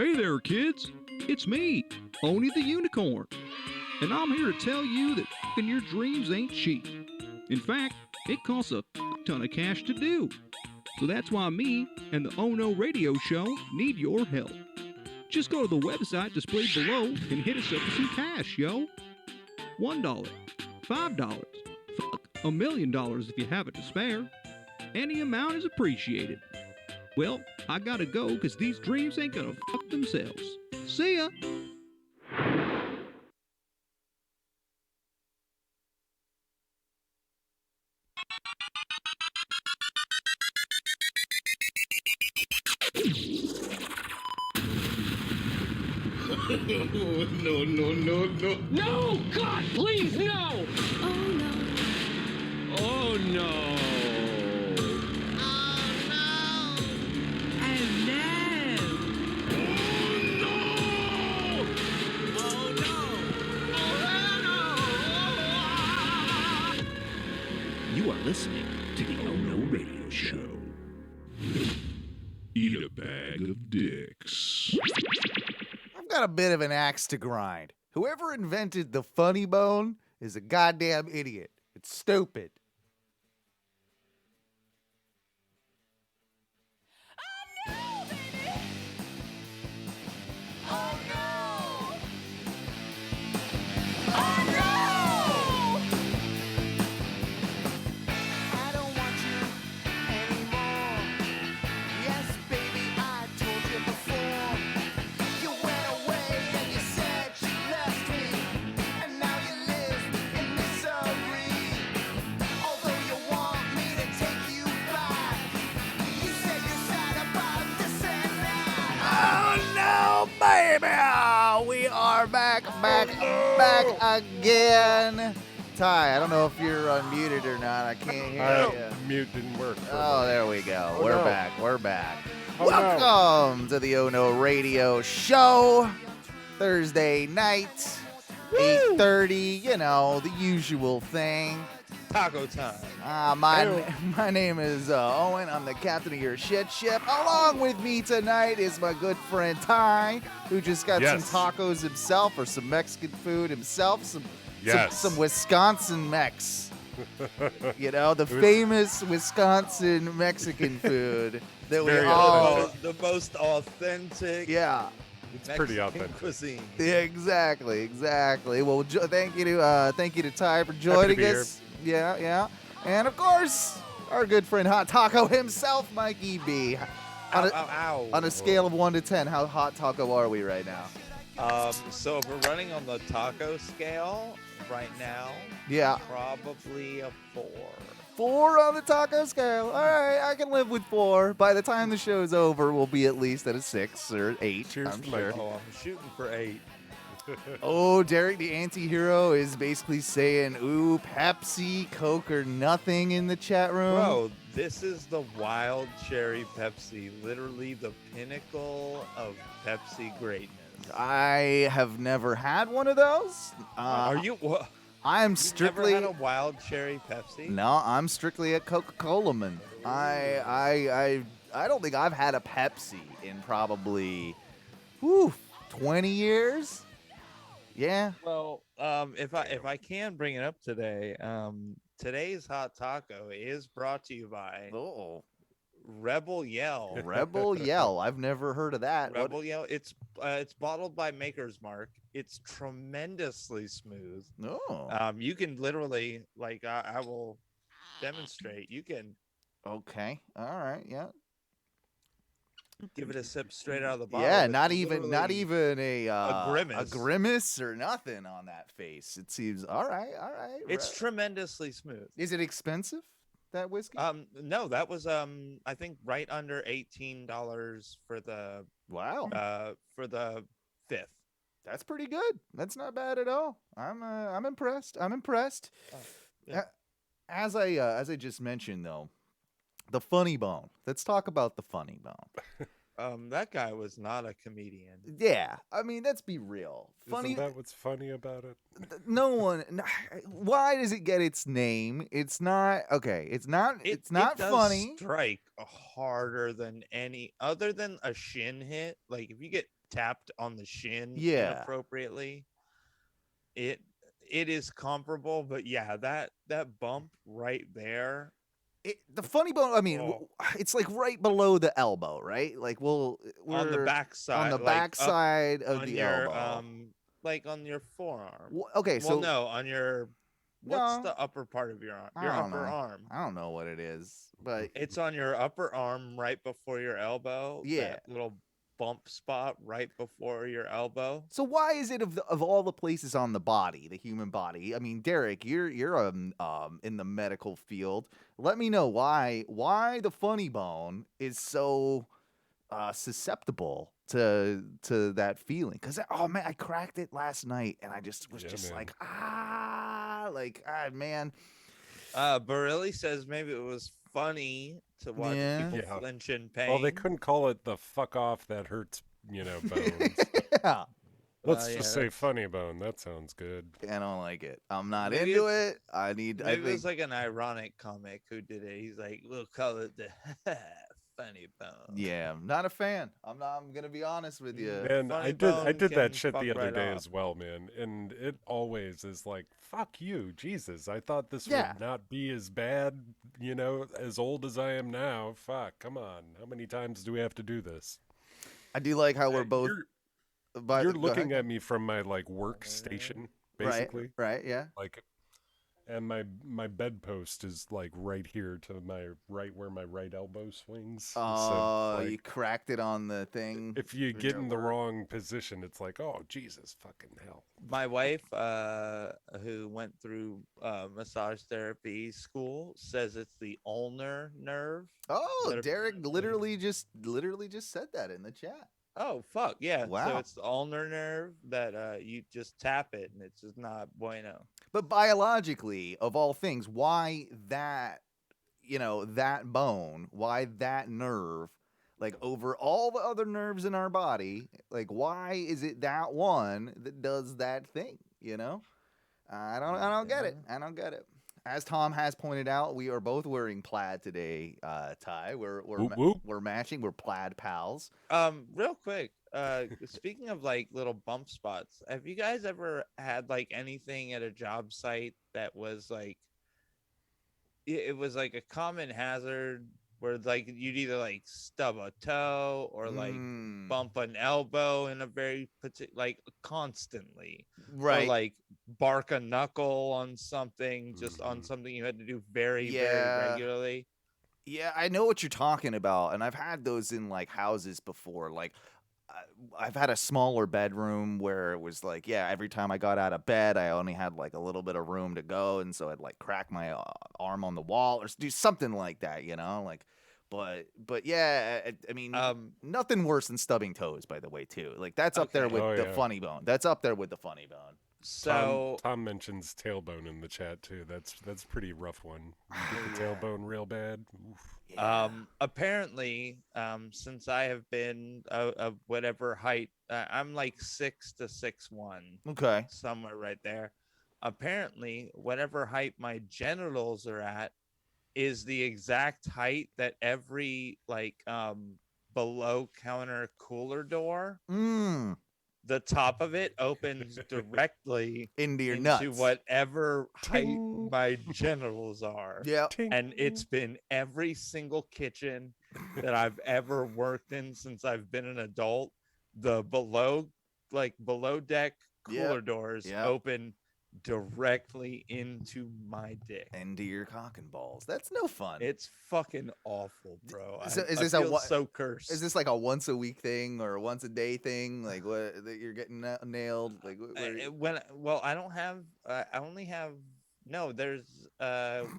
Hey there, kids. It's me, Oni the Unicorn. And I'm here to tell you that f***ing your dreams ain't cheap. In fact, it costs a ton of cash to do. So that's why me and the Oh No Radio Show need your help. Just go to the website displayed below and hit us up with some cash, yo. $1, $5, $1 million if you have it to spare. Any amount is appreciated. Well, I gotta go because these dreams ain't gonna fuck themselves. See ya! No, no, no, no. No! God, please, no! Oh no. Oh, no. You are listening to the Oh No Radio Show. Eat a bag of dicks. I've got a bit of an axe to grind. Whoever invented the funny bone is a goddamn idiot. It's stupid. Baby, we are back again. Ty, I don't know if you're unmuted or not. I can't hear you. Mute didn't work. Oh, there we go. Oh, We're no. back. We're back. Oh, Welcome to the Oh No Radio Show. Thursday night, 8:30. You know, the usual thing. Taco time. My name is Owen. I'm the captain of your shit ship. Along with me tonight is my good friend Ty, who just got Yes. some tacos himself, or some Mexican food himself, Yes. some Wisconsin Mex. You know, the famous Wisconsin Mexican food that we Very all. The most authentic Yeah. It's pretty Mexican authentic. cuisine. Yeah, exactly. Well, thank you to Ty for joining be us. Yeah. And of course, our good friend Hot Taco himself, Mikey B. Ow. On a scale of 1 to 10, how hot taco are we right now? So if we're running on the taco scale right now, Yeah, probably a 4. 4 on the taco scale. All right, I can live with 4. By the time the show's over, we'll be at least at a 6 or 8. Cheers I'm to sure. Mikey. Oh, I'm shooting for 8. Oh, Derek the anti-hero is basically saying, ooh, Pepsi, Coke, or nothing in the chat room. Bro, this is the wild cherry Pepsi, literally the pinnacle of Pepsi greatness. I have never had one of those. Are you? What? I am You've strictly. never had a wild cherry Pepsi? No, I'm strictly a Coca-Cola man. I don't think I've had a Pepsi in probably 20 years. Yeah. Well, if I can bring it up today, today's hot taco is brought to you by Oh, Rebel Yell. Rebel Yell. I've never heard of that. What- Rebel Yell. It's bottled by Maker's Mark. It's tremendously smooth. Oh. You can literally, like, I will demonstrate. You can Okay. All right. Yeah. give it a sip straight out of the bottle. Yeah. It's Not even literally a grimace. a grimace or nothing on that face. It seems all right. It's tremendously smooth. Is it expensive? That whiskey? No, that was I think right under $18 for the Wow. 5th. That's pretty good. That's not bad at all. I'm impressed. Yeah. As I just mentioned though, the funny bone. Let's talk about the funny bone. That guy was not a comedian. Yeah, I mean, let's be real. Funny. Isn't that what's funny about it? No one. Why does it get its name? It's not okay. It's not. It's not it does funny. Strike harder than any other than a shin hit. Like if you get tapped on the shin Yeah. inappropriately. It is comparable, but yeah, that bump right there. The funny bone, I mean, Oh. it's like right below the elbow, right? Like, we're On the back side, on the like back up side of on the your elbow. like on your forearm. Okay, Well, so no, on your what's no, the upper part of your arm? I Your don't upper know. arm. I don't know what it is, but It's on your upper arm right before your elbow. Yeah. That little bump spot right before your elbow. so why is it of all the places on the body, the human body? I mean, Derek, you're in the medical field. Let me know why the funny bone is so susceptible to that feeling. Cause oh man, I cracked it last night and I just was just man. like man. Barilli says maybe it was funny to watch Yeah. people Yeah. flinch in pain. Well, they couldn't call it the fuck off that hurts, bones. Yeah. Let's yeah, just say funny bone. That sounds good. I don't like it. I'm not Maybe into it's- it. I Maybe it think was like an ironic comic who did it. He's like, we'll call it the funny bone. yeah, I'm not a fan. I'm gonna be honest with you. Man, funny I did bone that can shit fuck the other right day off. as well, man. And it always is like, fuck you, Jesus. I thought this Yeah. would not be as bad, as old as I am now. Fuck, come on. How many times do we have to do this? I do like how we're both. You're looking at me from my like workstation, basically. Right, yeah. Like, and my bedpost is like right here to my right where my right elbow swings. Oh, so, you cracked it on the thing. if you for get your in the work. wrong position, it's like, oh Jesus fucking hell. My wife, who went through massage therapy school, says it's the ulnar nerve. Oh, that- Derek literally just said that in the chat. Oh fuck yeah! Wow. So it's the ulnar nerve that you just tap it and it's just not bueno. But biologically, of all things, why that, that bone, why that nerve, like over all the other nerves in our body, like why is it that one that does that thing? I don't get it. I don't get it. As Tom has pointed out, we are both wearing plaid today. Ty, Whoop, whoop. we're matching. We're plaid pals. Real quick, speaking of like little bump spots, have you guys ever had like anything at a job site that was like it was like a common hazard where like you'd either like stub a toe or like Mm, bump an elbow in a very like constantly, right. or like bark a knuckle on something, just on Mhm. something you had to do very Yeah. regularly. Yeah, I know what you're talking about, and I've had those in like houses before. Like, I've had a smaller bedroom where it was like, yeah, every time I got out of bed, I only had like a little bit of room to go, and so I'd like crack my arm on the wall or do something like that, like. But yeah, I mean, nothing worse than stubbing toes, by the way, too. Like that's up there Okay. with Oh, the yeah. funny bone. That's up there with the funny bone. So Tom mentions tailbone in the chat too. That's pretty rough one. You get the tailbone real bad. Oof. Yeah. Apparently, since I have been of whatever height, I'm like 6 to 6'1", Okay. somewhere right there. Apparently, whatever height my genitals are at is the exact height that every like below counter cooler door, Mm. the top of it opens directly Into your into nuts. whatever height Ting. my genitals are. Yeah. Ting. And it's been every single kitchen that I've ever worked in since I've been an adult. The below deck Yep. cooler doors Yep. open directly into my dick. Into your cock and balls. That's no fun. It's fucking awful, bro. So is I this a feel what- so cursed. Is this like a once a week thing or a once a day thing? Like what that you're getting nailed? Like I don't have. I only have. No, there's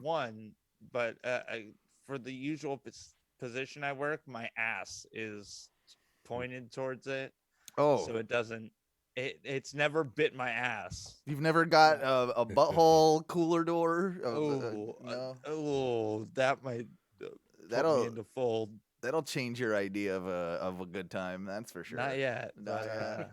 one, but for the usual position I work, my ass is pointed towards it, oh, so it doesn't. It's never bit my ass. you've never got a butthole cooler door? Oh, no. oh, that might put me That'll into full That'll change your idea of a good time. That's for sure. Not yet. Not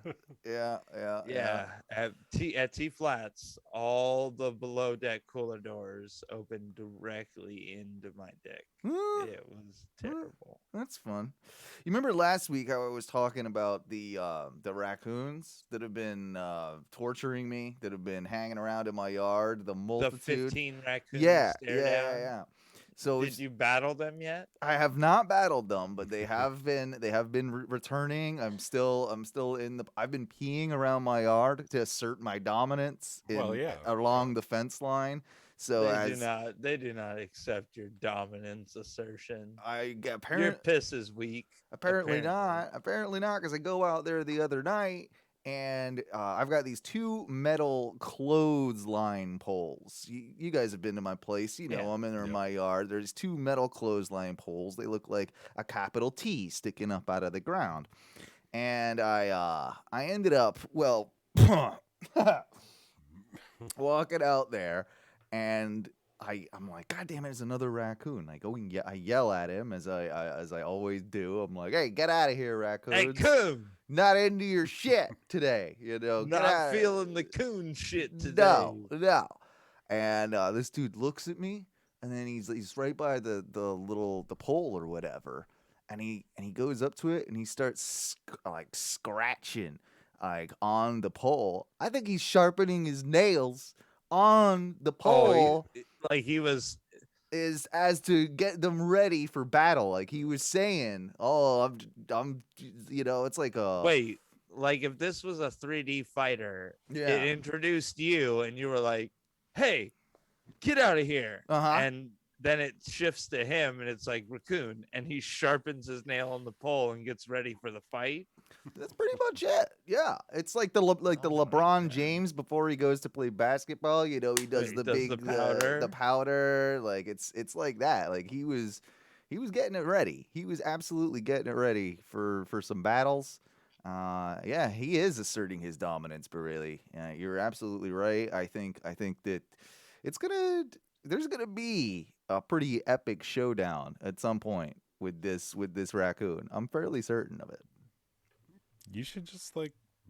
But, yet. Yeah. yeah, at T Flats, all the below deck cooler doors open directly into my deck. Hmm. It was terrible. That's fun. You remember last week how I was talking about the raccoons that have been torturing me, that have been hanging around in my yard, the The multitude. 15 raccoons Yeah, stare down. yeah. So Did you battle them yet? I have not battled them, but they have been returning. I'm still in the. I've been peeing around my yard to assert my dominance Well, yeah, along the fence line. So They do not accept your dominance assertion. Your apparently piss is weak. Apparently not, because I go out there the other night and I've got these 2 metal clothesline poles. You guys have been to my place, you know Yeah. them, and they're in my yard. There's 2 metal clothesline poles. They look like a capital T sticking up out of the ground. And I ended up, well, walking out there, and I'm like, God damn it, it's another raccoon. I go and I yell at him as I always do. I'm like, hey, get out of here, raccoon. Hey, coon! Not into your shit today, get Not outta here. feeling the coon shit today. No. And this dude looks at me, and then he's right by the pole or whatever, and he goes up to it and he starts scratching on the pole. I think he's sharpening his nails on the pole. Like he was is as to get them ready for battle. Like he was saying, "Oh, I'm it's like a wait, like if this was a 3D fighter, Yeah. it introduced you and you were like, "Hey, get out of here." And then it shifts to him and it's like Raccoon, and he sharpens his nail on the pole and gets ready for the fight. That's pretty much it. Yeah, it's like the LeBron James before he goes to play basketball. You know, he does the powder. the powder. Like it's like that. Like he was getting it ready. He was absolutely getting it ready for some battles. Yeah, he is asserting his dominance, but really, you're absolutely right. I think that there's gonna be a pretty epic showdown at some point with this raccoon. I'm fairly certain of it. You should just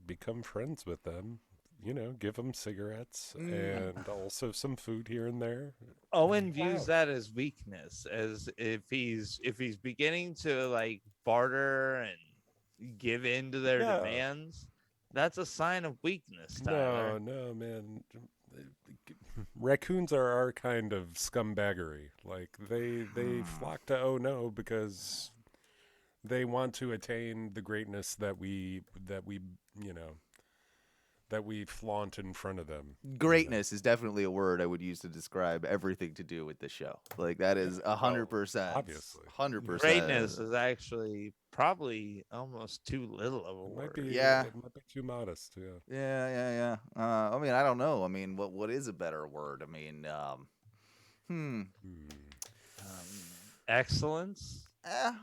become friends with them. You know, give them cigarettes and also some food here and there. Owen views that as weakness, as if he's beginning to barter and give in to their demands. That's a sign of weakness, Tyler. No, man. Raccoons are our kind of scumbaggery. Like they flock to Oh No because they want to attain the greatness that we flaunt in front of them. Greatness is definitely a word I would use to describe everything to do with this show. Like that is 100%. Obviously, 100%. Greatness is actually probably almost too little of a word. It might be too modest. Yeah. I mean, I don't know. I mean, what is a better word? I mean, Excellence.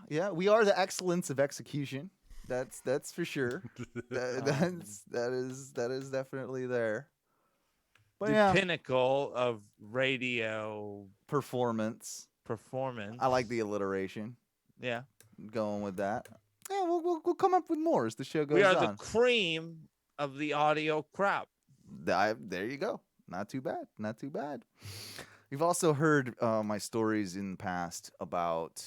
Yeah, we are the excellence of execution. That's for sure. That is definitely there. But The pinnacle of radio performance. I like the alliteration. Yeah. Going with that. Yeah, we'll come up with more as the show goes on. We are the cream of the audio crop. There you go. Not too bad. You've also heard my stories in the past about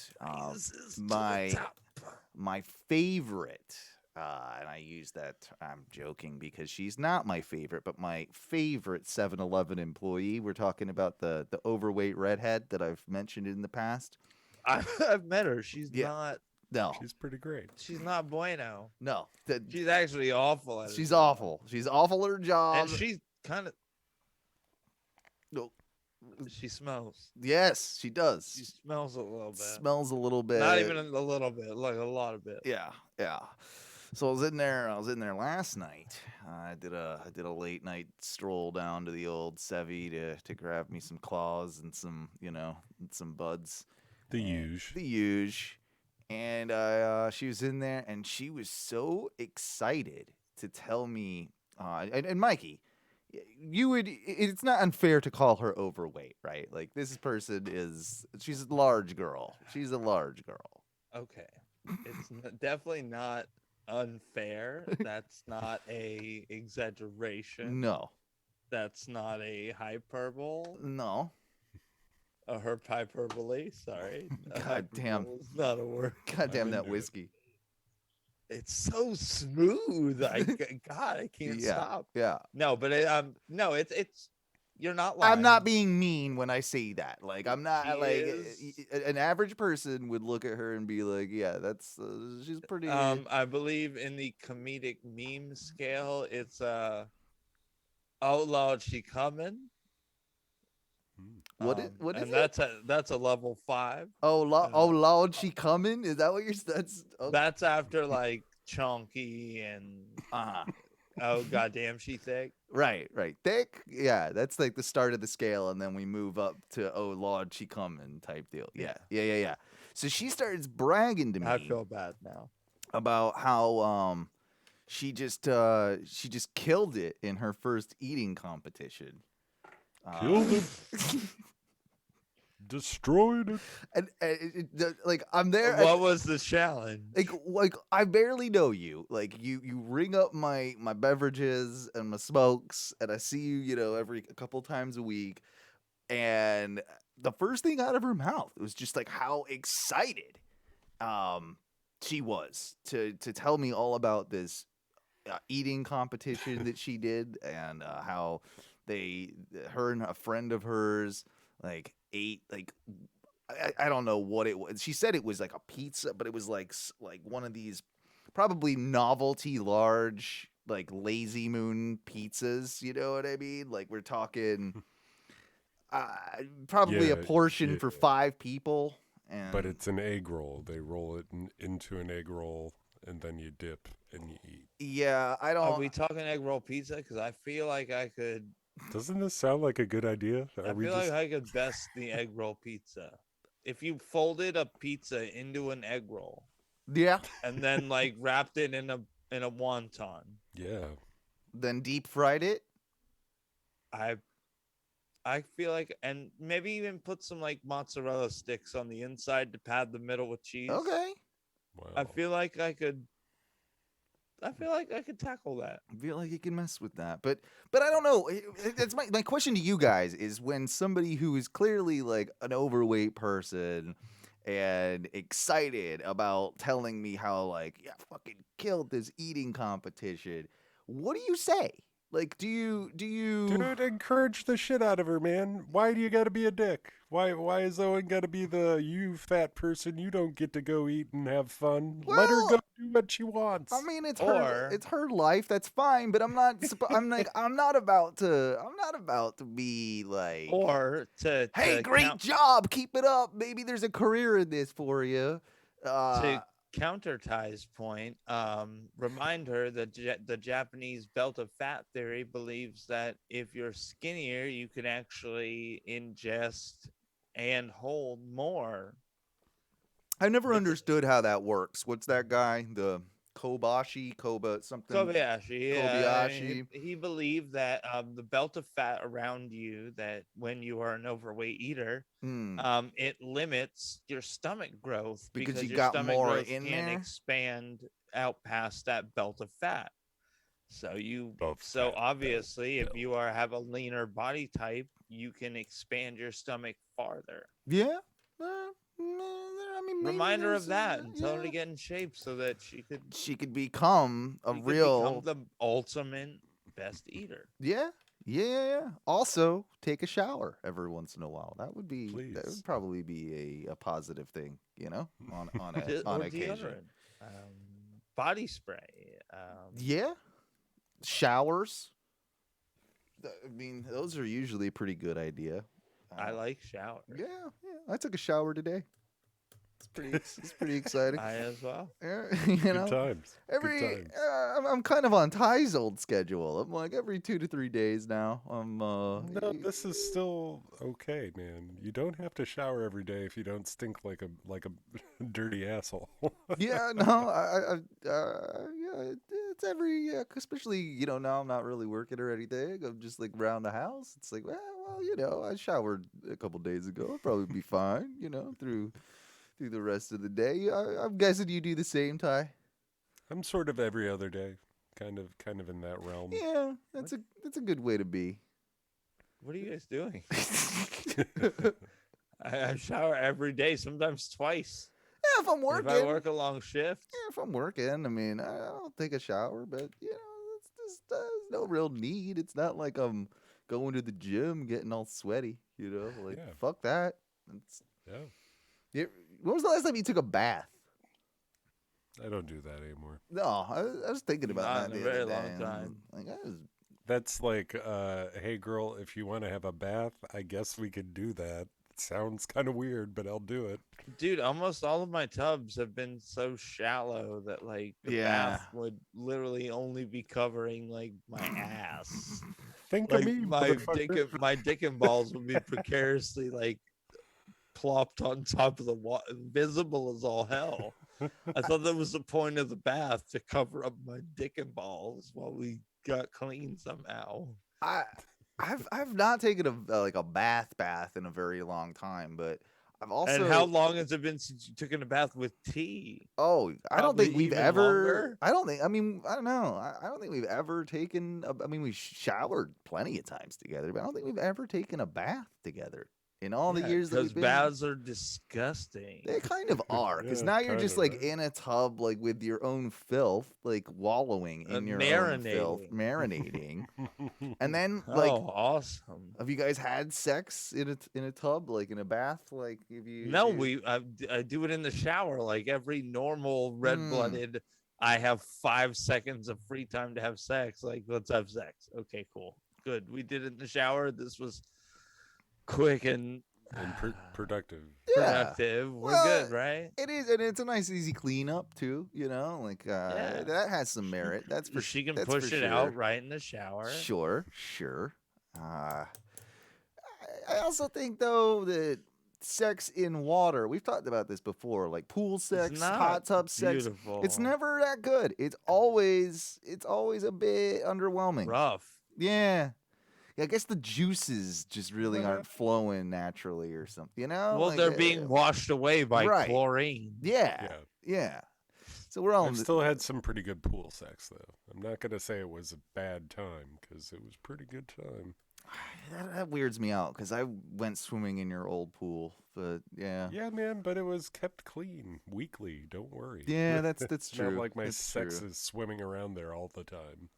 my favorite, and I use that, I'm joking because she's not my favorite, but my favorite 7-Eleven employee. We're talking about the overweight redhead that I've mentioned in the past. I've met her. She's not. No. She's pretty great. She's not bueno. No. She's actually awful at it. She's awful. She's awful at her job. And she's kind of. No. She smells. Yes, she does. She smells a little bit. Smells a little bit. Not even a little bit, like a lot of bit. Yeah. So I was in there last night. I did a late night stroll down to the old Sevy to grab me some claws and some buds. The huge. And she was in there, and she was so excited to tell me. And Mikey, it's not unfair to call her overweight, right? Like she's a large girl. She's a large girl. Okay, it's definitely not unfair. That's not a exaggeration. No, That's not a hyperbole. no. A hyperbole. Sorry, a God damn. hyperbole is not a word. God damn I'm that into it. whiskey. It's so smooth. God, I can't Yeah, stop. yeah. No, but no, it's you're not lying. I'm not being mean when I say that. Like, I'm not She like is. an average person would look at her and be like, "Yeah, that's she's pretty." I believe in the comedic meme scale, it's oh Lord, she coming. What is And it? that's a level 5. Oh, Uh, Lord, she coming? Is that what you're? That's okay. that's after like chunky and Uh-huh. oh goddamn, she thick. Right. Thick. Yeah, that's like the start of the scale, and then we move up to "Oh Lord, she coming" type deal. Yeah. So she starts bragging to I me feel bad now. about how she just killed it in her first eating competition. Killed it. Destroyed it. And like I'm there. What was the challenge? Like I barely know you. Like you ring up my beverages and my smokes, and I see you, every a couple times a week. And the first thing out of her mouth was just like how excited she was to tell me all about this eating competition that she did, and how her and a friend of hers like ate like I don't know what it was. She said it was like a pizza, but it was like one of these probably novelty large like Lazy Moon pizzas. You know what I mean? Like we're talking probably a Yeah, portion yeah. for 5 people. And But it's an egg roll. They roll it into an egg roll, and then you dip and you eat. yeah, I Are don't. we talking egg roll pizza? Because I feel like I could. Doesn't this sound like a good idea? I feel like I could best the egg roll pizza. If you folded a pizza into an egg roll Yeah, and then like wrapped it in a wonton, Yeah. then deep fried it. I feel like, and maybe even put some like mozzarella sticks on the inside to pad the middle with cheese. Okay. Wow. I feel like I could tackle that. I feel like you can mess with that, but I don't know. That's my question to you guys is when somebody who is clearly like an overweight person and excited about telling me how like fucking killed this eating competition, what do you say? Like, do you Dude, encourage the shit out of her, man. Why do you gotta be a dick? Why is Owen gotta be you fat person? You don't get to go eat and have fun. Let her Well, go do what she wants. I mean, it's Or- her life. That's fine, but I'm not. I'm not about to be like. Or to Hey, to great count- job. Keep it up. Maybe there's a career in this for you. to counter Ty's point, remind her that the Japanese belt of fat theory believes that if you're skinnier, you can actually ingest and hold more. I never understood how that works. What's that guy? The Koba something. Kobayashi. Kobayashi. He believed that the belt of fat around you, that when you are an overweight eater, Hmm. it limits your stomach growth Because you your got stomach more growth in can there? expand out past that belt of fat. So Of so fat, obviously, if belt. you have a leaner body type, you can expand your stomach farther. Yeah. I mean, maybe Remind her of there's, that and tell her to yeah. get in shape so that she could become a real. become the ultimate best eater. Yeah. Also, take a shower every once in a while. That would Please. probably be a positive thing, on Or occasion. deodorant, body spray. Yeah. Showers. I mean, those are usually a pretty good idea. I like showers. Yeah. I took a shower today. It's pretty exciting. I as well. You Good know, times. every Good times. I'm kind of on Ty's old schedule. I'm like every 2 to 3 days now. No, this is still okay, man. You don't have to shower every day if you don't stink like a dirty asshole. Yeah, no, it's especially now I'm not really working or anything. I'm just like around the house. It's like, well, I showered a couple days ago. I'll probably be fine, through through the rest of the day. I'm guessing you do the same, Ty. I'm sort of every other day, kind of in that realm. Yeah, that's a good way to be. What are you guys doing? I shower every day, sometimes twice. Yeah, if I'm working. If I work a long shift. Yeah, if I'm working, I mean, I'll take a shower, but it's just there's no real need. It's not like I'm going to the gym getting all sweaty, like Yeah. fuck that. Yeah. When was the last time you took a bath? I don't do that anymore. No, I was thinking about Not that in the a very other day, long and time. Like, That's like, hey girl, if you want to have a bath, I guess we could do that. It sounds kind of weird, but I'll do it. Dude, almost all of my tubs have been so shallow that like the bath would literally only be covering like my ass. Think Like of me, my dick and balls would be precariously like plopped on top of the water, visible as all hell. I thought that was the point of the bath, to cover up my dick and balls while we got clean somehow. I've not taken a bath in a very long time, but I've also. And how long has it been since you took in a bath with tea? Oh, I don't think Probably we've even ever. longer? I don't think. I mean, I don't know. I don't think we've ever taken. I mean, we showered plenty of times together, but I don't think we've ever taken a bath together in all the years that Because we've been. baths are disgusting. They kind of are, because Yeah, now you're kind just of, like right? in a tub, like with your own filth, like wallowing in your own filth, marinating, and then like, oh, awesome. have you guys had sex in a tub, like in a bath, like if you? No, I do it in the shower like every normal red-blooded. I have 5 seconds of free time to have sex. Like, let's have sex. Okay, cool, good. We did it in the shower. This was quick and productive. productive. We're good, right? It is, and it's a nice, easy cleanup too. Like that has some merit. That's for She can that's push for it sure. out right in the shower. Sure. I also think though that sex in water. We've talked about this before, like pool sex, not hot tub sex. beautiful. It's never that good. It's always a bit underwhelming. Rough. Yeah. I guess the juices just really aren't flowing naturally or something, Well, like, they're being washed away by right. chlorine. Yeah. So we're all. I've still had some pretty good pool sex, though. I'm not going to say it was a bad time, because it was a pretty good time. That weirds me out, because I went swimming in your old pool, but yeah. Yeah, man, but it was kept clean weekly. Don't worry. Yeah, that's It's true. not like my That's sex true. is swimming around there all the time.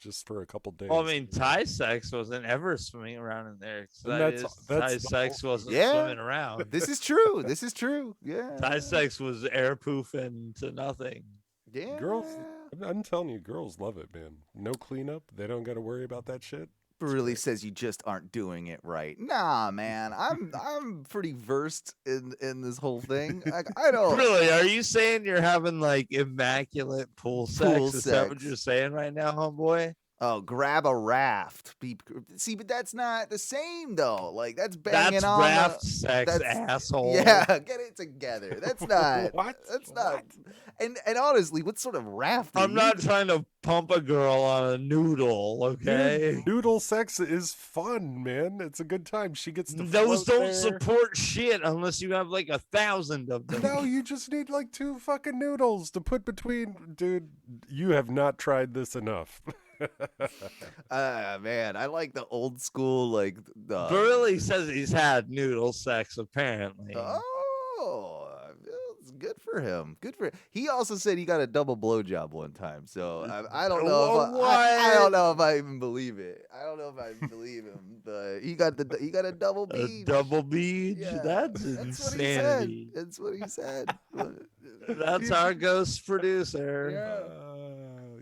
Just for a couple days. Well, I mean, Thai sex wasn't ever swimming around in there. And Thai that's sex wasn't Yeah. swimming around. This is true. Yeah. Thai sex was air poofing to nothing. Yeah. Girls, I'm telling you, girls love it, man. No cleanup. They don't got to worry about that shit. really says you just aren't doing it right. Nah, man, I'm pretty versed in this whole thing. Like, I don't Really? Are you saying you're having like immaculate pool sex? Pool Is that what sex. you're saying right now, homeboy? Oh, grab a raft. See, but that's not the same though. Like that's banging That's on raft the, sex, that's- asshole. Yeah, get it together. That's not. What? That's not. And honestly, what sort of raft? are I'm you not trying to pump a girl on a noodle, okay? Dude, noodle sex is fun, man. It's a good time. She gets to Those float don't there. support shit unless you have like 1,000 of them. No, you just need like 2 fucking noodles to put between. Dude, you have not tried this enough. Man, I like the old school, like the. Burley says he's had noodle sex, apparently. Oh, it's good for him. Good for. He also said he got a double blowjob one time. So I don't know. If I don't know if I even believe it. I don't know if I believe him. But he got a double A bead. double bead? Yeah, That's what insanity. he said. That's what he said. That's our ghost producer.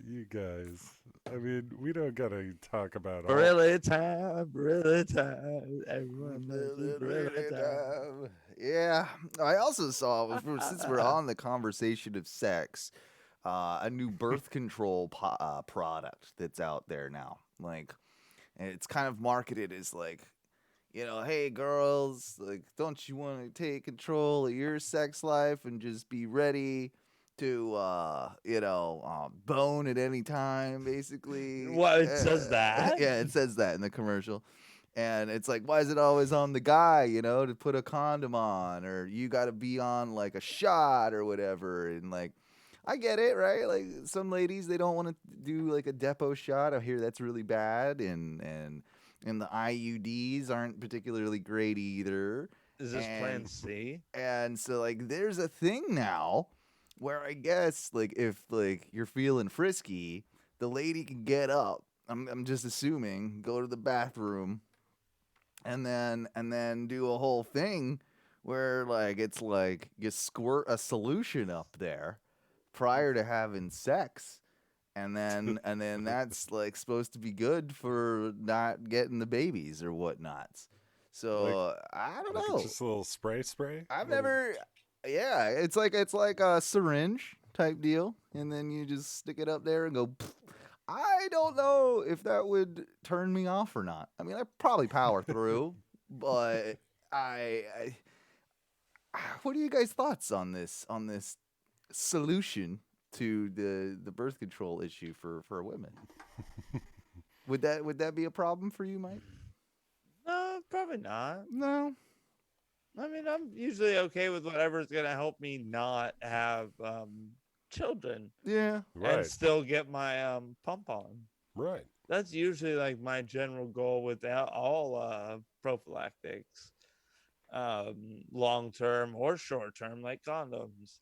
You guys. I mean, we don't gotta talk about all. Really time. Everyone knows it's really time. Yeah, I also saw, since we're on the conversation of sex, a new birth control product that's out there now. Like, and it's kind of marketed as like, hey girls, like, don't you want to take control of your sex life and just be ready to, bone at any time, basically. What, it says that? Yeah, it says that in the commercial. And it's like, why is it always on the guy, to put a condom on, or you got to be on like a shot or whatever. And like, I get it, right? Like some ladies, they don't want to do like a depot shot. I hear that's really bad. And the IUDs aren't particularly great either. Is this Plan C? And so like, there's a thing now where I guess like if like you're feeling frisky, the lady can get up. I'm just assuming, go to the bathroom. And then do a whole thing where like it's like you squirt a solution up there prior to having sex, and then that's like supposed to be good for not getting the babies or whatnots. So I don't know. Just a little spray. I've never. Yeah, it's like a syringe type deal, and then you just stick it up there and go. Pfft. I don't know if that would turn me off or not. I mean, I'd probably power through, but I what are you guys' thoughts on this solution to the birth control issue for women? Would that be a problem for you, Mike? No, probably not. No. I mean, I'm usually okay with whatever's gonna help me not have children. Yeah. Right. And still get my pump on. Right. That's usually like my general goal with all prophylactics, long term or short term, like condoms.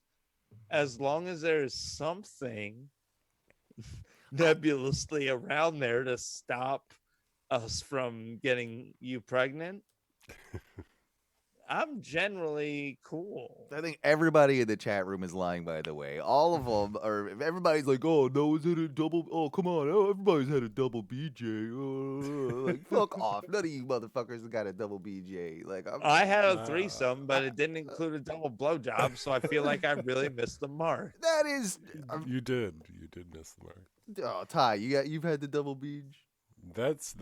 As long as there's something nebulously around there to stop us from getting you pregnant, I'm generally cool. I think everybody in the chat room is lying, by the way. All of them are. Everybody's like, "Oh, no one's had a double. Oh, come on. Oh, everybody's had a double BJ." Like, fuck off. None of you motherfuckers have got a double BJ. Like, I had a threesome, but it didn't include a double blowjob, so I feel like I really missed the mark. That is. You did miss the mark. Oh, Ty, you've had the double BJ. That's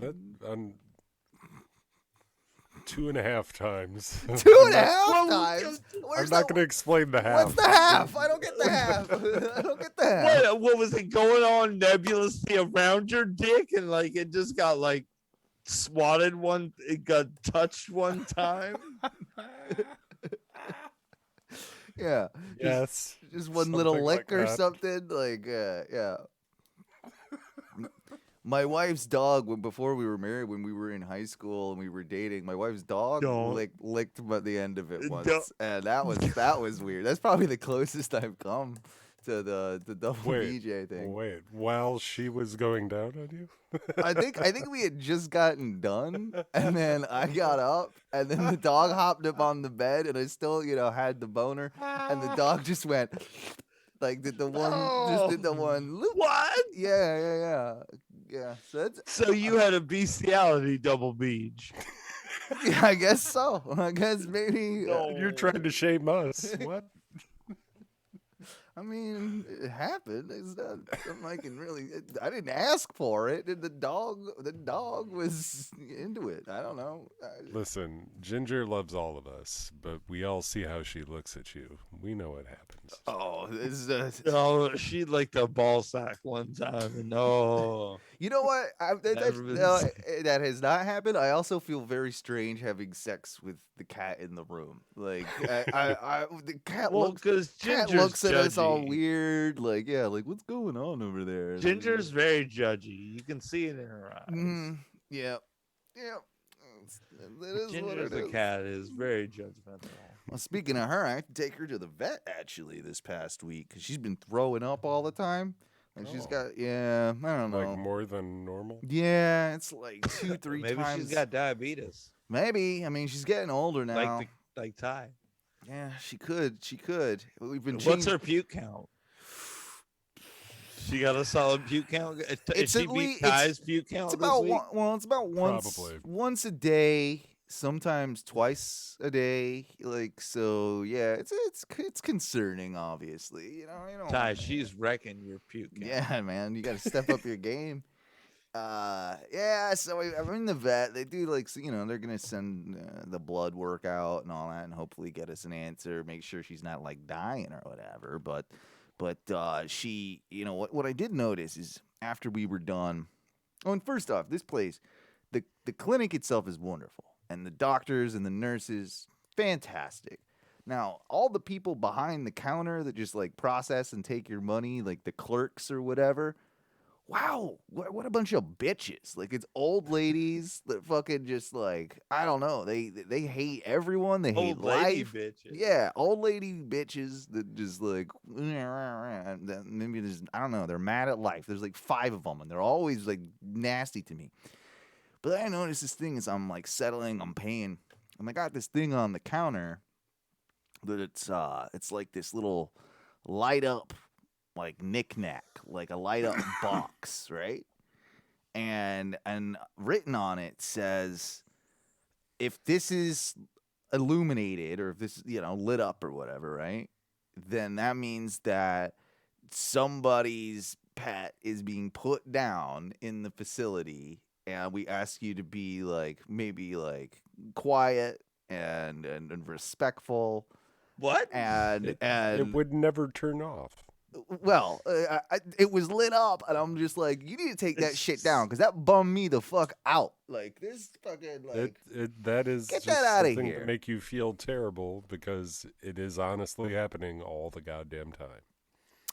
2.5 times. 2.5 times. I'm not going to explain the half. What's the half? I don't get the half. I don't get the half. What was it going on nebulously around your dick, and like it just got like swatted it got touched one time? Yeah. Yes. Just one little lick like or that. something. Like, yeah. My wife's dog, before we were married, when we were in high school and we were dating, my wife's dog licked by the end of it once, and that was weird. That's probably the closest I've come to the double BJ thing. Wait, while she was going down on you? I think we had just gotten done, and then I got up, and then the dog hopped up on the bed, and I still, had the boner, and the dog just went. Like did the one loop. What? Yeah. So you had a bestiality double beach. Yeah, I guess so. I guess maybe. You're trying to shame us. What? I mean, it happened. It's not something I can really. I didn't ask for it. The dog was into it. I don't know. Listen, Ginger loves all of us, but we all see how she looks at you. We know what happens. Oh, this is. Oh, she licked a ball sack one time, and You know what? That has not happened. I also feel very strange having sex with the cat in the room. Like, the cat looks at us all weird. Like, yeah, like what's going on over there? Ginger's very judgy. You can see it in her eyes. Yeah. That is Ginger what it the is. cat is very judgmental. Well, speaking of her, I had to take her to the vet actually this past week because she's been throwing up all the time. And she's got, I don't know. Like more than normal? Yeah, it's like 2-3 Maybe times. she's got diabetes. Maybe. I mean, she's getting older now. Like Ty. Yeah, she could. We've been What's her puke count? She got a solid puke count. It's she at beat least Ty's puke count. It's about this week? it's about once a day, sometimes twice a day. Like so, yeah. It's concerning, obviously. You know. Ty, she's wrecking your puke count. Yeah, man, you got to step up your game. Yeah. So I'm in the vet. They do they're gonna send the blood work out and all that, and hopefully get us an answer. Make sure she's not like dying or whatever. But she, what I did notice is after we were done. Oh, and first off, this place, the clinic itself is wonderful, and the doctors and the nurses, fantastic. Now, all the people behind the counter that just like process and take your money, like the clerks or whatever, wow, what a bunch of bitches. Like, it's old ladies that fucking just like, I don't know, they hate everyone, they hate Old lady life. bitches. Yeah, old lady bitches that just like, maybe just, I don't know, they're mad at life. There's like 5 of them, and they're always like nasty to me. But then I noticed this thing as I'm like settling, I'm paying, and I got this thing on the counter that it's like this little light up like knick-knack, like a light up box, right? And written on it says, if this is illuminated or if this, lit up or whatever, right? Then that means that somebody's pet is being put down in the facility, and we ask you to be like, maybe like quiet and respectful. What? And It would never turn off. well, it was lit up, and I'm just like, you need to take that shit down, because that bummed me the fuck out. Like, this fucking, like, That is get just that outta something here. to make you feel terrible, because it is honestly happening all the goddamn time.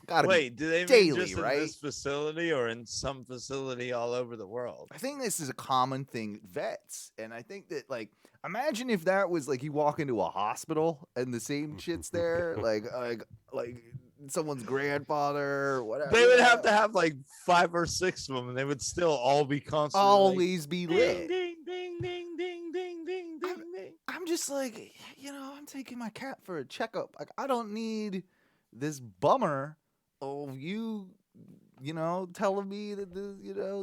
gotta Wait, do they mean daily, just right? in this facility or in some facility all over the world? I think this is a common thing, vets, and I think that, like, imagine if that was like you walk into a hospital and the same shit's there, like someone's grandfather or whatever. They would have to have like 5 or 6 of them, and they would still all be constantly always be like, lit. ding, ding, ding, ding, ding, ding, ding, ding. I'm just like, I'm taking my cat for a checkup. Like, I don't need this bummer of you, telling me that this,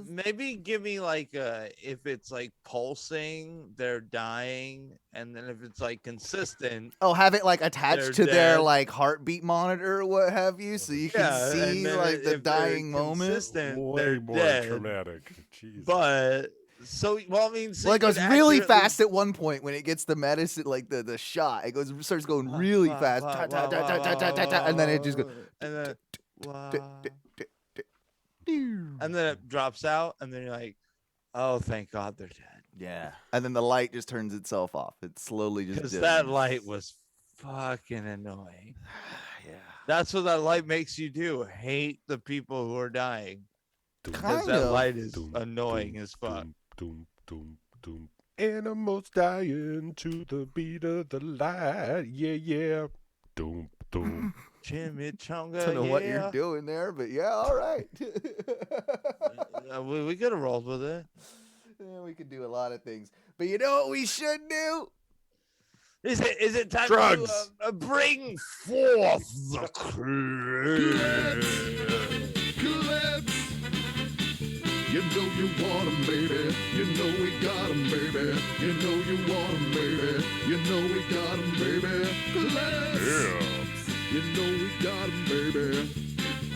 Maybe give me like if it's like pulsing, they're dying, and then if it's like consistent, Oh, have it like attached They're to their dead. like heartbeat monitor or what have you, so you can yeah, see and then like the if they're dying moment. consistent, Way they're more dead. traumatic. Jesus. But so, well, I mean, so Well, it you goes could really accurately- fast at one point when it gets the medicine, like the shot. It starts going really fast, ta, ta, ta, ta, ta, ta, ta, ta, and then it just goes. and then, And and then it drops out, and then you're like, oh, thank God they're dead. yeah, and then the light just turns itself off. It slowly just Because dims. that light was fucking annoying. Yeah, That's what that light makes you do. Hate the people who are dying. Because kind that of. light is annoying as fuck. Animals dying to the beat of the light. Yeah, yeah. Chimichanga. Don't know what yeah. you're doing there, but yeah, all right. We could have rolled with it. Yeah, we could do a lot of things, but you know what we should do? Is it time Drugs. to bring forth the crew? You know you want 'em, baby. You know we got 'em, baby. You know you want 'em, baby. You know we got 'em, baby. You know we got 'em, baby.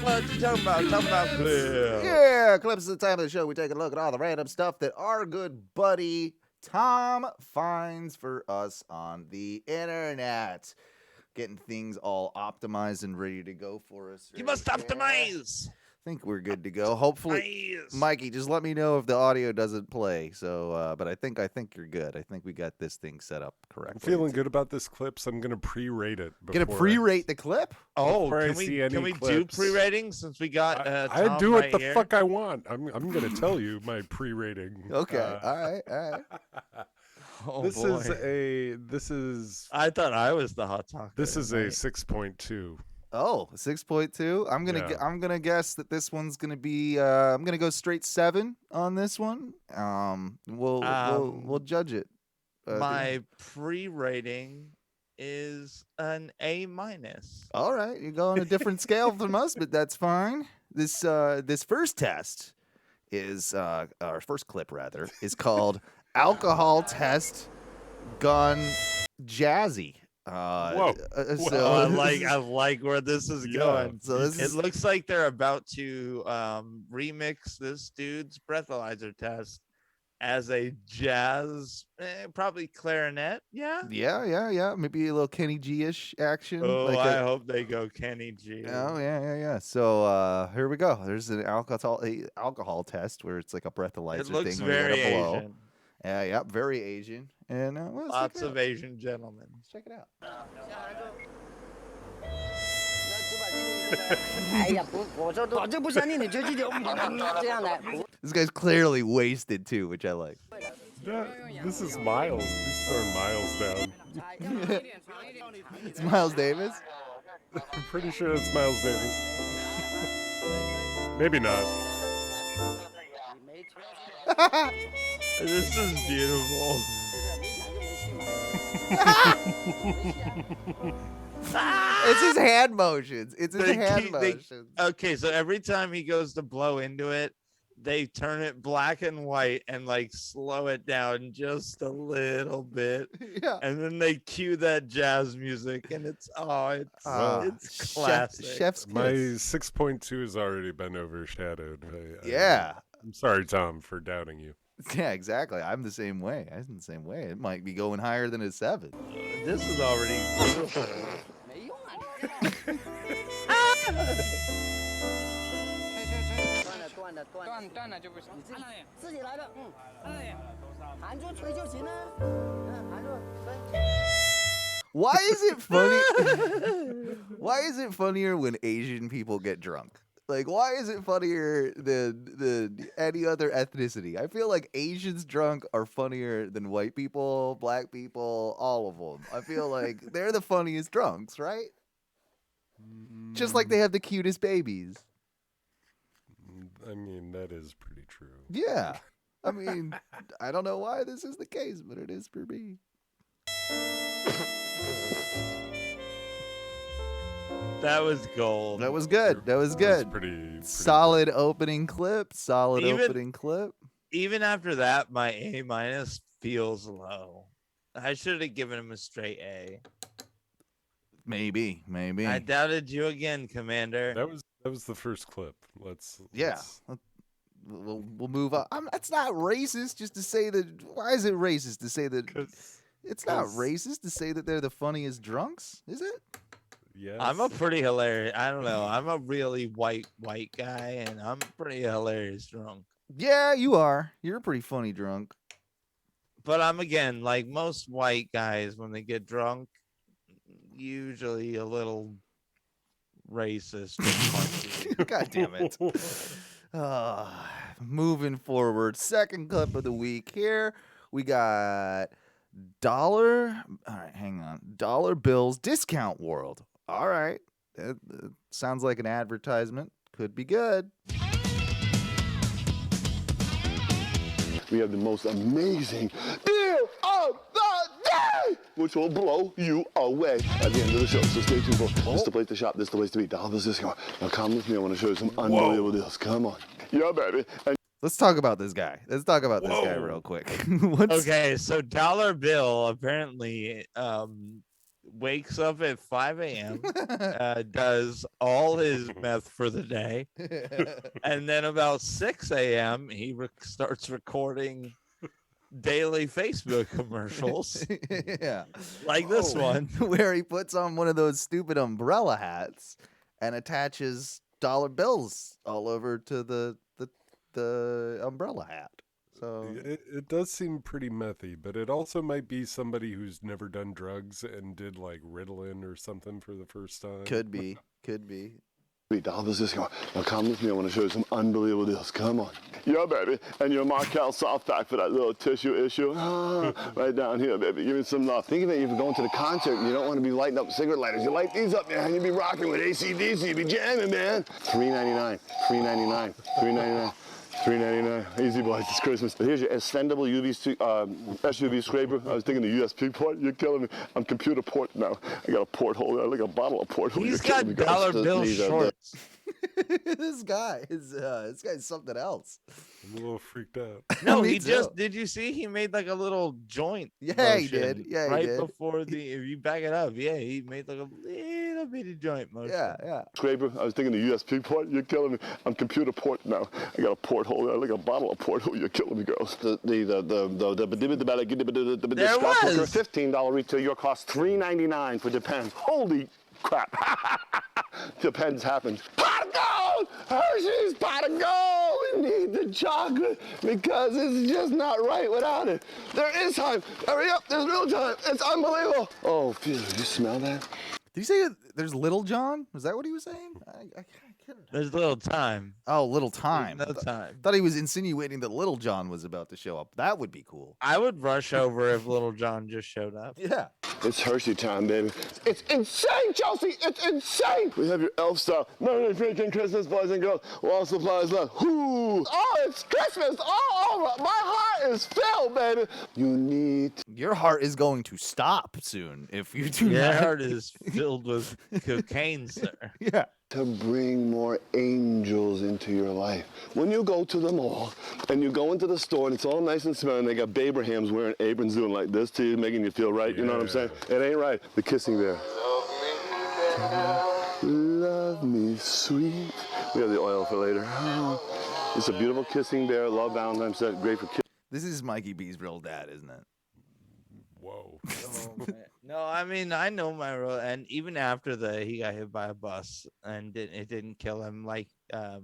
What you talking about? Talking about Cliff. Yeah, clips is the time of the show. We take a look at all the random stuff that our good buddy Tom finds for us on the internet. Getting things all optimized and ready to go for us. You right must there. optimize. I think we're good to go. Hopefully, Nice. Mikey, just let me know if the audio doesn't play. So, but I think you're good. I think we got this thing set up correctly. I'm feeling good about this clip, so I'm gonna pre-rate it. Gonna pre-rate the clip? Oh, Before I can see we any do clips. pre-rating since we got I Tom do right what the here? fuck I want. I'm gonna tell you my pre-rating. Okay, all right. Oh, This boy. is I thought I was the hot talker. this is a tonight. 6.2. Oh, 6.2. I'm gonna guess that this one's gonna be. I'm gonna go straight 7 on this one. We'll judge it. My pre-rating is an A-. All right, you go on a different scale from us, but that's fine. This first test is our first clip rather is called Alcohol Test Gone Jazzy. Whoa. So I like where this is Yeah. going. So this It is looks like they're about to remix this dude's breathalyzer test as a jazz, probably clarinet. Yeah. yeah. Maybe a little Kenny G-ish action. Oh, like I hope they go Kenny G. Oh yeah. So here we go. There's an alcohol test where it's like a breathalyzer It looks thing where you very gotta blow. Asian. Yep, very Asian. And let's check Lots it out. of Asian gentlemen. Let's check it out. 哎呀，不，我说保证不相信，你就这样来。 This guy's clearly wasted too, which I like. Yeah, this is Miles. He's throwing Miles down. It's Miles Davis. I'm pretty sure it's Miles Davis. Maybe not. This is beautiful. It's his hand motions. It's his hand They- motions. Okay, so every time he goes to blow into it, they turn it black and white and like slow it down just a little bit. Yeah. And then they cue that jazz music and it's it's classic. Chef's My kiss. 6.2 has already been overshadowed. Yeah. I'm sorry, Tom, for doubting you. Yeah, exactly. I'm the same way. I'm the same way. It might be going higher than a 7. This is already beautiful. 没用啊，断了就不行，你自己来的，含住吹就行了，含住吹。 Why is it funny? Why is it funnier when Asian people get drunk? Like, why is it funnier than any other ethnicity? I feel like Asians drunk are funnier than white people, black people, all of them. I feel like they're the funniest drunks, right? Just like they have the cutest babies. I mean, that is pretty true. Yeah. I mean, I don't know why this is the case, but it is for me. That was gold. That was good. That was That was good. pretty Solid opening clip. Solid Even- opening clip. Even after that, my A- feels low. I should have given him a straight A. Maybe. I doubted you again, Commander. That was the first clip. Let's We'll move on. It's not racist just to say that. Why is it racist to say that? It's not racist to say that they're the funniest drunks, is it? Yes. I'm a pretty hilarious. I don't know. I'm a really white guy, and I'm pretty hilarious drunk. Yeah, you are. You're a pretty funny drunk. But I'm again like most white guys when they get drunk, usually a little racist. and punchy. God damn it. Moving forward, second clip of the week here. We got dollar. All right, hang on. Dollar Bills Discount World. All right. That sounds like an advertisement. Could be good. We have the most amazing deal of the day, which will blow you away at the end of the show. So stay tuned for this is the place to shop, this is the place to be. Dollar Discount. Now come with me. I want to show you some unbelievable deals. Come on. Yeah, baby. And Let's talk about this guy. Let's talk about this guy real quick. What's Okay, so Dollar Bill apparently wakes up at 5 a.m., does all his meth for the day, and then about 6 a.m. he starts recording daily Facebook commercials yeah. like this one. Where he puts on one of those stupid umbrella hats and attaches dollar bills all over to the umbrella hat. So It does seem pretty methy, but it also might be somebody who's never done drugs and did like Ritalin or something for the first time. could be. Dollar Discount. Now come with me. I want to show you some unbelievable deals. Come on. Yeah, baby. And your Markel soft pack for that little tissue issue. Right down here, baby. Give me some love. Think of it. If you're going to the concert and you don't want to be lighting up cigarette lighters, you light these up, man. You be rocking with AC/DC. You be jamming, man. $3.99. $3.99. $3.99. $3.99. Easy, boys. It's Christmas. But here's your extendable SUV scraper. I was thinking the USB port. You're killing me. I'm computer port now. I got a porthole there, like a bottle of porthole. He's You're killing got me, guys. Dollar Bill These are the- shorts. this guy's something else. I'm a little freaked out. No, Me he too. just did. You see, he made like a little joint. Yeah, he motion did. Yeah, he right did. before the. If you back it up, yeah, he made like a little bitty joint motion. Yeah. Scraper. I was thinking the USB port. You're killing me. I'm computer port now. I got a porthole there, like a bottle of porthole. You're killing me, girls. The There Scott Booker, was. $15 retail. Your cost $3.99 for Japan. Holy Crap. Depends happens. Pot of gold! Hershey's pot of gold! We need the chocolate because it's just not right without it. There is time. Hurry up, there's real time. It's unbelievable. Oh, Peter, you smell that? Did he say there's Little John? Was that what he was saying? I couldn't. There's little time. Oh, Little Time. There's no time. Thought he was insinuating that Little John was about to show up. That would be cool. I would rush over if Little John just showed up. Yeah. It's Hershey time, baby. It's insane, Chelsea. It's insane. We have your elf style. Merry freaking Christmas, boys and girls. While supplies left. Whoo! Oh, it's Christmas all over. My heart is filled, baby. You need. Your heart is going to stop soon if you do Your not. heart is filled with cocaine, sir. Yeah. To bring more angels into your life. When you go to the mall and you go into the store and it's all nice and smelling, they got Babrahams wearing aprons doing like this to you, making you feel right. You know what I'm saying? It ain't right. The kissing there. Love me sweet. We have the oil for later. It's a beautiful kissing bear. Love Valentine's Day. Great for kids. This is Mikey B's real dad, isn't it? Whoa. No, I mean I know my real, and even after he got hit by a bus and it didn't kill him like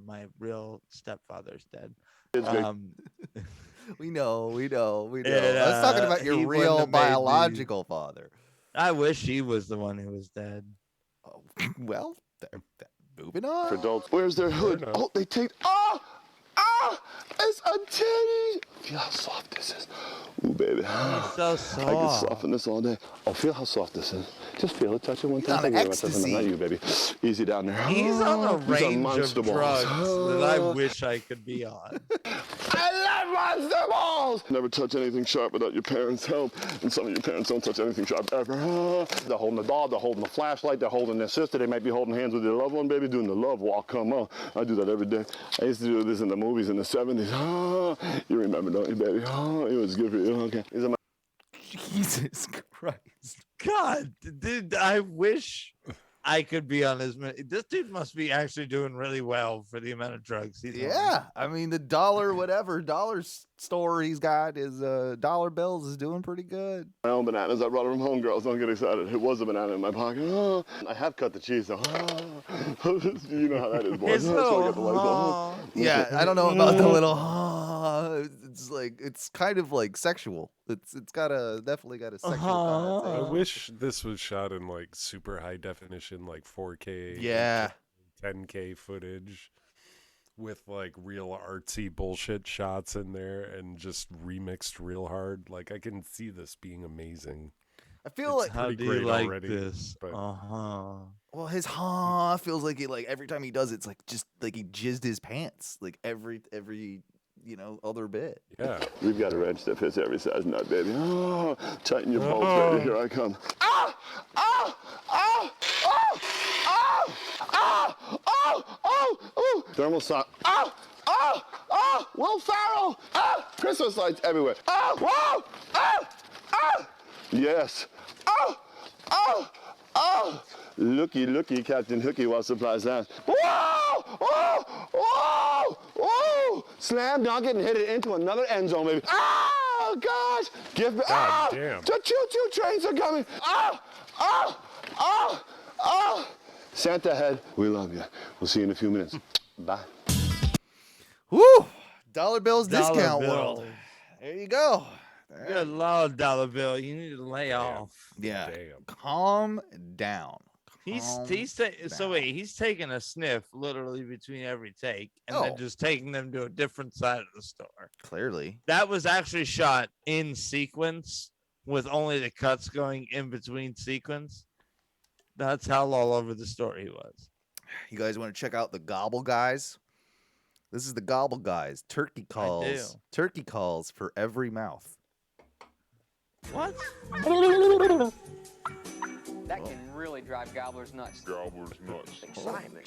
my real stepfather's dead. We know. I was And, talking about he your wouldn't real have made biological father. I wish he was the one who was dead. Oh, well, moving on. For adults. Where's their hood? Oh, they take. It's a titty. Feel how soft this is. Ooh, baby. It's so I can soft. soften this all day. Oh, feel how soft this is. Just feel it. Touch it one time. on Think about ecstasy. something. Not you, baby. Easy down there. He's on a He's range of Monster drugs Balls. that I wish I could be on. I love Monster Balls! Never touch anything sharp without your parents' help. And some of your parents don't touch anything sharp ever. They're holding the dog, they're holding the flashlight, they're holding their sister. They might be holding hands with their loved one, baby, doing the love walk. Come on. I do that every day. I used to do this in the movies in the 70s. You remember, don't you, baby? It was good for you. Okay. These are my Jesus Christ. God, dude, I wish I could be on his. This dude must be actually doing really well for the amount of drugs he's on. Yeah, I mean the dollar store he's got is dollar bills is doing pretty good. my own bananas. I brought it from home, girls. Don't get excited. It was a banana in my pocket. I have cut the cheese, though. You know how that is, boys. It's That's why I so get the lights on. Yeah, I don't know about the little. It's kind of like sexual. It's definitely got a sexual I connotation. wish this was shot in like super high definition, like 4K. Yeah. 10K footage with like real artsy bullshit shots in there and just remixed real hard. Like I can see this being amazing. I feel like How pretty do you great like already, this? but- well, his feels like every time he does it's like just like he jizzed his pants like every other bit. Yeah. We've got a wrench that fits every size nut, baby. Tighten your bolts, baby. Here I come. Thermal sock. Will Ferrell. Christmas lights everywhere. Whoa. Yes. Looky, Captain Hooky, while supplies last. Whoa! Slam dunk it and hit it into another end zone, baby. Oh, gosh! God damn. The choo-choo trains are coming. Santa head, we love you. We'll see you in a few minutes. Bye. Woo! Dollar bills Dollar discount bill. world. There you go. Good Lord, Dollar Bill, you need to lay off. Yeah. Damn. Calm down. He's Calm so wait, he's taking a sniff literally between every take and then Oh. just taking them to a different side of the store. Clearly. That was actually shot in sequence with only the cuts going in between sequence. That's how all over the store he was. You guys want to check out the Gobble Guys? This is the Gobble Guys. Turkey calls. Turkey calls for every mouth. What? That can really drive gobblers nuts. Excitement.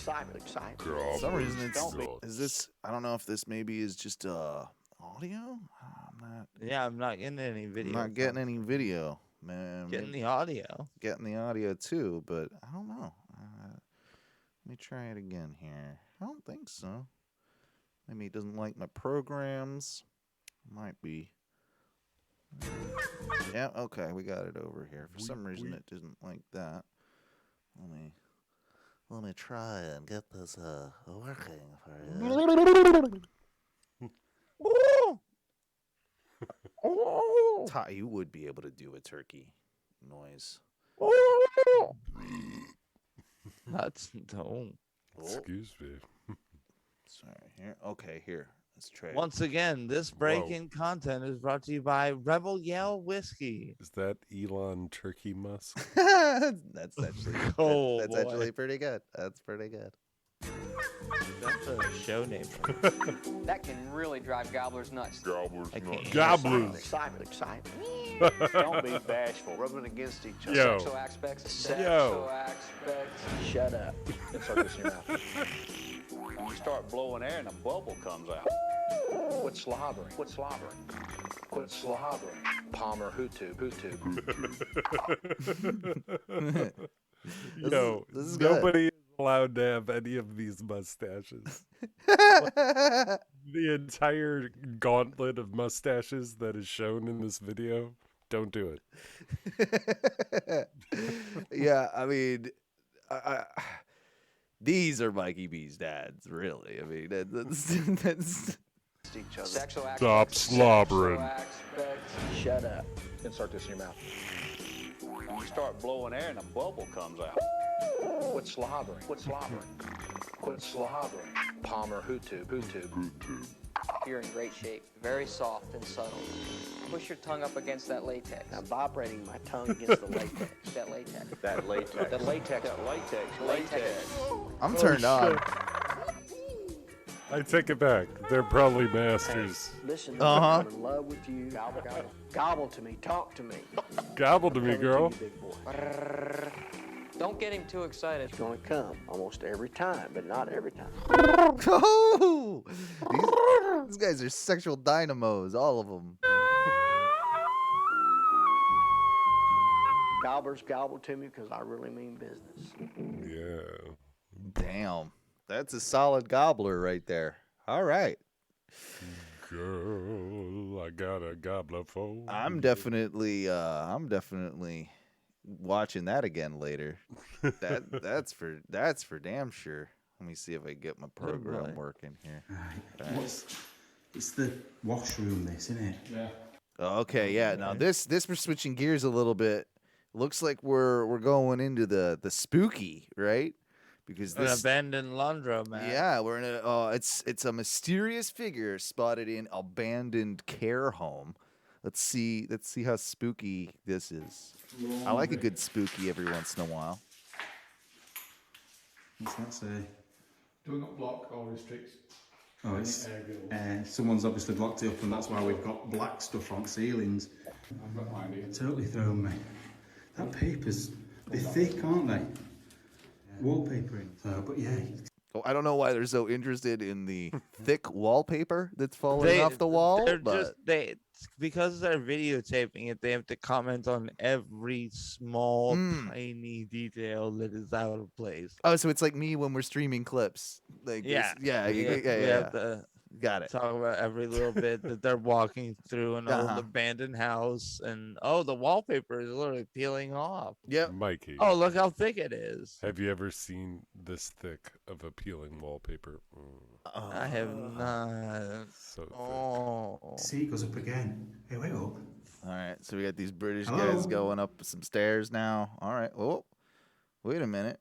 For some reason, is this? I don't know if this maybe is just audio. Yeah, I'm not getting any video. I'm not getting any video, man. Getting the audio. Getting the audio too, but I don't know. Let me try it again here. I don't think so. Maybe he doesn't like my programs. Might be. Yeah, okay, we got it over here. For some reason, it didn't like that. Let me try and get this working for you. Ty, you would be able to do a turkey noise. That's don't. Excuse me. Sorry. Here. Okay. Here. Let's try. Once again, this break-in content is brought to you by Rebel Yell Whiskey. Is that Elon Turkey Musk? That's actually that's boy. actually pretty good. That's pretty good. That's a show name. That can really drive gobblers nuts. Gobblers. Excitement. Don't be bashful. Rubbing against each other. Yo. Sexual aspects. Yo. Sexual aspects. Shut up. Insert this in your mouth. You start blowing air and a bubble comes out. Quit slobbering. Palmer, Hutu. Yo, this is good. nobody is allowed to have any of these mustaches. The entire gauntlet of mustaches that is shown in this video, don't do it. Yeah, I mean, these are Mikey B's dads, really. I mean, that's Each other. Sexual aspects. Stop slobbering. Sexual aspects. Shut up. Insert this in your mouth. You start blowing air and a bubble comes out. Quit slobbering. Palmer, Hutu. You're in great shape. Very soft and subtle. Push your tongue up against that latex. I'm vibrating my tongue against the latex. That latex. That latex. I'm turned on. I take it back. They're probably masters. Listen, Uh-huh. I'm in love with you. Gobble to me. Talk to me. Gobble to me, Coming girl. you, big boy. Don't get him too excited. It's gonna come almost every time, but not every time. Oh, these guys are sexual dynamos, all of them. Gobblers gobble to me because I really mean business. Yeah. Damn, that's a solid gobbler right there. All right. Girl, I got a gobbler for you. I'm definitely watching that again later. That's for damn sure. Let me see if I can get my program working here. Right. It's the washroom, this, isn't it? Yeah. Okay, yeah. Now this we're switching gears a little bit. Looks like we're going into the spooky, right? Because An this abandoned laundromat. yeah, we're in a it's a mysterious figure spotted in abandoned care home. Let's see how spooky this is. I like a good spooky every once in a while. What's that say? Do not block or restrict. Oh, it's someone's obviously blocked it up, and that's why we've got black stuff on ceilings. I've got my idea. Totally thrown me. That paper's they're thick, aren't they? Wallpapering. But yeah. Oh, I don't know why they're so interested in the thick wallpaper that's falling off the wall, but because they're videotaping it, they have to comment on every small, tiny detail that is out of place. oh, so it's like me when we're streaming clips. Like Yeah, this- yeah. we have to Got it. talk about every little bit that they're walking through an old abandoned house, and the wallpaper is literally peeling off. Yep. Mikey. Oh, look how thick it is. Have you ever seen this thick of a peeling wallpaper? I have not. So thick. Oh, See, it goes up again. Hey, wait up. All right, so we got these British Hello? guys going up some stairs now. All right. Oh, wait a minute.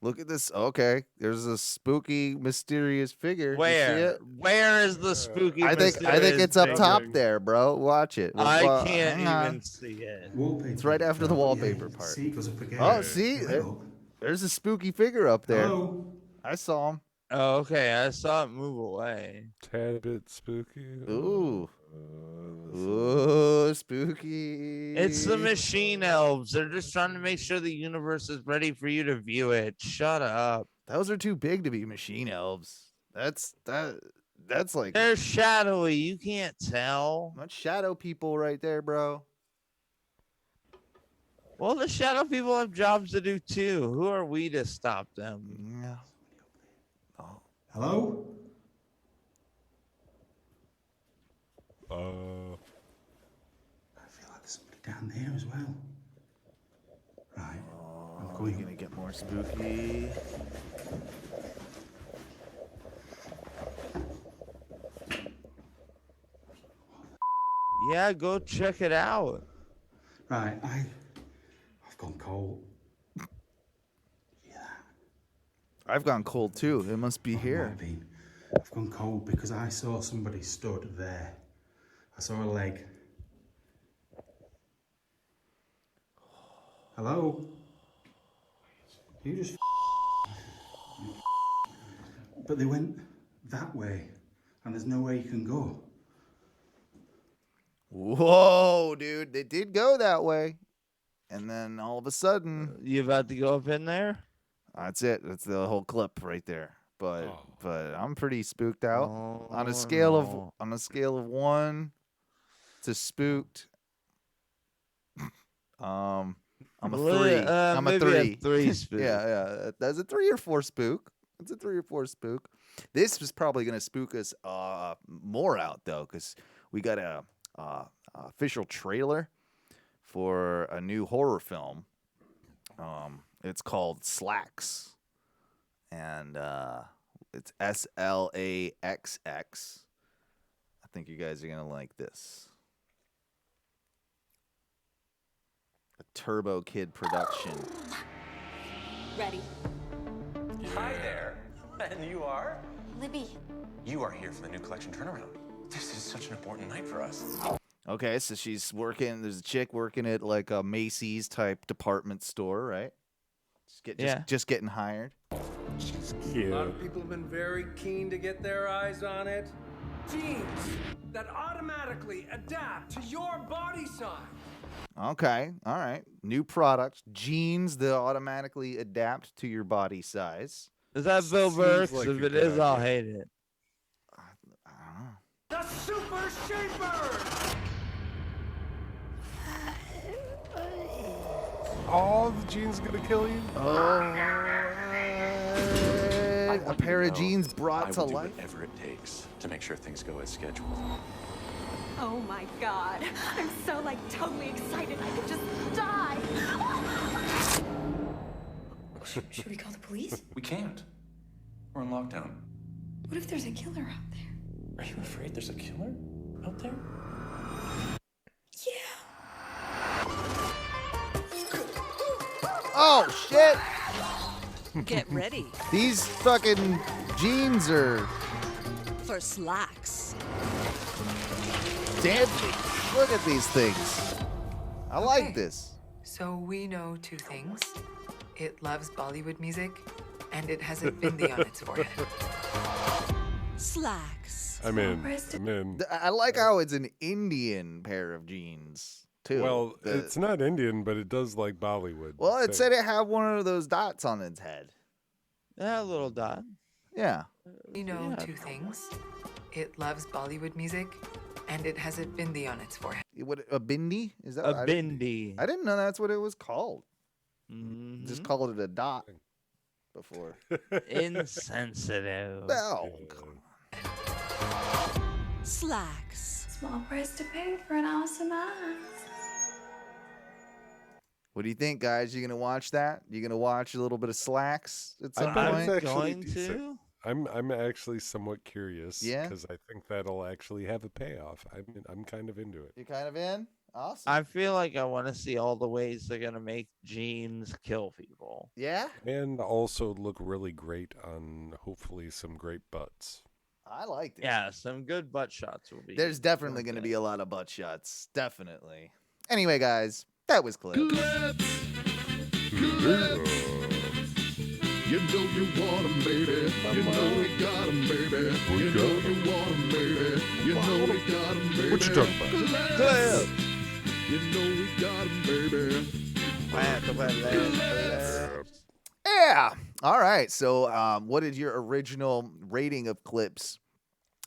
Look at this. Okay, there's a spooky, mysterious figure. You see where? it? Where is the spooky? I think mysterious it's up thing? top there, bro. Watch it. I Well, can't hang on. even see it. Wallpaper. It's right after the Yeah, wallpaper part. See, it goes up again. Oh, see, Hey, wait up. there's a spooky figure up there. Hello? I saw him. Oh, okay, I saw it move away. Tad bit spooky. Ooh. Ooh, spooky. It's the machine elves. They're just trying to make sure the universe is ready for you to view it. Shut up. Those are too big to be machine elves. That's like They're shadowy. You can't tell. much shadow people right there, bro. Well, the shadow people have jobs to do too. Who are we to stop them? Yeah. Hello? Uh, I feel like there's somebody down there as well. Right. I'm Are you gonna get more spooky? Yeah, go check it out. Right, I've gone cold. I've gone cold too. It must be here. I've gone cold because I saw somebody stood there. I saw a leg. Hello? You just But they went that way, and there's no way you can go. Whoa, dude. They did go that way. And then all of a sudden... You about to go up in there? That's it. That's the whole clip right there. But I'm pretty spooked out. On a scale of 1 to spooked, I'm a 3. I'm a 3. A 3 spook. yeah. That's a 3 or 4 spook. It's a 3 or 4 spook. This was probably gonna spook us more out though, because we got a official trailer for a new horror film. It's called Slacks, and it's SLAXX. I think you guys are gonna like this. A Turbo Kid production. Ready. Hi there. And you are? Libby. You are here for the new collection turnaround. This is such an important night for us. Okay, so she's working. There's a chick working at like a Macy's type department store, right? Just getting hired. She's cute. A lot of people have been very keen to get their eyes on it. Jeans that automatically adapt to your body size. Okay, all right. New product. Jeans that automatically adapt to your body size. Is that Bill Burke? If it is, I'll hate it. The Super Shaper! Oh, the jeans gonna kill you? A pair of jeans brought to life. Whatever it takes to make sure things go as scheduled. Oh my god. I'm so totally excited I could just die. Should we call the police? We can't. We're in lockdown. What if there's a killer out there? Are you afraid there's a killer out there? Yeah. Oh shit! Get ready These fucking jeans are for slacks. deadly. Look at these things. I like this. So we know 2 things. It loves Bollywood music, and it has a bindi on its forehead. Slacks. I'm in. I like how it's an Indian pair of jeans too. Well, it's not Indian, but it does like Bollywood. Well, it said it had one of those dots on its head. Yeah, a little dot. Yeah. We know 2 things. It loves Bollywood music, and it has a bindi on its forehead. What, a bindi? Is that A bindi. I didn't know that's what it was called. Mm-hmm. Just called it a dot before. Insensitive. Oh, Slacks. Small price to pay for an awesome ass. What do you think, guys? You gonna watch that? You gonna watch a little bit of Slacks at some I'm point? Going to. I'm actually somewhat curious. Yeah? Because I think that'll actually have a payoff. I'm kind of into it. You kind of in? Awesome. I feel like I want to see all the ways they're gonna make jeans kill people. Yeah. And also look really great on hopefully some great butts. I like it. Yeah, some good butt shots will be. There's definitely going to be a lot of butt shots. Definitely. Anyway, guys, that was Clip. You know you want 'em, baby. You know we got 'em, baby. You know you want 'em, baby. You know we got 'em, baby. What you talking about? Clip. You know we got 'em, baby. Yeah. All right. So, what is your original rating of Clips?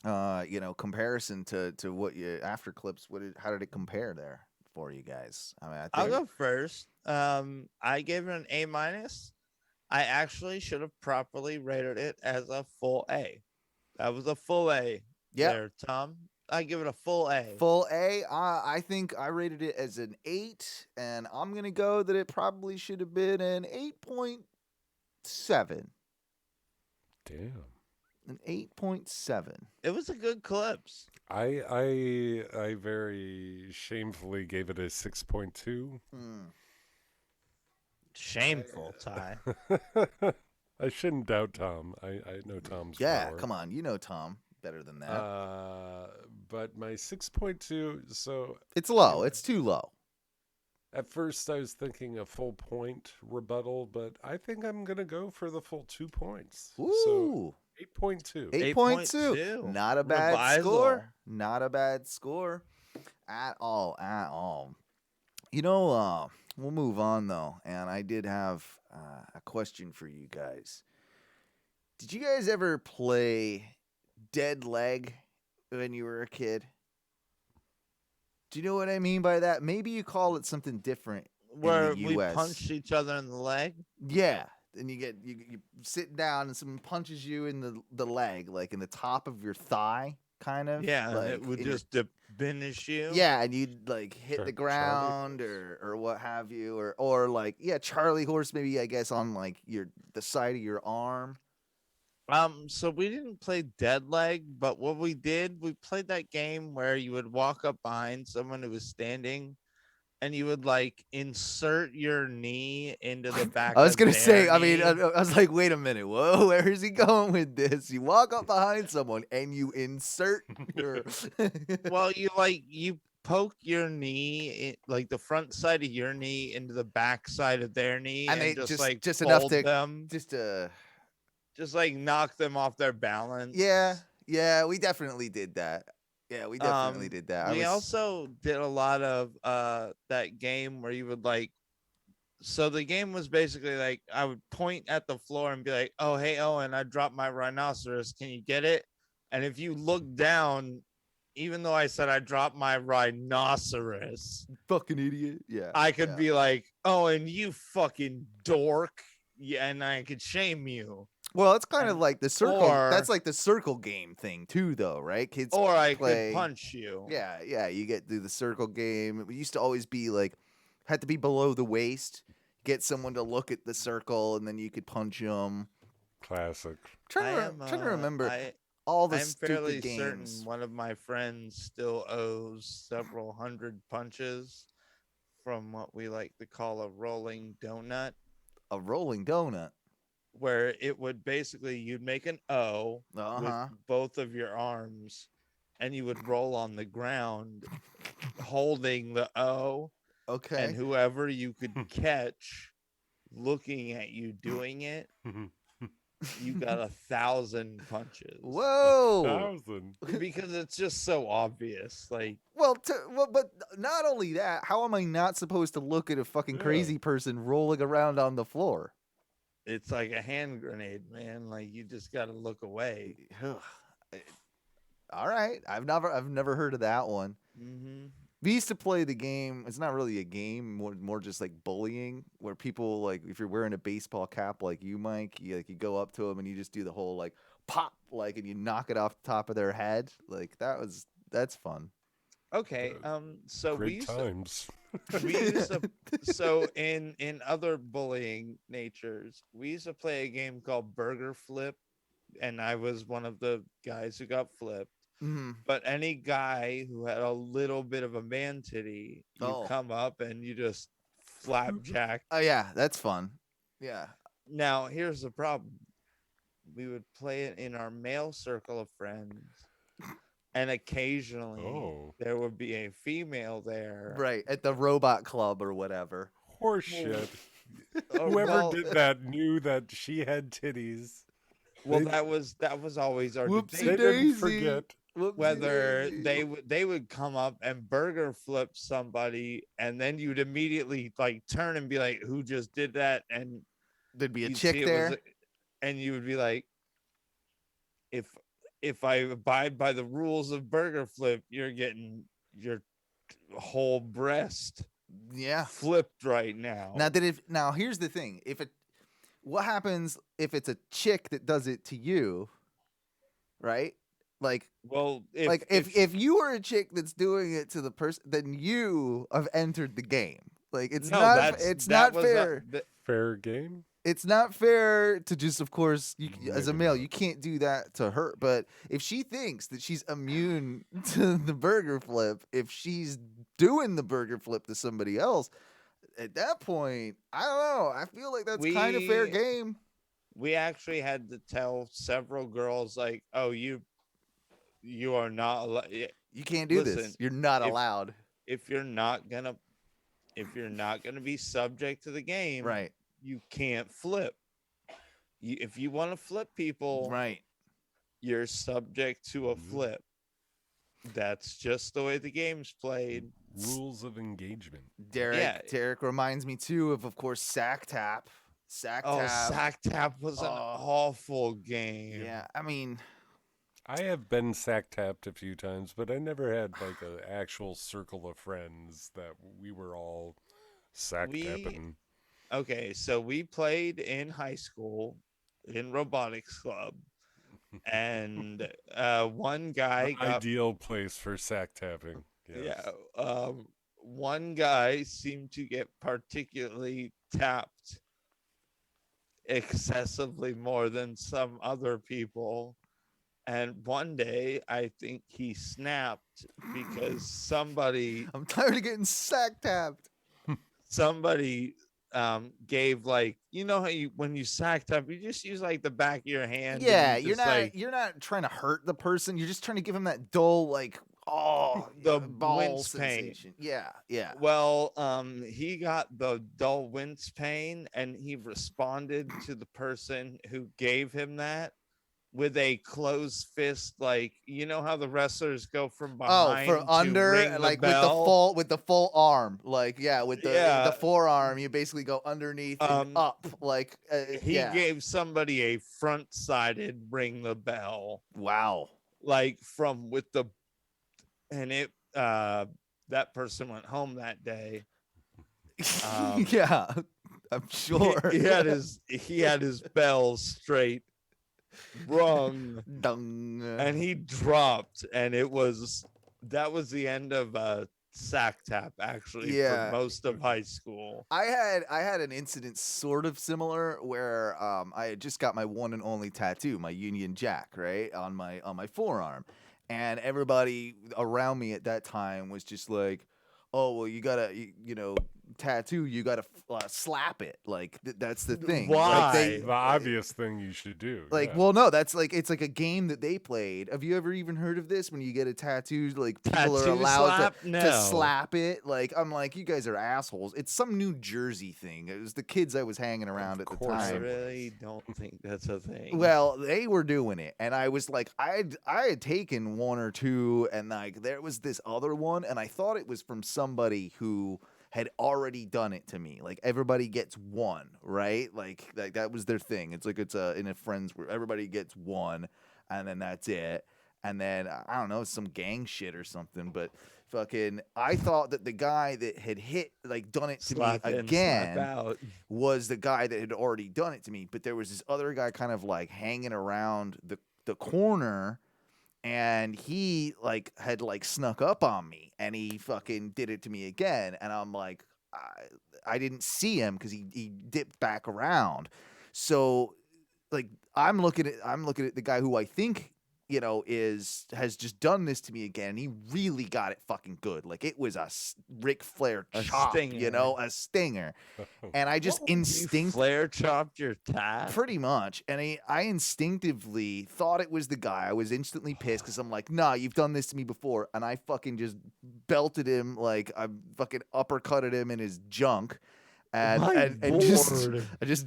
Comparison to what you after Clips? How did it compare there for you guys? I mean, I'll go first. I gave it an A-. I actually should have properly rated it as a full A. That was a full A. Yeah. There, Tom. I give it a full A. Full A. I think I rated it as an 8, and I'm gonna go that it probably should have been an 8.7. Damn. An 8.7. It was a good clips. I very shamefully gave it a 6.2. Shameful, Ty. I shouldn't doubt Tom. I know Tom's Yeah, power. come on. You know Tom better than that. But my 6.2, so It's low. It's too low. at first I was thinking a full point rebuttal, but I think I'm going to go for the full 2 points. Ooh. So 8.2. 8.2. Not a bad Revisal. score. Not a bad score at all. At all. You know, we'll move on, though. And I did have a question for you guys. Did you guys ever play Dead Leg when you were a kid? Do you know what I mean by that? Maybe you call it something different Where in the we US. punched each other in the leg. Yeah. And you sit down and someone punches you in the leg, like in the top of your thigh, kind of. Yeah, like and it would in your- just finish you. Yeah, and you'd like hit the Charlie ground or what have you, or like Charlie horse, maybe I guess on like the side of your arm. So we didn't play Dead Leg, but what we did, we played that game where you would walk up behind someone who was standing, and you would like insert your knee into the back. I was of gonna their say, I mean, knee. I was like, wait a minute, whoa, where is he going with this? You walk up behind someone and you insert your. Well, you poke your knee, like the front side of your knee, into the back side of their knee, And and they just just enough fold to them, just like knock them off their balance. Yeah, we definitely did that. Yeah, we definitely did that. We also did a lot of that game where you would like. So the game was basically like I would point at the floor and be like, "Oh, hey, Owen, I dropped my rhinoceros. Can you get it?" And if you look down, even though I said I dropped my rhinoceros, fucking idiot. Yeah, I could be like, "Owen, you fucking dork," yeah, and I could shame you. Well, it's kind of like the circle. or- That's like the circle game thing too, though, right? Kids Or I play, could punch you. Yeah, you get through the circle game. It used to always be like, had to be below the waist. Get someone to look at the circle, and then you could punch them. Classic. Trying to remember all the I'm stupid fairly games. certain one of my friends still owes several hundred punches from what we like to call a rolling donut. A rolling donut. Where it would basically, you'd make an O Uh-huh. with both of your arms, and you would roll on the ground holding the O. Okay. And whoever you could catch looking at you doing it, you got 1,000 punches. Whoa. 1,000. Because it's just so obvious. Like, Well, but not only that, how am I not supposed to look at a fucking crazy person rolling around on the floor? it's like a hand grenade, man. Like, you just got to look away. All right, I've never heard of that one. Mm-hmm. We used to play the game. It's not really a game, more just like bullying, where people like if you're wearing a baseball cap like you, Mike, you go up to them and you just do the whole like pop, like, and you knock it off the top of their head. Like that's fun. Okay. So Great we used times. we used to, so in other bullying natures, we used to play a game called Burger Flip, and I was one of the guys who got flipped. Mhm. But any guy who had a little bit of a man titty, you Oh. come up and you just flapjack. Oh yeah, that's fun. Yeah. Now here's the problem: we would play it in our male circle of friends, and occasionally there would be a female there. Right, at the robot club or whatever. Horseshit. Oh, Whoever well- did that knew that she had titties. Well, They- that was always our Whoopsie debate. They didn't daisy. forget. Whoopsie Whether daisy. they would come up and burger flip somebody, and then you'd immediately like turn and be like, "Who just did that?" And There'd be a you'd chick see it there. was and you would be like, if I abide by the rules of burger flip, you're getting your whole breast Yeah. flipped right now. Now here's the thing. What happens if it's a chick that does it to you, right? well, if you were a chick that's doing it to the person, then you have entered the game. Like it's not fair. Fair game. It's not fair to just, of course, as a male, you can't do that to her. But if she thinks that she's immune to the burger flip, if she's doing the burger flip to somebody else, at that point, I don't know. I feel like that's kind of fair game. We actually had to tell several girls, like, oh, you are not allowed. You can't do this. You're not allowed. If you're not gonna be subject to the game, right? You can't flip. If you want to flip people, right, you're subject to a flip. That's just the way the game's played. Rules of engagement. Derek reminds me too of course, Sack Tap. Sack Tap was an awful game. Yeah, I mean, I have been sack tapped a few times, but I never had like an actual circle of friends that we were all sack tapping. Okay, so we played in high school in robotics club, and one guy ideal place for sack tapping. Yes. Yeah, one guy seemed to get particularly tapped excessively more than some other people. And one day, I think he snapped because somebody... I'm tired of getting sack tapped. Somebody gave, like, you know how when you sack tap, you just use like the back of your hand. Yeah, you're not trying to hurt the person. You're just trying to give him that dull, like, the ball wince sensation. pain. Yeah. Well, he got the dull wince pain, and he responded to the person who gave him that with a closed fist, like, you know how the wrestlers go from behind from to under, ring the like bell? with the full arm, like with the forearm, you basically go underneath and up, like he gave somebody a front-sided ring the bell. Wow. Like from with the, and it that person went home that day. Yeah, I'm sure he had his bell straight rung, and he dropped, and that was the end of sack tap, actually, for most of high school. I had an incident sort of similar where I had just got my one and only tattoo, my Union Jack, right, on my forearm, and everybody around me at that time was just like, oh, well, you gotta tattoo, you gotta slap it, like that's the thing. Why? Like the obvious thing you should do. Like, well, no, that's like, it's like a game that they played. Have you ever even heard of this? When you get a tattoo, like people are allowed to slap it. Like, I'm like, you guys are assholes. It's some New Jersey thing. It was the kids I was hanging around at the time. I really don't think that's a thing. Well, they were doing it, and I was like, I had taken one or two, and like there was this other one, and I thought it was from somebody who had already done it to me. Like, everybody gets one, right? Like that was their thing. It's like in a friends where everybody gets one, and then that's it. And then I don't know, some gang shit or something. But fucking, I thought that the guy that had done it to me again was the guy that had already done it to me. But there was this other guy kind of like hanging around the corner. And he had snuck up on me, and he fucking did it to me again. And I'm like, I didn't see him because he dipped back around. So like I'm looking at the guy who I think has just done this to me again. He really got it fucking good. Like, it was a Ric Flair chop, a stinger. And I just Flair chopped your tat? Pretty much. And I instinctively thought it was the guy. I was instantly pissed because I'm like, nah, you've done this to me before. And I fucking just belted him, like I fucking uppercutted him in his junk. And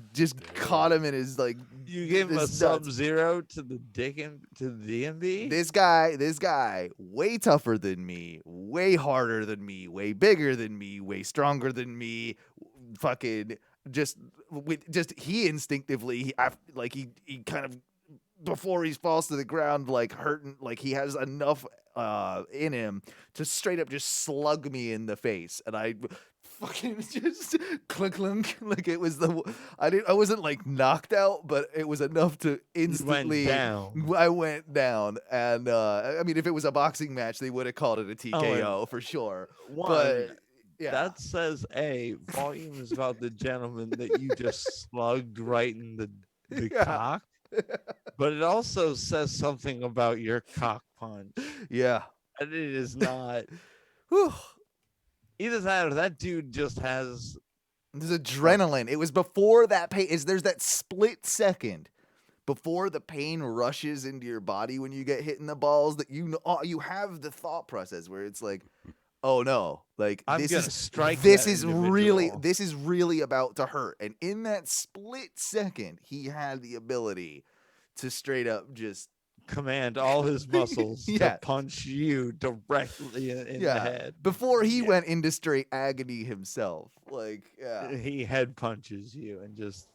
just caught him in his You gave him a Sub-Zero to the DMV? This guy, way tougher than me, way harder than me, way bigger than me, way stronger than me. Fucking he instinctively, he kind of, before he falls to the ground, hurting, he has enough in him to straight up just slug me in the face, and I fucking just clunk clunk. Like it was I wasn't like knocked out, but it was enough to instantly. I went down, and I mean, if it was a boxing match, they would have called it a TKO for sure. But yeah, that says volumes about the gentleman that you just slugged right in the cock. But it also says something about your cock punch. Yeah. And it is not. Either that or that dude just has. There's adrenaline. It was before that pain. There's that split second before the pain rushes into your body when you get hit in the balls that you have the thought process where it's like, oh no, like I'm this gonna is strike. This is really about to hurt. And in that split second, he had the ability to straight up just command all his muscles to punch you directly in the head before he went into straight agony himself. Like, he head punches you and just.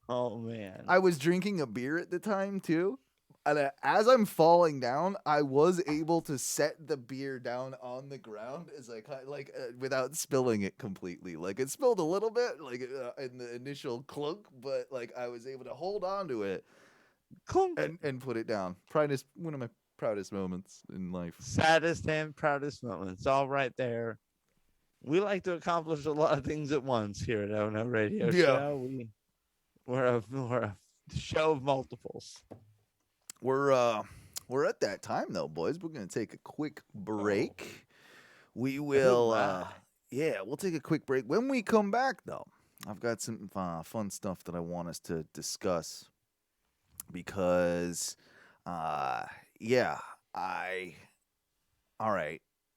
Oh man! I was drinking a beer at the time too. And as I'm falling down, I was able to set the beer down on the ground as I without spilling it completely. Like it spilled a little bit, like in the initial clunk, but like I was able to hold on to it and put it down. One of my proudest moments in life. Saddest and proudest moments, all right there. We like to accomplish a lot of things at once here at ONO Radio Show. We're a show of multiples. We're at that time though, boys. We're gonna take a quick break. We will, we'll take a quick break. When we come back, though, I've got some fun stuff that I want us to discuss because, I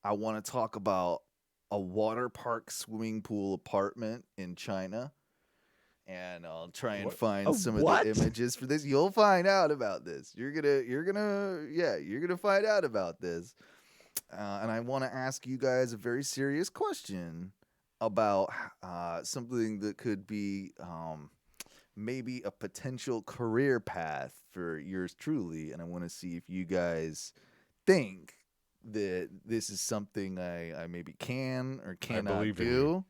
want to talk about a water park swimming pool apartment in China. And I'll try and find some of the images for this. You'll find out about this. You're gonna find out about this. And I want to ask you guys a very serious question about something that could be maybe a potential career path for yours truly. And I want to see if you guys think that this is something I maybe can or cannot do.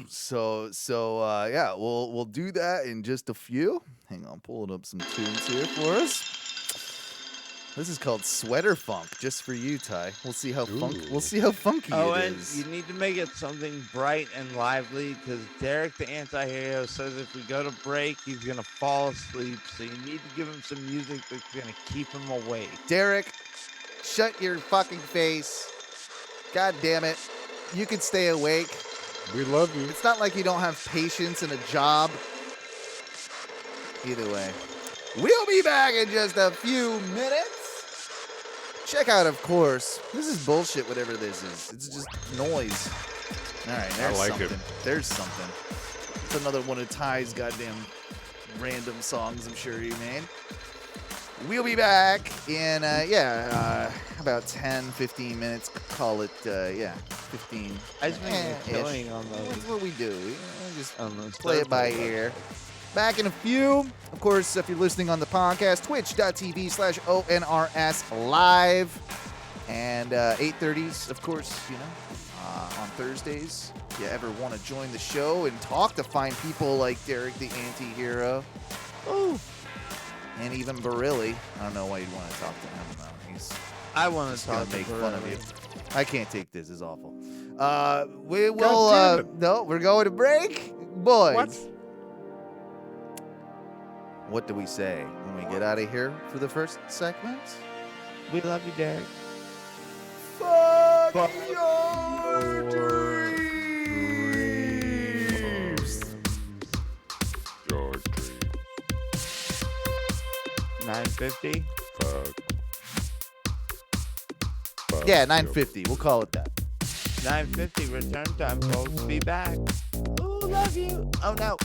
So we'll do that in just a few. Hang on, pulling up some tunes here for us. This is called Sweater Funk, just for you, Ty. We'll see how funky it is. You need to make it something bright and lively because Derek the anti-hero says if we go to break, he's gonna fall asleep. So you need to give him some music that's gonna keep him awake. Derek, shut your fucking face. God damn it. You can stay awake. We love you. It's not like you don't have patience and a job. Either way. We'll be back in just a few minutes. Check out, of course. This is bullshit, whatever this is. It's just noise. All right, there's something. There's something. It's another one of Ty's goddamn random songs I'm sure you made. We'll be back in, about 10, 15 minutes. Call it, 15. I just been killing on those. That's what we do. We just play it by ear. Back in a few. Of course, if you're listening on the podcast, twitch.tv/ONRS live. And 8:30s, of course, on Thursdays. If you ever want to join the show and talk to fine people like Derek the Anti-Hero. Oh. And even Barilli. I don't know why you'd want to talk to him, though. I want to talk to make Barilli. Fun of you. I can't take this. It's awful. We will. No, we're going to break, boys. What do we say when we get out of here for the first segment? We love you, Derek. Fuck your dreams. Your dreams. 9:50. Fuck. Yeah, 9:50. We'll call it that. 9:50 return time, folks. Be back. Ooh, love you. Oh no.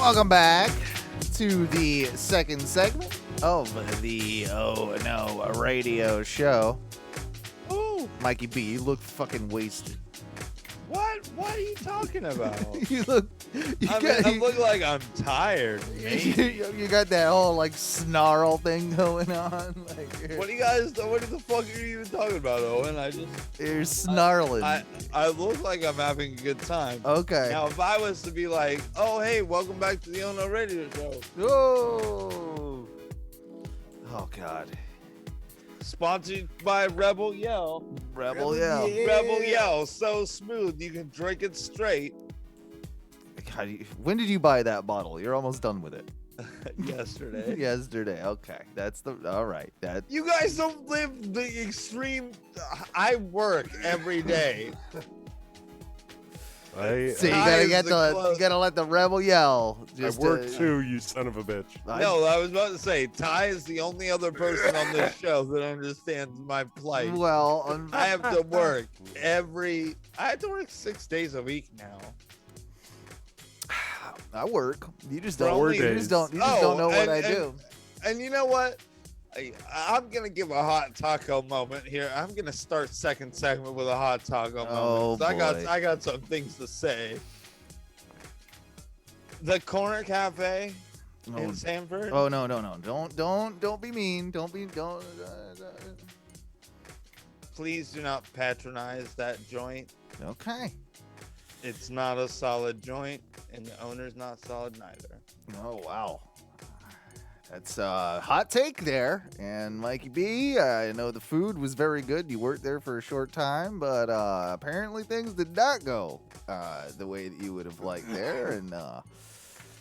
Welcome back to the second segment of the Oh No radio show. Oh, Mikey B, you look fucking wasted. what? What are you talking about? You look. I look like I'm tired. You got that whole like snarl thing going on. Like, What do you guys? What the fuck are you even talking about, Owen? You're snarling. I look like I'm having a good time. Okay. Now, if I was to be like, oh hey, welcome back to the Oh No Radio Show. Oh God. Sponsored by Rebel Yell. Rebel Yell. Rebel Yell, so smooth you can drink it straight. When did you buy that bottle? You're almost done with it. Yesterday. Yesterday. Okay, that's the all right. That You guys don't live the extreme. I work every day. so you gotta let the Rebel Yell. I work too, you son of a bitch. No, I was about to say Ty is the only other person on this show that understands my plight. Well, I have to work I have to work 6 days a week now. I work. You just For don't only- work. You just don't know what I do. And you know what? I'm gonna give a hot taco moment here. I'm gonna start second segment with a hot taco moment. Oh, 'cause boy. I got some things to say. The Corner Cafe in Sanford. Oh no! Don't be mean. Don't. Please do not patronize that joint. Okay. It's not a solid joint, and the owner's not solid neither. Oh wow. That's a hot take there. And Mikey B, I know the food was very good. You worked there for a short time, but apparently things did not go the way that you would have liked there. And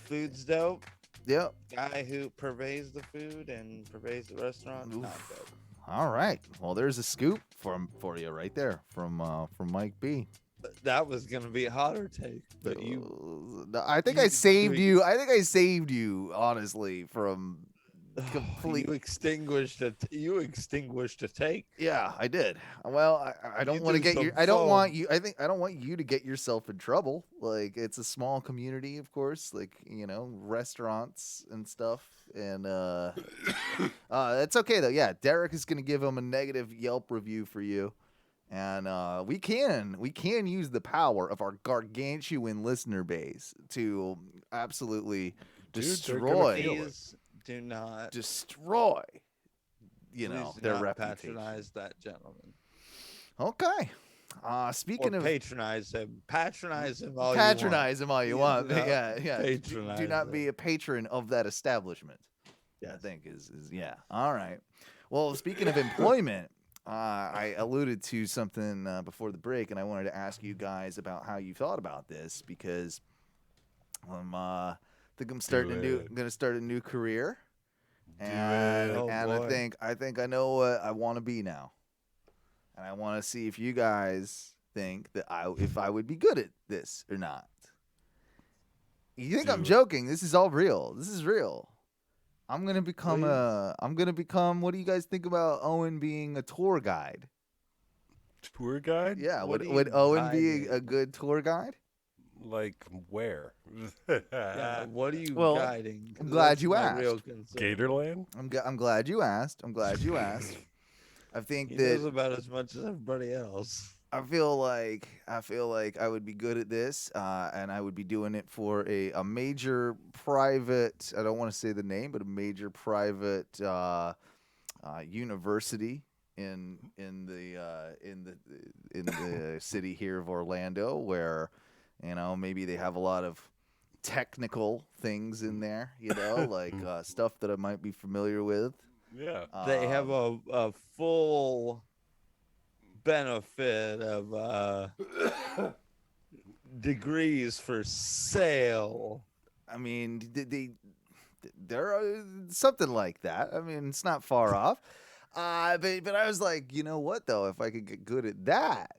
Food's dope. Yep. Guy who purveys the food and purveys the restaurant, not dope. All right. Well, there's a scoop for you right there from Mike B. That was gonna be a hotter take, but you. I think I saved you. I think I saved you, honestly, from complete. You extinguished a take. Yeah, I did. Well, I don't want to get you. I don't want you. I don't want you to get yourself in trouble. Like, it's a small community, of course. Like, restaurants and stuff. And it's okay though. Yeah, Derek is gonna give him a negative Yelp review for you. And we can use the power of our gargantuan listener base to absolutely destroy. Please do not destroy. Please do their not reputation. patronize that gentleman. Okay. Speaking Or of patronize him all patronize you him all you want. Yeah. Patronize Do not be a patron of that establishment. Yes. I think is yeah. All right. Well, speaking of employment. I alluded to something before the break, and I wanted to ask you guys about how you thought about this because I think I'm gonna start a new career, and I think I know what I want to be now, and I want to see if you guys think that if I would be good at this or not. You think I'm joking? This is all real. This is real. I'm gonna become what do you guys think about Owen being a tour guide? Tour guide? Yeah, would Owen be a good tour guide? Like where? Yeah, what are you guiding? I'm glad you asked. Gatorland? I'm glad you asked. I think he that knows about as much as everybody else. I feel like I would be good at this, and I would be doing it for a major private. I don't want to say the name, but a major private university in the city here of Orlando, where maybe they have a lot of technical things in there, like stuff that I might be familiar with. Yeah, they have a full benefit of degrees for sale. I mean, there are something like that. I mean, it's not far off. But I was like, you know what though? If I could get good at that,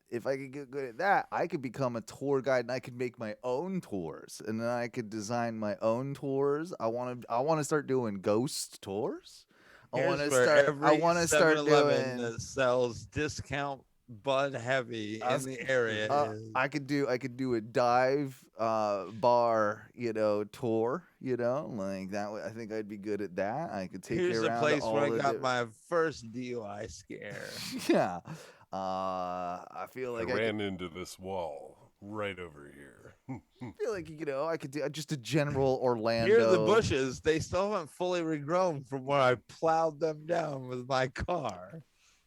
I could become a tour guide and I could make my own tours, and then I could design my own tours. I want to start doing ghost tours. I want to start doing that sells discount Bud heavy in the area is. I could do a dive bar, tour, like that. I think I'd be good at that. I could take Here's you the around place to all where I the got my first DUI scare. yeah. I feel like I ran into this wall right over here. I feel like I could do just a general Orlando. Here are the bushes. They still haven't fully regrown from where I plowed them down with my car.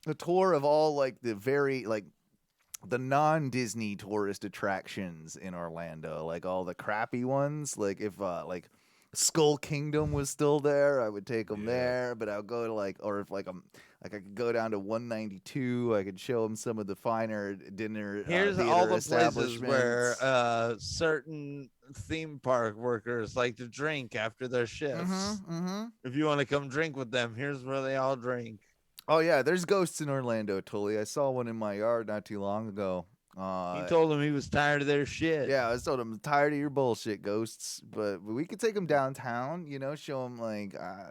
A tour of all like the non-Disney tourist attractions in Orlando, like all the crappy ones. Like if like Skull Kingdom was still there, I would take them there. But I'll go to or if I could go down to 192, I could show them some of the finer dinner. Here's theater all the places establishments. where certain theme park workers like to drink after their shifts. If you want to come drink with them, here's where they all drink. Oh yeah, there's ghosts in Orlando, Tully. I saw one in my yard not too long ago. He told him he was tired of their shit. Yeah, I told him I'm tired of your bullshit, ghosts. But we could take him downtown, show him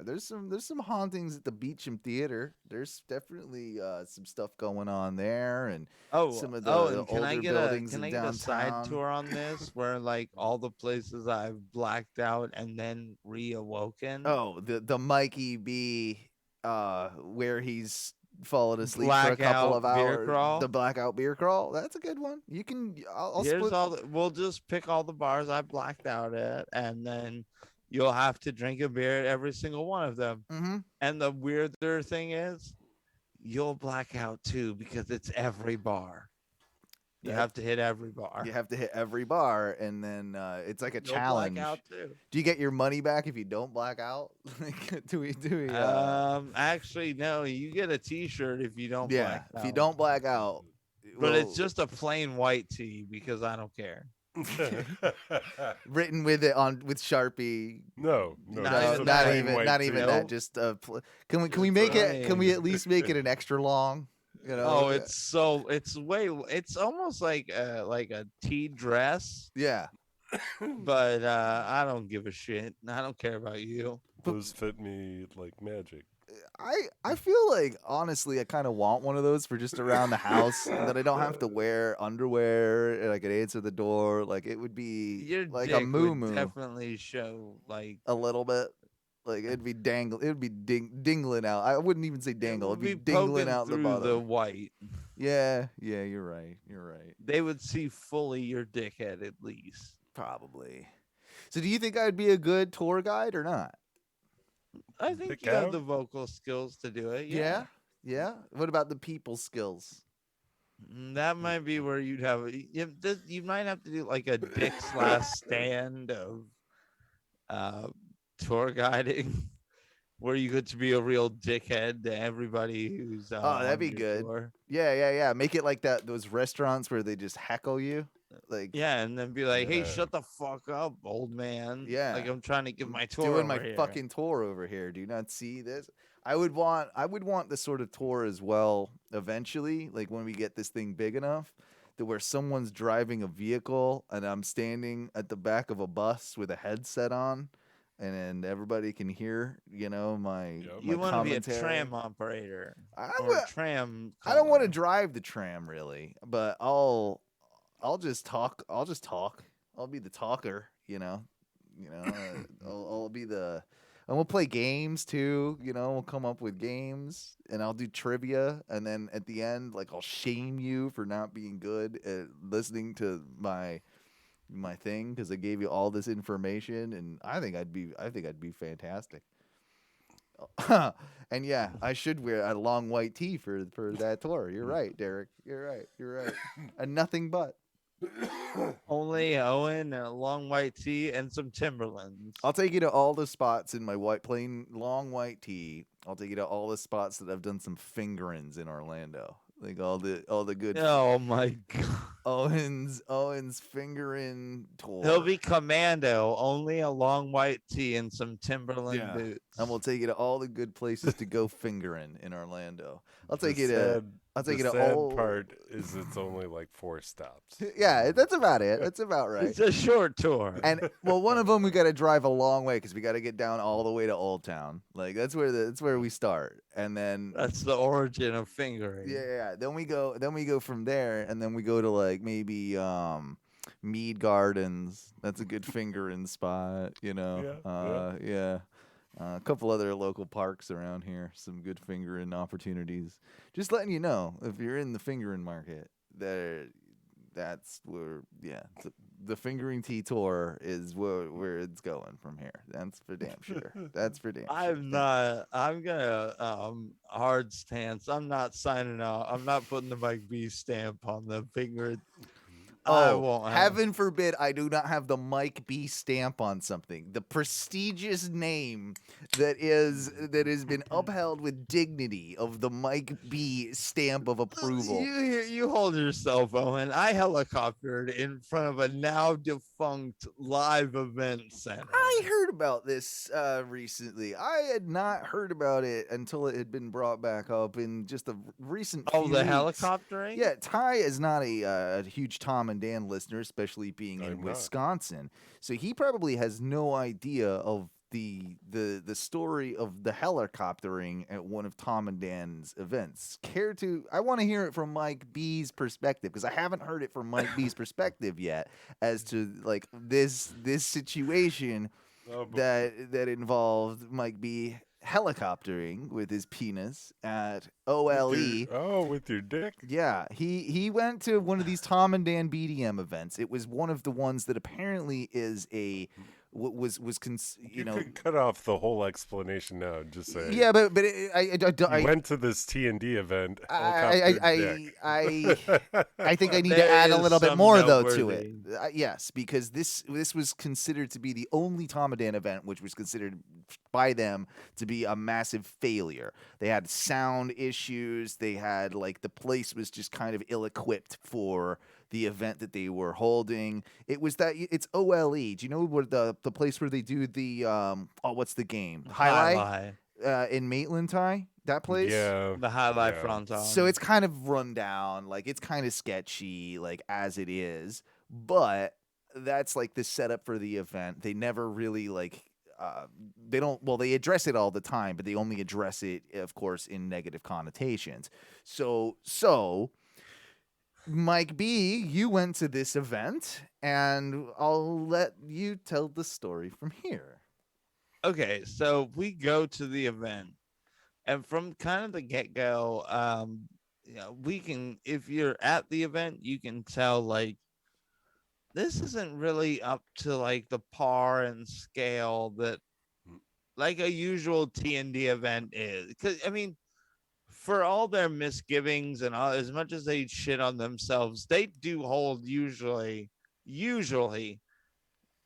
there's some hauntings at the Beecham Theater. There's definitely some stuff going on there, and some of the and can older I get buildings can I in get a side downtown. tour on this where all the places I've blacked out and then reawoken? Oh, the Mikey B, where he's fallen asleep for a Blackout couple of beer hours. crawl? The blackout beer crawl. That's a good one. You can. I'll Here's split. we'll just pick all the bars I blacked out at, and then you'll have to drink a beer at every single one of them. Mm-hmm. And the weirder thing is, you'll black out too because it's every bar. You have to hit every bar. You have to hit every bar, and then it's like a You'll challenge. black out too. Do you get your money back if you don't black out? do we? Actually, no. You get a T-shirt if you don't. Yeah, black if you out. don't black out. But it's just a plain white tee because I don't care. written with Sharpie. No, not even that. Just can we make it? Can we at least make it an extra long? Oh, it's almost like a tea dress. Yeah. But I don't give a shit. I don't care about you. Those fit me like magic. I feel like honestly I kind of want one of those for just around the house that I don't have to wear underwear and I could answer the door. Like it would be Your like dick a moo would definitely show a little bit. Like it'd be dangle. It would be dingling out. I wouldn't even say dangle. It'd be dingling out the through bottom. the white. Yeah, you're right. They would see fully your dickhead at least. Probably. So do you think I'd be a good tour guide or not? I think you have the vocal skills to do it. Yeah. What about the people skills? That might be where you'd have. You might have to do like a Dick's Last Stand of tour guiding, where you get to be a real dickhead to everybody who's. That'd be good. Tour. Yeah. Make it like that. Those restaurants where they just heckle you. Like and then be like, "Hey, shut the fuck up, old man." Yeah, like I'm trying to give my tour. Doing my here. fucking tour over here. Do you not see this? I would want this sort of tour as well. Eventually, like when we get this thing big enough, to where someone's driving a vehicle and I'm standing at the back of a bus with a headset on, and then everybody can hear, my. You want to be a tram operator? Tram. I don't want to drive the tram really, but I'll just talk. I'll be the talker, I'll be and we'll play games too, we'll come up with games and I'll do trivia. And then at the end, I'll shame you for not being good at listening to my thing. 'Cause I gave you all this information and I think I'd be fantastic. And yeah, I should wear a long white tee for that tour. You're right, Derek. You're right. And nothing but. Only Owen, a long white tee, and some Timberlands. I'll take you to all the spots in my plain long white tee. I'll take you to all the spots that I've done some fingerings in Orlando. Like all the good. Oh my god. Owen's fingering tour. He'll be commando, only a long white tee and some Timberland boots. And we'll take you to all the good places to go fingering in Orlando. I'll take you The to sad all. part is it's only like 4 stops. Yeah, that's about it. That's about right. It's a short tour. And well, one of them we got to drive a long way because we got to get down all the way to Old Town. Like that's where we start, and then that's the origin of fingering. Yeah. Then we go from there, and then we go to like maybe Mead Gardens. That's a good fingering spot, you know. Yeah. A couple other local parks around here. Some good fingering opportunities. Just letting you know, if you're in the fingering market, that's where, the fingering tea tour is where it's going from here. That's for damn sure. That's for damn sure. I'm gonna hard stance. I'm not signing out. I'm not putting the Mike B stamp on the finger. I won't have. Heaven forbid I do not have the Mike B stamp on something. The prestigious name that has been upheld with dignity of the Mike B stamp of approval. You hold yourself, Owen. I helicoptered in front of a now defunct live event center. I heard about this recently. I had not heard about it until it had been brought back up in just the recent few the weeks. helicoptering? Yeah, Ty is not a huge Tom and Dan listener, especially being in Wisconsin. So he probably has no idea of the story of the helicoptering at one of Tom and Dan's events. I want to hear it from Mike B's perspective, because I haven't heard it from Mike B's perspective yet as to like this situation that involved Mike B helicoptering with his penis at OLE. With your dick? Yeah, he went to one of these Tom and Dan BDM events. It was one of the ones that apparently is you could cut off the whole explanation now and just say, yeah, but I went to this T&D event. I think I need to add a little bit more though to it. Yes, because this was considered to be the only Tom and Dan event which was considered by them to be a massive failure. They had sound issues. They had like the place was just kind of ill-equipped for the event that they were holding. It's OLE. Do you know what the place where they do the what's the game? Highlight in Maitland, Ty? That place? Yeah. The Highlight Fronton. So it's kind of run down, like it's kind of sketchy, like as it is. But that's like the setup for the event. They never really like they address it all the time, but they only address it, of course, in negative connotations. So Mike B, you went to this event, and I'll let you tell the story from here. Okay, so we go to the event, and from kind of the get-go, if you're at the event, you can tell like this isn't really up to like the par and scale that like a usual T&D event is. Because I mean, for all their misgivings and all, as much as they shit on themselves, they do hold usually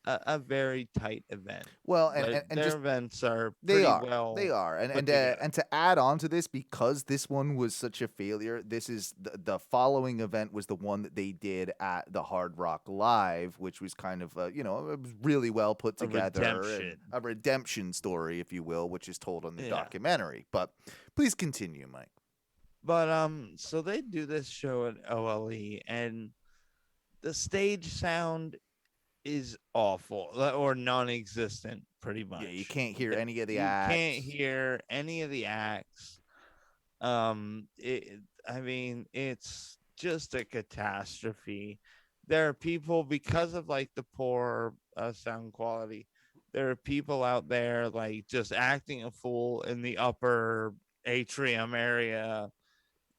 a very tight event. Well, and their events are they pretty are, and to add on to this, because this one was such a failure, this is the following event was the one that they did at the Hard Rock Live, which was kind of it was really well put together, a redemption story, if you will, which is told on the documentary. But please continue, Mike. But so they do this show at OLE, and the stage sound is awful or non-existent, pretty much. Yeah, you can't hear any of the acts. You can't hear any of the acts. It's just a catastrophe. There are people, because of like the poor sound quality, there are people out there like just acting a fool in the upper atrium area,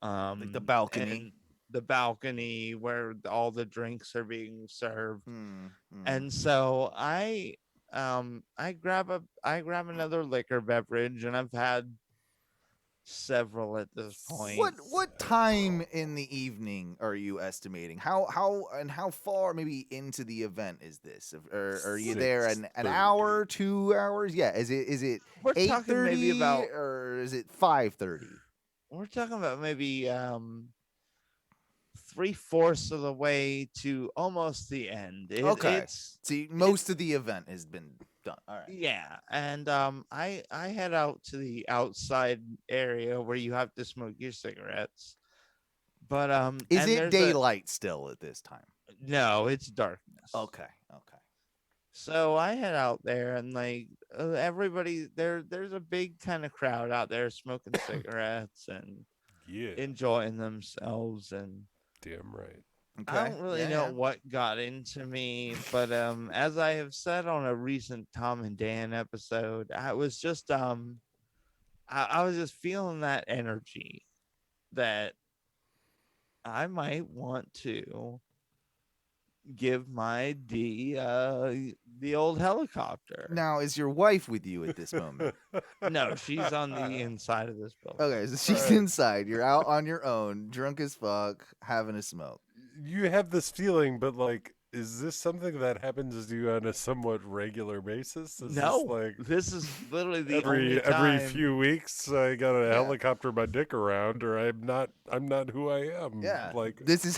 like the balcony. The balcony where all the drinks are being served. And so I grab another liquor beverage, and I've had several at this point. What time in the evening are you estimating? How far maybe into the event is this? Or are you there an hour, 2 hours? Yeah, is it 8:30 or is it 5:30? We're talking about maybe 3/4 of the way to almost the end. See, most of the event has been Done. All right. Yeah, and I head out to the outside area where you have to smoke your cigarettes. But Is and it there's daylight still at this time? no, it's darkness. Okay. So I head out there and like everybody there's a big kind of crowd out there smoking cigarettes and enjoying themselves and damn right. I don't really know what got into me, but as I have said on a recent Tom and Dan episode, I was just I was just feeling that energy that I might want to give my D the old helicopter. Now, is your wife with you at this moment? No, she's on the inside of this building. Okay, so she's inside. You're out on your own, drunk as fuck, having a smoke. You have this feeling, but like, is this something that happens to you on a somewhat regular basis? Is No, this is literally the every only time. every few weeks I got to helicopter my dick around, or I'm not who I am. Yeah, like this is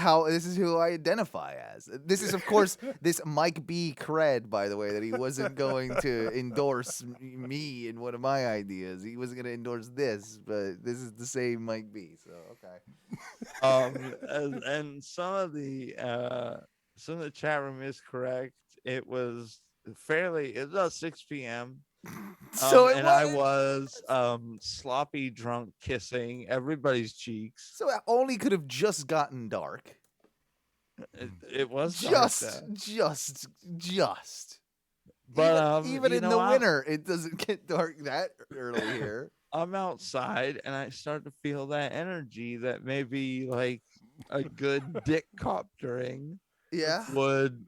who I identify as. This is, of course, this Mike B cred, by the way, that he wasn't going to endorse me in one of my ideas. He wasn't going to endorse this, but this is the same Mike B. So okay. And some of the chat room is correct. It was about 6 p.m. So I was sloppy drunk kissing everybody's cheeks. So it only could have just gotten dark. It was dark just. But even in the winter, it doesn't get dark that early here. I'm outside and I start to feel that energy that maybe like a good dick coptering would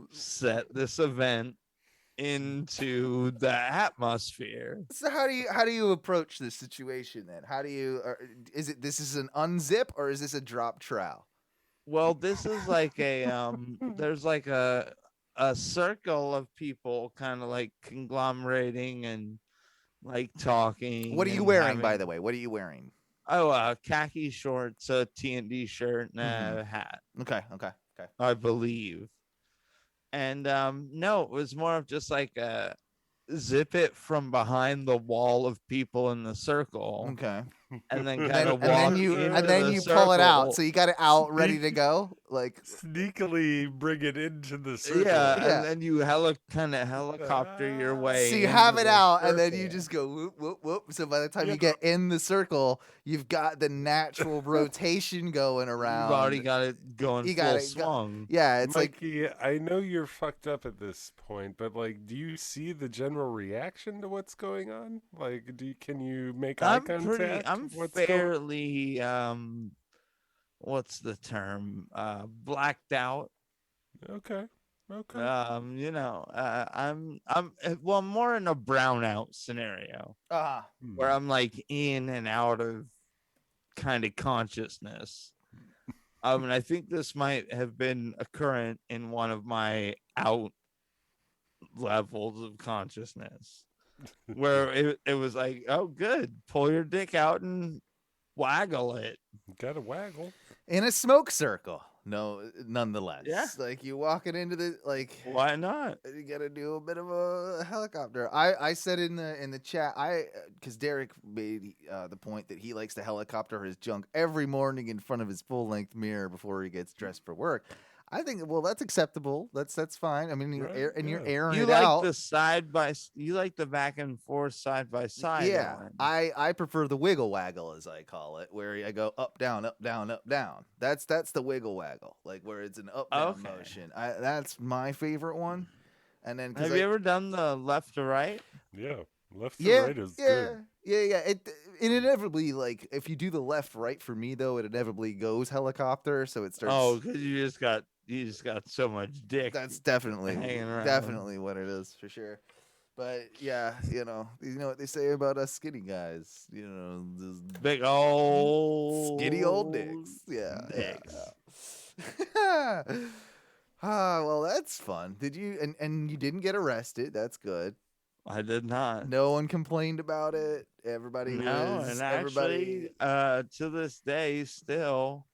set this event into the atmosphere. So how do you approach this situation then? How do you this is an unzip or is this a drop trowel? Well, this is like a there's like a circle of people kind of like conglomerating and like talking. What are you wearing, by the way? What are you wearing? Oh, khaki shorts, a T&D shirt, and a hat. Okay. I believe. And no, it was more of just like a zip it from behind the wall of people in the circle. Okay. And then kind of walk and then you pull it out. So you got it out ready to go, like sneakily bring it into the circle. Yeah, and then you kind of helicopter your way. So you have it out, and then you just go whoop whoop whoop. So by the time you get in the circle, you've got the natural rotation going around. You've already got it going full swung. Yeah, it's Mikey, I know you're fucked up at this point, but like, do you see the general reaction to what's going on? Like, can you make eye contact? I'm fairly what's the term? Blacked out. Okay. I'm more in a brownout scenario. Where I'm like in and out of kind of consciousness. I think this might have been occurrent in one of my out levels of consciousness. Where it was like, oh, good, pull your dick out and waggle it. Gotta waggle in a smoke circle. No, nonetheless. Yeah. Like you walking into the Why not? You gotta do a bit of a helicopter. I said in the chat because Derek made the point that he likes to helicopter his junk every morning in front of his full length mirror before he gets dressed for work. I think that's acceptable. That's fine. I mean, you're airing you it like out. You like the back and forth side by side. Yeah, one. I prefer the wiggle waggle, as I call it, where I go up down up down up down. That's the wiggle waggle, like where it's an up down motion. That's my favorite one. And then have you ever done the left to right? Yeah, left to right is good. Yeah. It inevitably, like if you do the left right for me though, it inevitably goes helicopter. So it starts. Oh, because you just got so much dick. That's definitely hanging around. Definitely what it is for sure. But yeah, you know what they say about us skinny guys. Just big old skinny old dicks. Yeah. Dicks. Well, that's fun. Did you and you didn't get arrested? That's good. I did not. No one complained about it. Everybody no, was. And actually, to this day, still,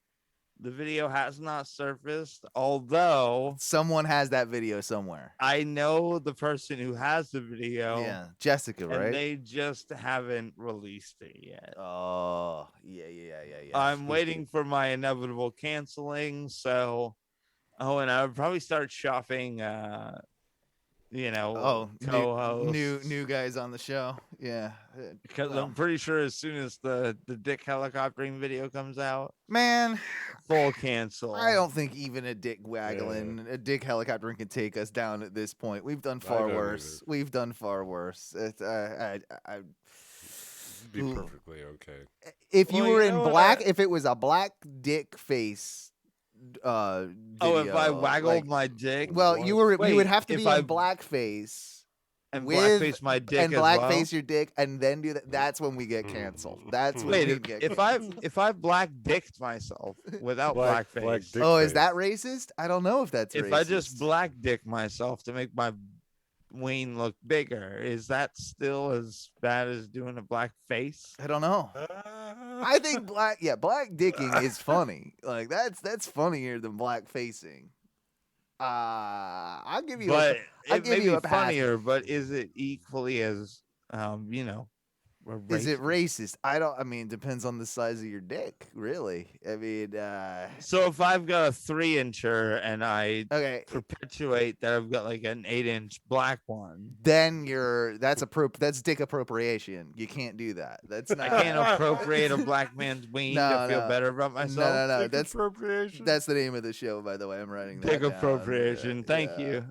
The video has not surfaced, although someone has that video somewhere. I know the person who has the video. Yeah, Jessica, right? And they just haven't released it yet. Oh, yeah. I'm waiting for my inevitable canceling. So, and I would probably start shopping. Co-hosts. New guys on the show. Yeah, because I'm pretty sure as soon as the dick helicoptering video comes out, man, full cancel. I don't think even a dick helicoptering can take us down at this point. We've done far worse. We've done far worse. I'd be perfectly okay. If you were in black, if it was a black dick face. Video, if I waggled my dick. Well, you would have to be in blackface and blackface my dick and blackface your dick, and then do that. That's when we get canceled. That's when we get canceled. if I black dicked myself without blackface. Is that racist? I don't know if that's racist. If I just black dick myself to make my ween look bigger, is that still as bad as doing a black face? I don't know. I think black dicking is funny. Like that's funnier than black facing. I'll give you but I'll give you a pass. Funnier, but is it equally as is it racist? I mean, it depends on the size of your dick, really. I mean, so if I've got a 3-incher and I perpetuate that I've got like an 8-inch black one, then that's dick appropriation. You can't do that. That's not. I can't appropriate a black man's ween to feel better about myself. No. Dick That's appropriation. That's the name of the show, by the way. I'm writing that dick down. appropriation. Thank you.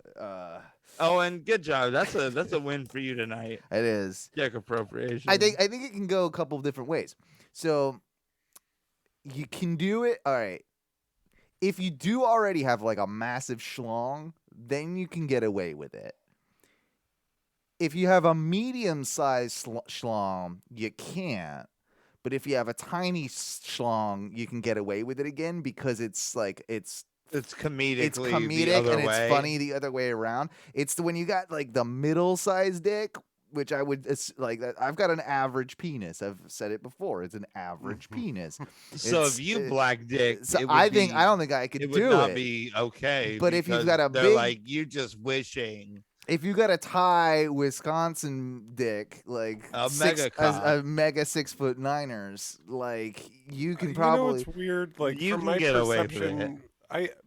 And good job. That's a win for you tonight. It is. Dick appropriation. I think it can go a couple of different ways. So you can do it. All right. If you do already have like a massive schlong, then you can get away with it. If you have a medium-sized schlong, you can't. But if you have a tiny schlong, you can get away with it again because it's comedic and it's funny the other way around. It's when you got like the middle-sized dick, which I would like. I've got an average penis. I've said it before. It's an average penis. So if you black dick, so I don't think I could do it. It would not be okay. But if you've got a big, like you just wishing. If you got a Thai Wisconsin dick, like a mega 6'9"ers, like you can probably. You know what's weird? Like you from can my get perception, away with it.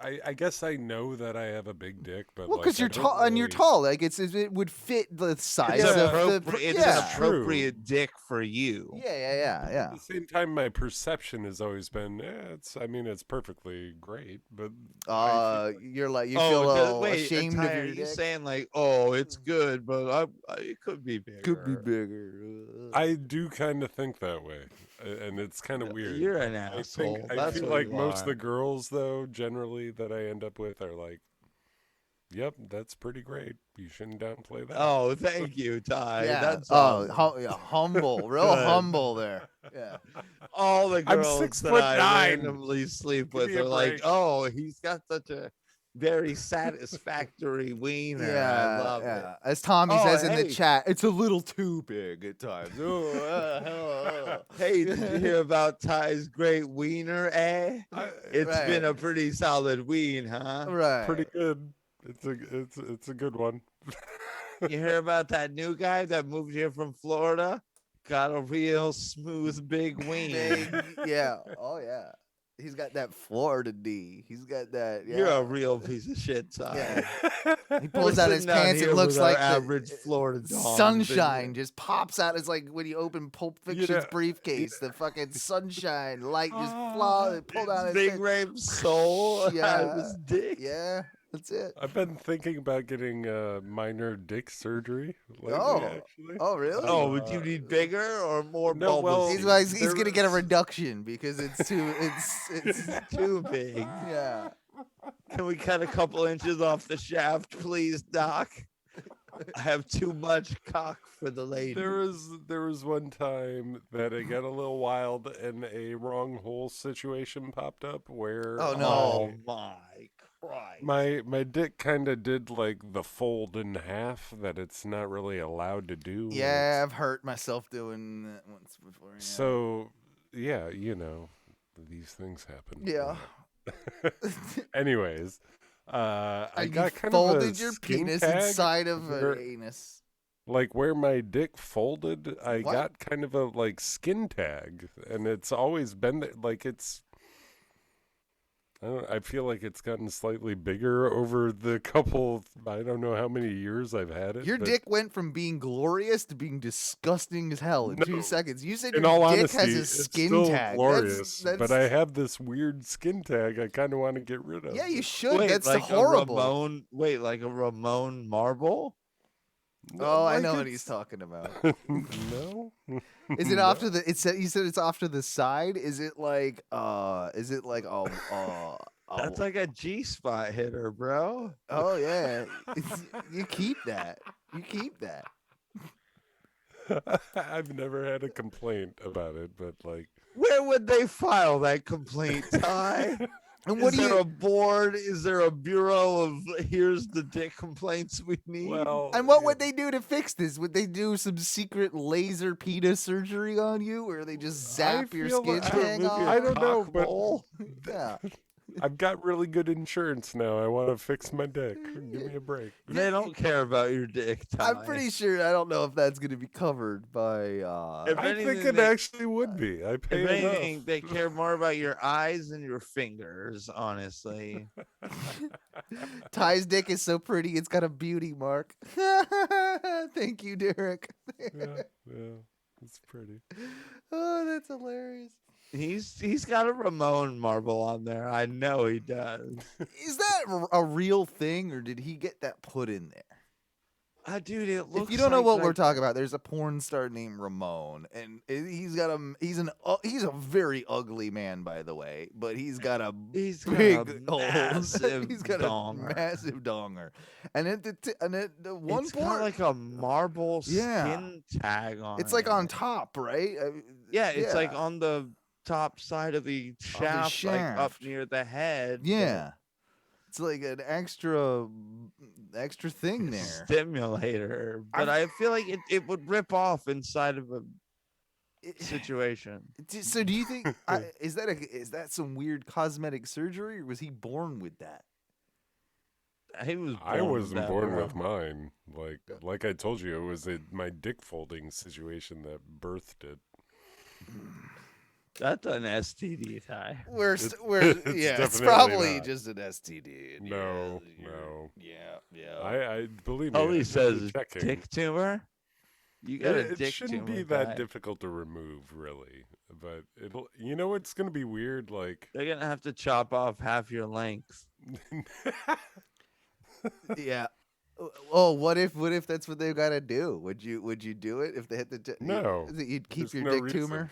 I guess I know that I have a big dick, but because you're tall and you're tall, like it would fit the size of it's an appropriate dick for you. Yeah. At the same time, my perception has always been, it's perfectly great, but you feel a little ashamed of your Are dick. you saying like, oh, it's good, but it could be bigger. Could be bigger. I do kind of think that way, and it's kind of weird. You're an asshole. I feel like most of the girls, though, generally that I end up with are like, yep, that's pretty great. You shouldn't downplay that. Oh, thank you, Ty. Yeah. That's humble, real humble there. Yeah. All the girls I'm 6'9" that I randomly sleep with me a are like, break. oh, he's got such a very satisfactory wiener. I love it. As Tommy says in hey. the chat, it's a little too big at times. Hey, did you hear about Ty's great wiener, eh? It's been a pretty solid ween, huh? Right. Pretty good. It's a good one. You hear about that new guy that moved here from Florida? Got a real smooth big ween. Yeah. Oh yeah. He's got that Florida D. He's got that. Yeah. You're a real piece of shit, Ty. Yeah. He pulls out his pants. It looks like average Florida dog. Sunshine just pops out. It's like when you open Pulp Fiction's briefcase, the fucking sunshine light just pulled out his big rape soul out of his dick. Yeah. That's it. I've been thinking about getting minor dick surgery lately, actually. Oh, really? Oh, would you need bigger or more No, bulbous? well, he's gonna get a reduction because it's too it's too big. Yeah. Can we cut a couple inches off the shaft, please, Doc? I have too much cock for the lady. There was one time that I got a little wild and a wrong hole situation popped up where Oh my Christ. my dick kind of did like the fold in half that it's not really allowed to do. Yeah, I've hurt myself doing that once before. Yeah. So yeah, these things happen. Yeah. Anyways, I And got you kind of a folded your skin penis tag inside of where- an anus. Like where my dick folded, I What? got kind of a like skin tag, and it's always been there. Like it's, I feel like it's gotten slightly bigger over the couple. I don't know how many years I've had it. Your but dick went from being glorious to being disgusting as hell in No. 2 seconds. You said in your all dick honesty, has a it's skin still tag. glorious. That's, But I have this weird skin tag. I kind of want to get rid of. yeah, you should. Wait, That's like horrible. like a Ramon marble? Oh, I like know what he's it's- talking about. No. Is it No. off to the? You said it's off to the side. Is it like That's like a G spot hitter, bro. oh yeah. You keep that. You keep that. I've never had a complaint about it, but like, Where would they file that complaint, Ty? And what Is do there you? a board? Is there a bureau of here's the dick complaints we need? well, And what would they do to fix this? Would they do some secret laser penis surgery on you, where they just zap your feel skin like- tag off? I don't know, Cock but bowl? Yeah. I've got really good insurance now. I want to fix my dick. Give me a break. They don't care about your dick, Ty. I'm pretty sure. I don't know if that's going to be covered by. If I anything, think it they- actually would be. I pay If anything, enough. they care more about your eyes than your fingers, honestly. Ty's dick is so pretty, it's got a beauty mark. Thank you, Derek. Yeah, it's pretty. Oh, that's hilarious. He's got a Ramon marble on there. I know he does. Is that a real thing, or did he get that put in there? Dude, it looks. If you don't know like, what we're talking about, there's a porn star named Ramon, and he's a very ugly man, by the way, but he's got a He's got big a hole. massive He's got donger. a massive donger, and at the one It's point, got like a marble Yeah. skin tag on. it's like it. on top, right? Yeah, it's like yeah. on the top side of the shaft, like up shaft. near the head. Yeah, it's like an extra thing there. Stimulator, but I feel like it would rip off inside of a situation. So do you think is that some weird cosmetic surgery, or was he born with that? He was. I wasn't born bro. with mine. Like I told you, it was my dick folding situation that birthed it. That's an STD, Ty. It's definitely probably not. just an STD. No. Yeah. I believe me. All he I says did is checking. dick tumor. You got a It dick shouldn't tumor. be that Ty. difficult to remove, really. But it'll. You know, it's gonna be weird. Like They're gonna have to chop off half your length. Yeah. Oh, what if that's what they gotta do? Would you do it if they had to? No. You'd keep There's your no dick reason tumor.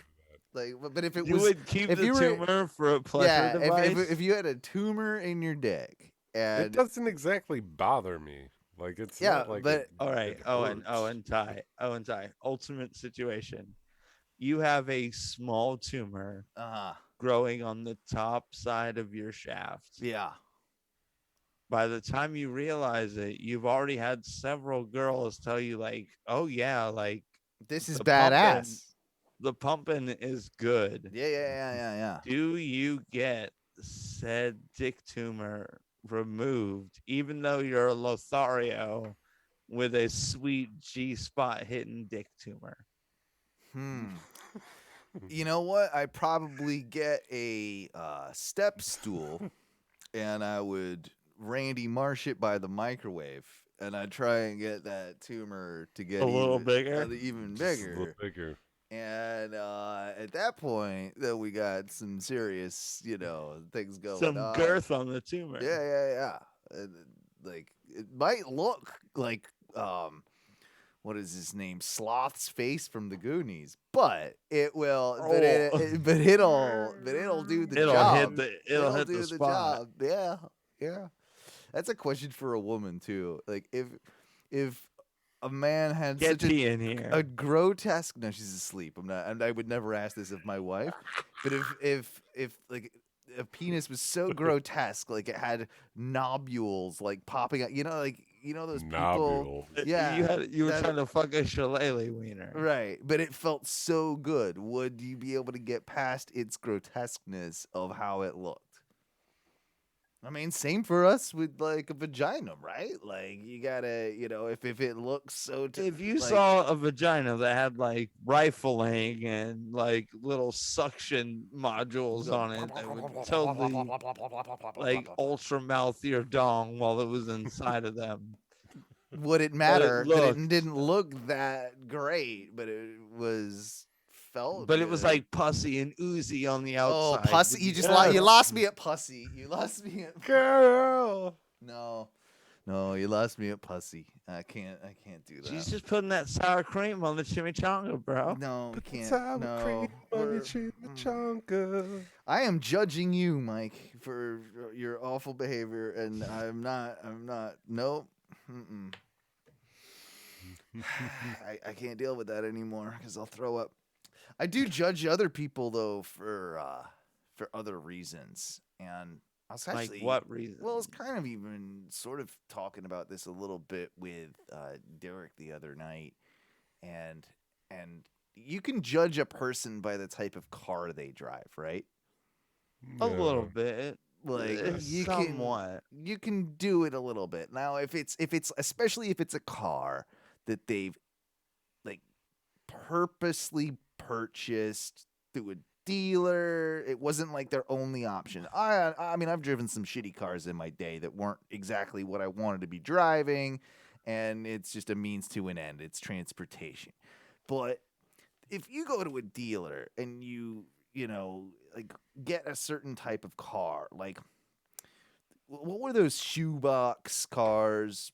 for Like, but if it You was, would keep if the you were- tumor for a pleasure yeah, device. if you had a tumor in your dick, It and doesn't exactly bother me. Like it's Yeah, not like but- it, All right, it Owen, hurts. Owen, Ty. Ultimate situation. You have a small tumor growing on the top side of your shaft. yeah, By the time you realize it, you've already had several girls tell you, like, "Oh yeah, like this is the badass. the pumping is good." Yeah. Do you get said dick tumor removed, even though you're a Lothario with a sweet G spot hitting dick tumor? You know what? I probably get a step stool, and I would Randy Marsh it by the microwave, and I'd try and get that tumor to get A little even, bigger? even Just a bigger. little bigger. And at that point, then we got some serious, things going Some on. girth on the tumor. Yeah. And, like it might look like what is his name? Sloth's face from the Goonies, but it will. But it'll do the It'll job. it'll hit do the spot. job. Yeah. That's a question for a woman too. Like if a man had Get such tea in here. a grotesque. No, she's asleep. I'm not. And I would never ask this of my wife. But if like a penis was so grotesque, like it had nobules like popping out, like you know those people. Nobule. Yeah, you were trying to fuck a shillelagh wiener. right, but it felt so good. Would you be able to get past its grotesqueness of how it looked? I mean, same for us with like a vagina, right? Like you gotta, if it looks so. If you saw a vagina that had like rifling and like little suction modules on it, that would totally like ultra mouth your dong while it was inside of them. Would it matter that it didn't look that great, but it was felt? But it was like pussy and oozy on the Oh, outside. pussy! You lost me at pussy. You lost me at girl. No, you lost me at pussy. I can't do that. She's just putting that sour cream on the chimichanga, bro. No, we can't. Sour No, cream on your chimichanga. I am judging you, Mike, for your awful behavior, and I'm not. Nope. Mm-mm. I can't deal with that anymore because I'll throw up. I do judge other people though for other reasons, and I was actually Like what reason? Well, I was kind of even sort of talking about this a little bit with Derek the other night, and you can judge a person by the type of car they drive, right? A little bit. Like you somewhat. you can do it a little bit. Now if it's especially if it's a car that they've like purposely purchased through a dealer, it wasn't like their only option. I mean I've driven some shitty cars in my day that weren't exactly what I wanted to be driving, and it's just a means to an end. It's transportation. But if you go to a dealer and you like get a certain type of car, like what were those Shoebox cars?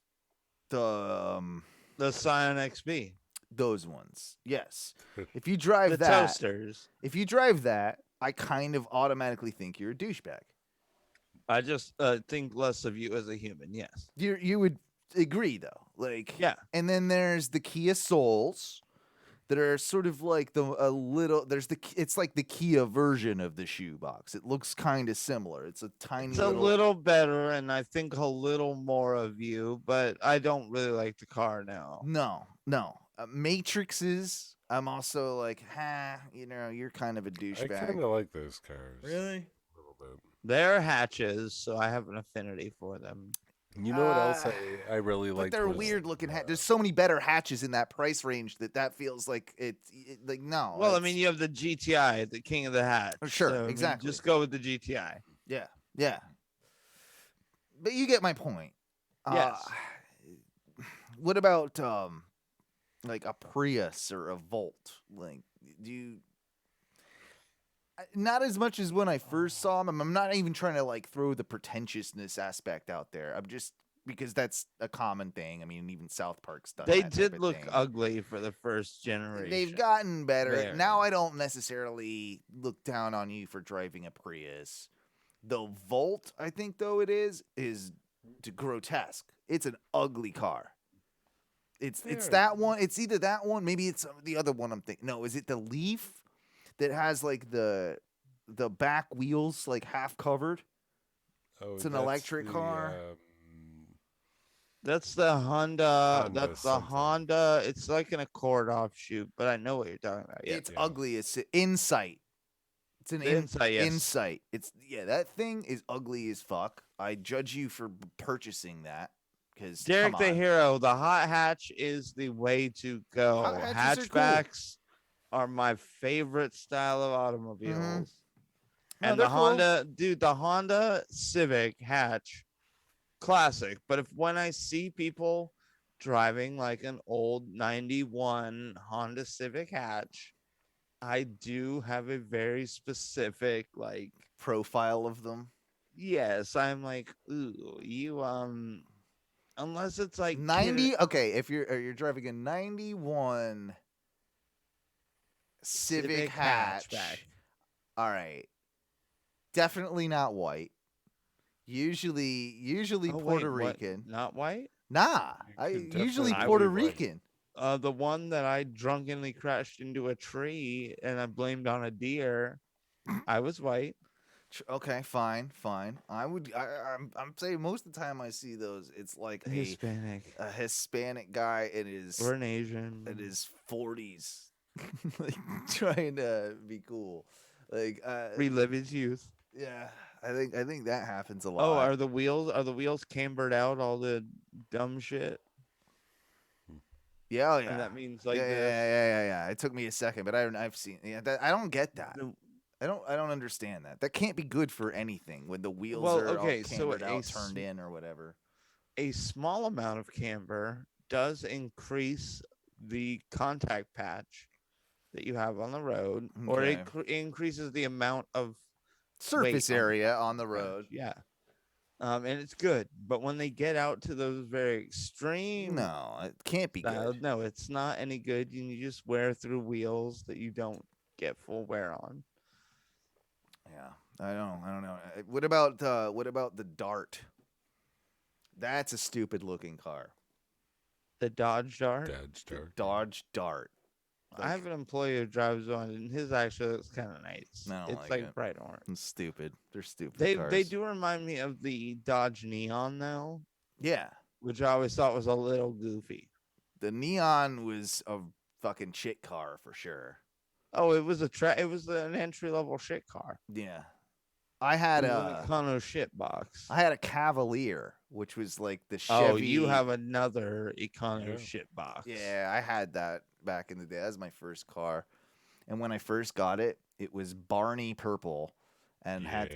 The Scion XB. Those ones. Yes. If you drive The that, toasters. If you drive that, I kind of automatically think you're a douchebag. I just think less of you as a human. Yes. You would agree though. Like yeah. And then there's the Kia Souls that are sort of like it's like the Kia version of the Shoebox. It looks kind of similar. It's a tiny It's a little better, and I think a little more of you, but I don't really like the car now. No. Matrixes, I'm also like, you're kind of a douchebag. I kind of like those cars. Really? A little bit. They're hatches, so I have an affinity for them. You know what else I really like? They're weird looking hatches. There's so many better hatches in that price range that feels like like no. Well, I mean, you have the GTI, the king of the hatch. Sure, so, exactly. Just go with the GTI. Yeah. But you get my point. Yes. What about like a Prius or a Volt? Like, do you? Not as much as when I first saw them. I'm not even trying to like throw the pretentiousness aspect out there. I'm just because that's a common thing. I mean, even South Park's done. They that did type of look thing. ugly for the first generation. They've gotten better. There. Now I don't necessarily look down on you for driving a Prius. The Volt, I think though it is grotesque. It's an ugly car. It's that one. It's either that one. Maybe it's the other one I'm thinking. No, is it the Leaf that has like the back wheels like half covered? Oh, it's an electric car. That's the Honda. That's the something. Honda. It's like an Accord offshoot, but I know what you're talking about. Yeah. It's ugly. It's Insight. It's an Insight. Yes. Insight. That thing is ugly as fuck. I judge you for purchasing that because Derek the Hero, the hot hatch is the way to go. Hot hatches are cool. Hatchbacks are my favorite style of automobiles. No, And they're the cool. Honda, dude, the Honda Civic hatch, classic. But when I see people driving like an old 91 Honda Civic hatch, I do have a very specific like profile of them. Yes, I'm like, ooh, you unless it's like 90. Okay, if you're driving a 91 Civic hatch. hatchback. All right. Definitely not white. Usually Oh, Puerto wait, what? Rican. Not white? Nah, usually Puerto Rican. The one that I drunkenly crashed into a tree and I blamed on a deer, I was white. Okay, fine. I'm saying most of the time I see those, it's like a Hispanic guy in his or an Asian in his 40s, like trying to be cool, like relive his youth. Yeah, I think that happens a Oh, lot. are the wheels cambered out? All the dumb shit. Yeah, oh, yeah. And that means like yeah, this. yeah. It took me a second, but I've seen. Yeah, I don't get that. I don't understand that. That can't be good for anything when the wheels are all cambered out, turned in, or whatever. A small amount of camber does increase the contact patch that you have on the road, or it increases the amount of surface area on the road. Yeah. And it's good, but when they get out to those very extreme, no, it can't be good. No, it's not any good. You just wear through wheels that you don't get full wear on. Yeah, I don't know. What about the Dart? That's a stupid looking car. The Dodge Dart. Dodge Dart. I have an employee who drives one, and his actually looks kind of nice. I don't It's like it. bright orange. It's stupid. They're stupid. They do remind me of the Dodge Neon, though. Yeah, which I always thought was a little goofy. The Neon was a fucking shit car for sure. Oh, it was an entry level shit car. Yeah, I had an Econo shit box. I had a Cavalier, which was like the Chevy. Oh, you have another Econo shit box. Yeah, I had that back in the day. That was my first car, and when I first got it, it was Barney purple, and had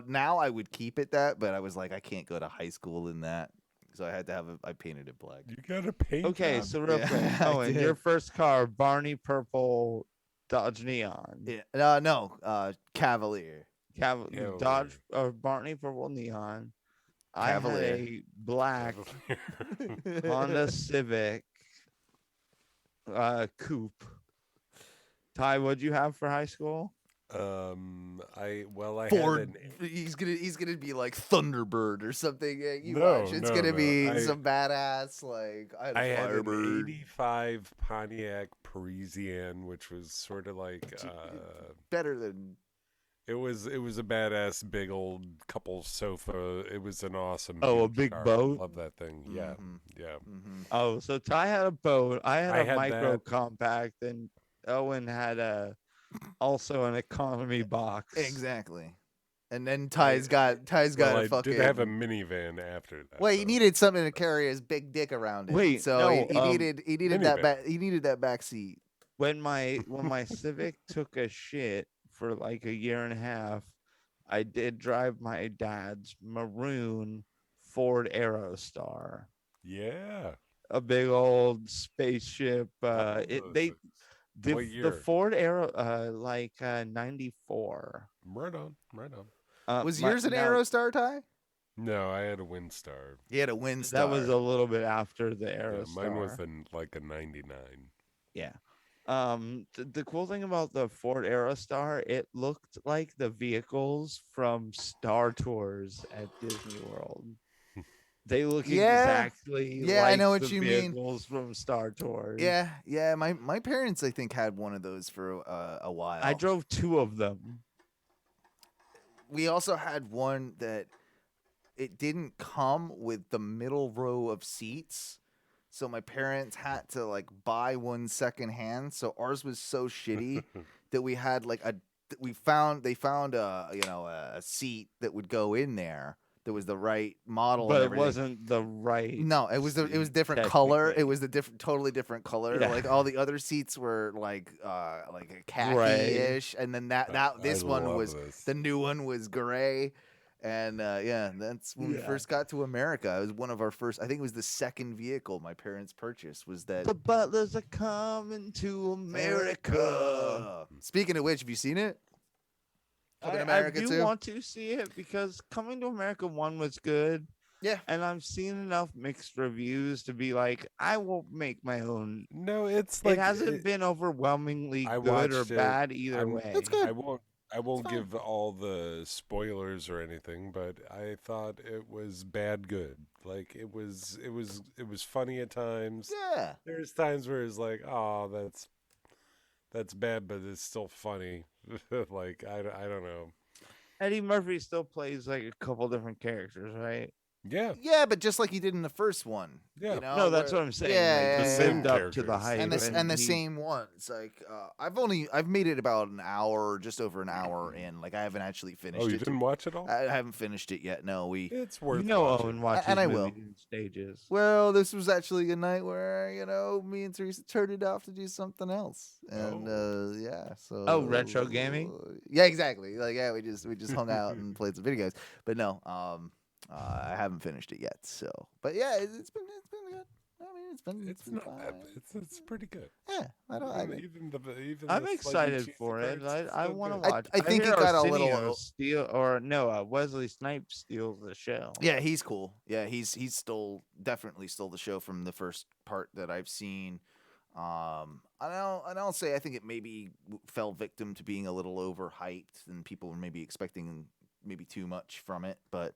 now I would keep it that, but I was like, I can't go to high school in that, so I had to I painted it black. You gotta paint. Okay, so real quick, and your first car, Barney purple Dodge Neon. Yeah, no, Cavalier. Dodge or Barney purple Neon. Cavalier. I had a black Honda Civic coupe. Ty, what'd you have for high school? I Ford. He's gonna be like Thunderbird or something. Watch. It's gonna be some badass like I had Firebird. an '85 Pontiac Parisienne, which was sort of like better than. It was a badass big old couple sofa. It was an awesome. Oh, a big car. boat. Love that thing. Yeah, yeah. Oh, so Ty had a boat. I had a micro that. compact, and Owen had also an economy box. Exactly. And then Ty's got I a fucking. did have a minivan after that. Well, he needed something to carry his big dick around it. Wait, so no, he needed that back seat. When my Civic took a shit for like a year and a half, I did drive my dad's maroon Ford Aerostar. Yeah. A big old spaceship. The Ford Aero like 94. Right on. Was yours an Aerostar, Ty? No, I had a Windstar. He had a Windstar. That was a little bit after the Aerostar. Yeah, mine was like a 99. Yeah. The cool thing about the Ford Aerostar, it looked like the vehicles from Star Tours at Disney World. They look exactly like I know what the you mean. vehicles from Star Tours. Yeah. My parents, I think, had one of those for a while. I drove 2 of them. We also had one that it didn't come with the middle row of seats. So my parents had to like buy one secondhand. So ours was so shitty that we had like they found a seat that would go in there that was the right model, but and it wasn't the right. No, it was different color. It was totally different color. Yeah. Like all the other seats were like a khaki-ish, and then this one was the new one was gray. And that's when we first got to America. It was one of our first. I think it was the second vehicle my parents purchased. Was that the Butlers are coming to America? Speaking of which, have you seen it? I do want to see it because Coming to America 1 was good. Yeah, and I've seen enough mixed reviews to be like, I will make my own. No, it hasn't been overwhelmingly good or bad either way. That's good. I won't give all the spoilers or anything, but I thought it was bad good. Like it was funny at times. Yeah. There's times where it's like, oh, that's bad, but it's still funny. Like I don't know. Eddie Murphy still plays like a couple different characters, right? Yeah. Yeah, but just like he did in the first one. Yeah. You know, No, that's what I'm saying. Yeah, Like, yeah, he yeah, lived yeah. up to the hype, and the he- same ones. Like I've made it about an hour, just over an hour in. Like I haven't actually finished Oh, it. you didn't watch it all? I haven't finished it yet. No, It's worth You know watching. Owen watches and I will. movies in stages. Well, this was actually a night where me and Teresa turned it off to do something else, and yeah. So Oh, retro gaming? Yeah, exactly. Like yeah, we just hung out and played some video games. But no, I haven't finished it yet. So, but yeah, it's been good. I mean, it's been not fine. bad. It's pretty good. Yeah, I'm excited for it. I want to watch. I think it got a little Wesley Snipes steals the show. Yeah, he's cool. Yeah, he's definitely stole the show from the first part that I've seen. I'll say I think it maybe fell victim to being a little overhyped and people were maybe expecting maybe too much from it, but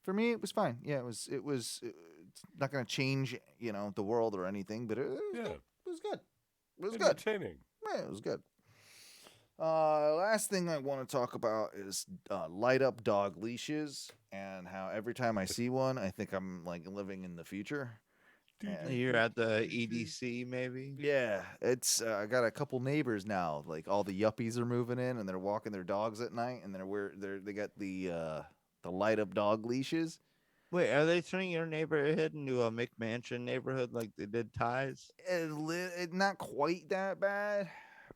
for me it was fine. Yeah, it's not going to change, the world or anything, but it was good. It was good. Entertaining. Yeah, it was good. Last thing I want to talk about is light up dog leashes and how every time I see one, I think I'm like living in the future. And You're at the EDC, maybe? yeah, it's I got a couple neighbors now. Like all the yuppies are moving in, and they're walking their dogs at night, and they got the light up dog leashes. Wait, are they turning your neighborhood into a McMansion neighborhood like they did Ties? Not quite that bad,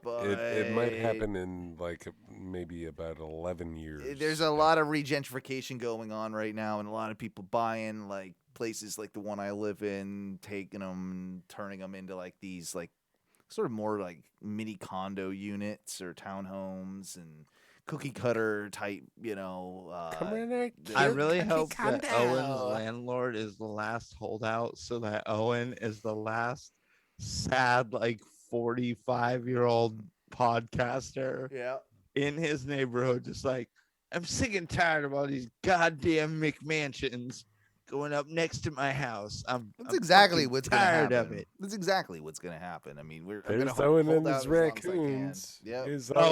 but It might happen in like maybe about 11 years. There's a lot of regentrification going on right now, and a lot of people buying like places like the one I live in, taking them and turning them into like these like sort of more like mini condo units or townhomes and cookie cutter type, Come in there, I really hope that Owen's landlord is the last holdout, so that Owen is the last sad, like 45-year-old podcaster in his neighborhood, just like, I'm sick and tired of all these goddamn McMansions going up next to my house. I'm exactly fucking what's gonna tired happen. of it. That's exactly what's gonna happen. I mean, I'm There's gonna Owen hold and out his as long as I can. raccoons. Yep.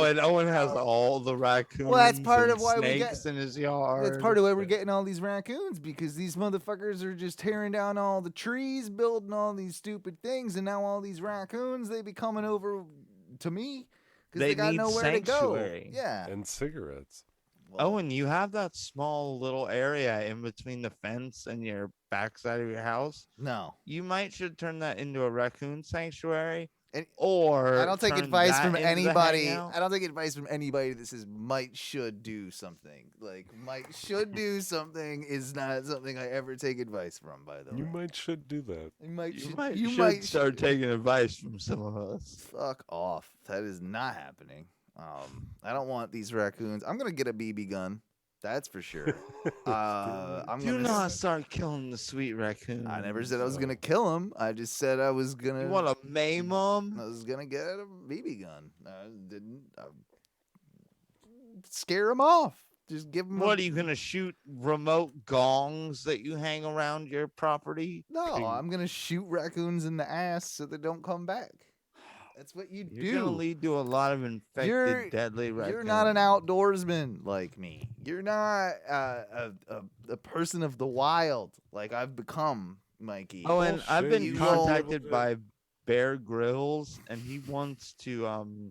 And Owen has all the raccoons. Well, that's part and of why we snakes get in his yard. That's part of why we're getting all these raccoons, because these motherfuckers are just tearing down all the trees, building all these stupid things, and now all these raccoons, they be coming over to me because they got need nowhere to go. sanctuary. Yeah. And cigarettes. Owen, you have that small little area in between the fence and your backside of your house. No. You should turn that into a raccoon sanctuary. And or I don't take turn advice that from into the anybody. hangout. I don't take advice from anybody that says should do something. Like should do something is not something I ever take advice from. By the way, You should do that. You should might start taking advice from some of us. Fuck off. That is not happening. I don't want these raccoons. I'm gonna get a BB gun. That's for sure. I'm Do gonna not start killing the sweet raccoon. I never said I was gonna kill him. I just said I was gonna. You want to maim them? I was gonna get a BB gun. I didn't scare him off. Just give him. What are you gonna shoot? Remote gongs that you hang around your property? No, I'm gonna shoot raccoons in the ass so they don't come back. That's what you You're do. gonna lead to a lot of infected, deadly raccoons. You're not an outdoorsman like me. You're not a person of the wild like I've become, Mikey. Oh, and I've been You contacted by Bear Grylls, and he wants to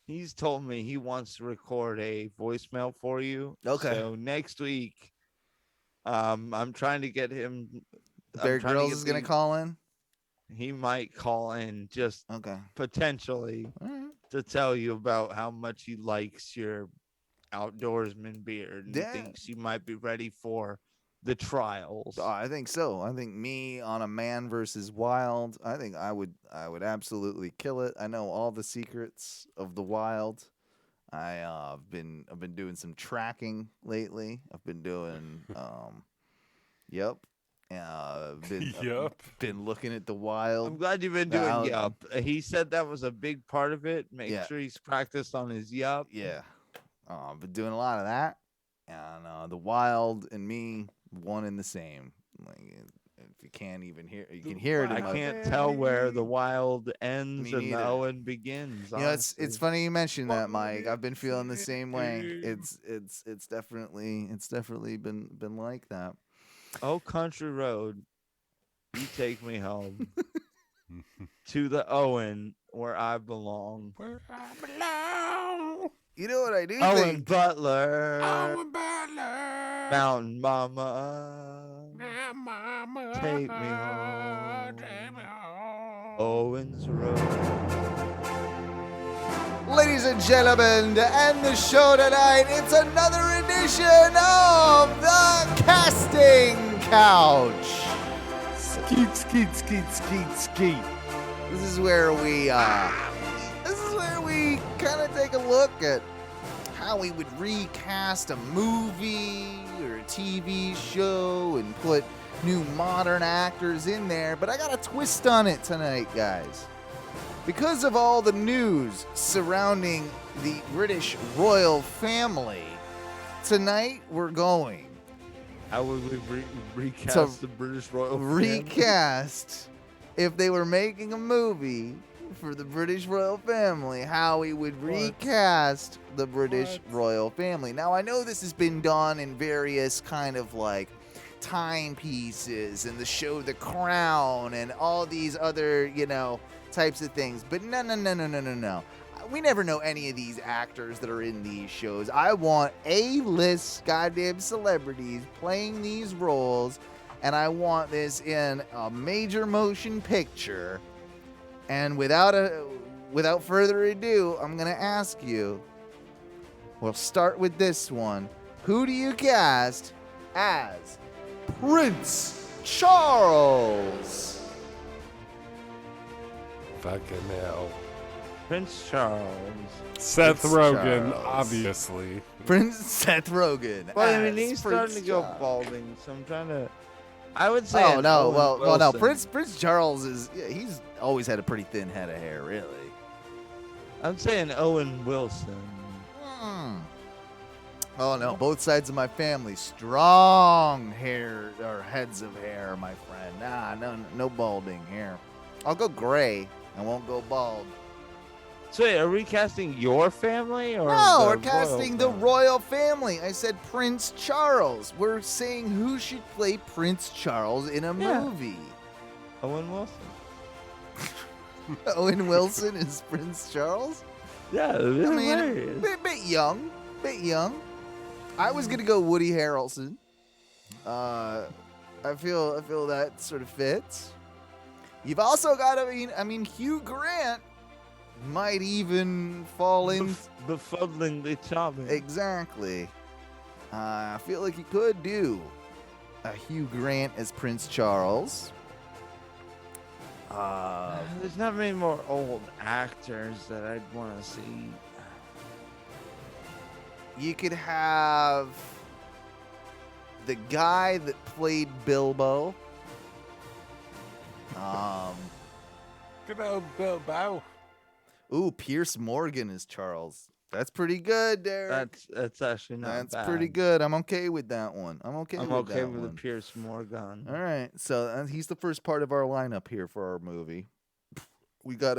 he's told me he wants to record a voicemail for you. Okay. So next week, I'm trying to get him. Bear Grylls is gonna call in. He might call in just potentially right. to tell you about how much he likes your outdoorsman beard and thinks you might be ready for the trials. I think so. I think me on a man versus wild. I think I would absolutely kill it. I know all the secrets of the wild. I've been doing some tracking lately. I've been doing yep. Been looking at the wild. I'm glad you've been doing yup. He said that was a big part of it. Make sure he's practiced on his yup. Yeah. I've been doing a lot of that. And the wild and me, one and the same. Like, you can't even hear, you can hear it. I can't tell where the wild ends and the Owen begins. You know, it's funny you mentioned that, Mike. I've been feeling the same way. It's definitely been like that. Oh, country road, you take me home to the Owen where I belong. Where I belong. You know what I do Owen think? Butler. Owen Butler. Mountain Mama. Mama. Take me home. Owen's Road. Ladies and gentlemen, to end the show tonight, it's another edition of the Casting Couch. Skeet, skeet, skeet, skeet, skeet. This is where we kind of take a look at how we would recast a movie or a TV show and put new modern actors in there. But I got a twist on it tonight, guys. Because of all the news surrounding the British royal family, tonight we're going. How would we recast the British royal family? Recast, if they were making a movie for the British royal family, how we would recast the British royal family. Now, I know this has been done in various kind of like timepieces and the show The Crown and all these other, you know, types of things. But no. We never know any of these actors that are in these shows. I want A-list goddamn celebrities playing these roles, and I want this in a major motion picture. And without further ado, I'm gonna ask you. We'll start with this one. Who do you cast as Prince Charles? Fucking hell. Prince Charles. Seth Prince Rogen, Charles. obviously. Prince Seth Rogen. Well, I mean, as he's starting to Prince go Charles. balding, so I'm trying to. I would say. Oh an no! Owen Well, no. Wilson. Prince Charles he's always had a pretty thin head of hair, really. I'm saying Owen Wilson. Oh no! Both sides of my family, strong hair or heads of hair, my friend. Nah, no balding here. I'll go gray. I won't go bald. So, wait, are we casting your family or? No, the we're royal casting the family? royal family. I said Prince Charles. We're saying who should play Prince Charles in a movie. Owen Wilson. Owen Wilson is Prince Charles? Yeah, I mean, bit young. I was gonna go Woody Harrelson. I feel that sort of fits. You've also got, I mean, Hugh Grant might even fall in. Befuddlingly charming. Exactly. I feel like you could do a Hugh Grant as Prince Charles. There's not many more old actors that I'd want to see. You could have the guy that played Bilbo. Good old Bilbo. Ooh, Pierce Morgan is Charles. That's pretty good, Derek. That's actually not That's bad. pretty good. I'm okay with that one. I'm okay with the one. Pierce Morgan. All right, so he's the first part of our lineup here for our movie. We got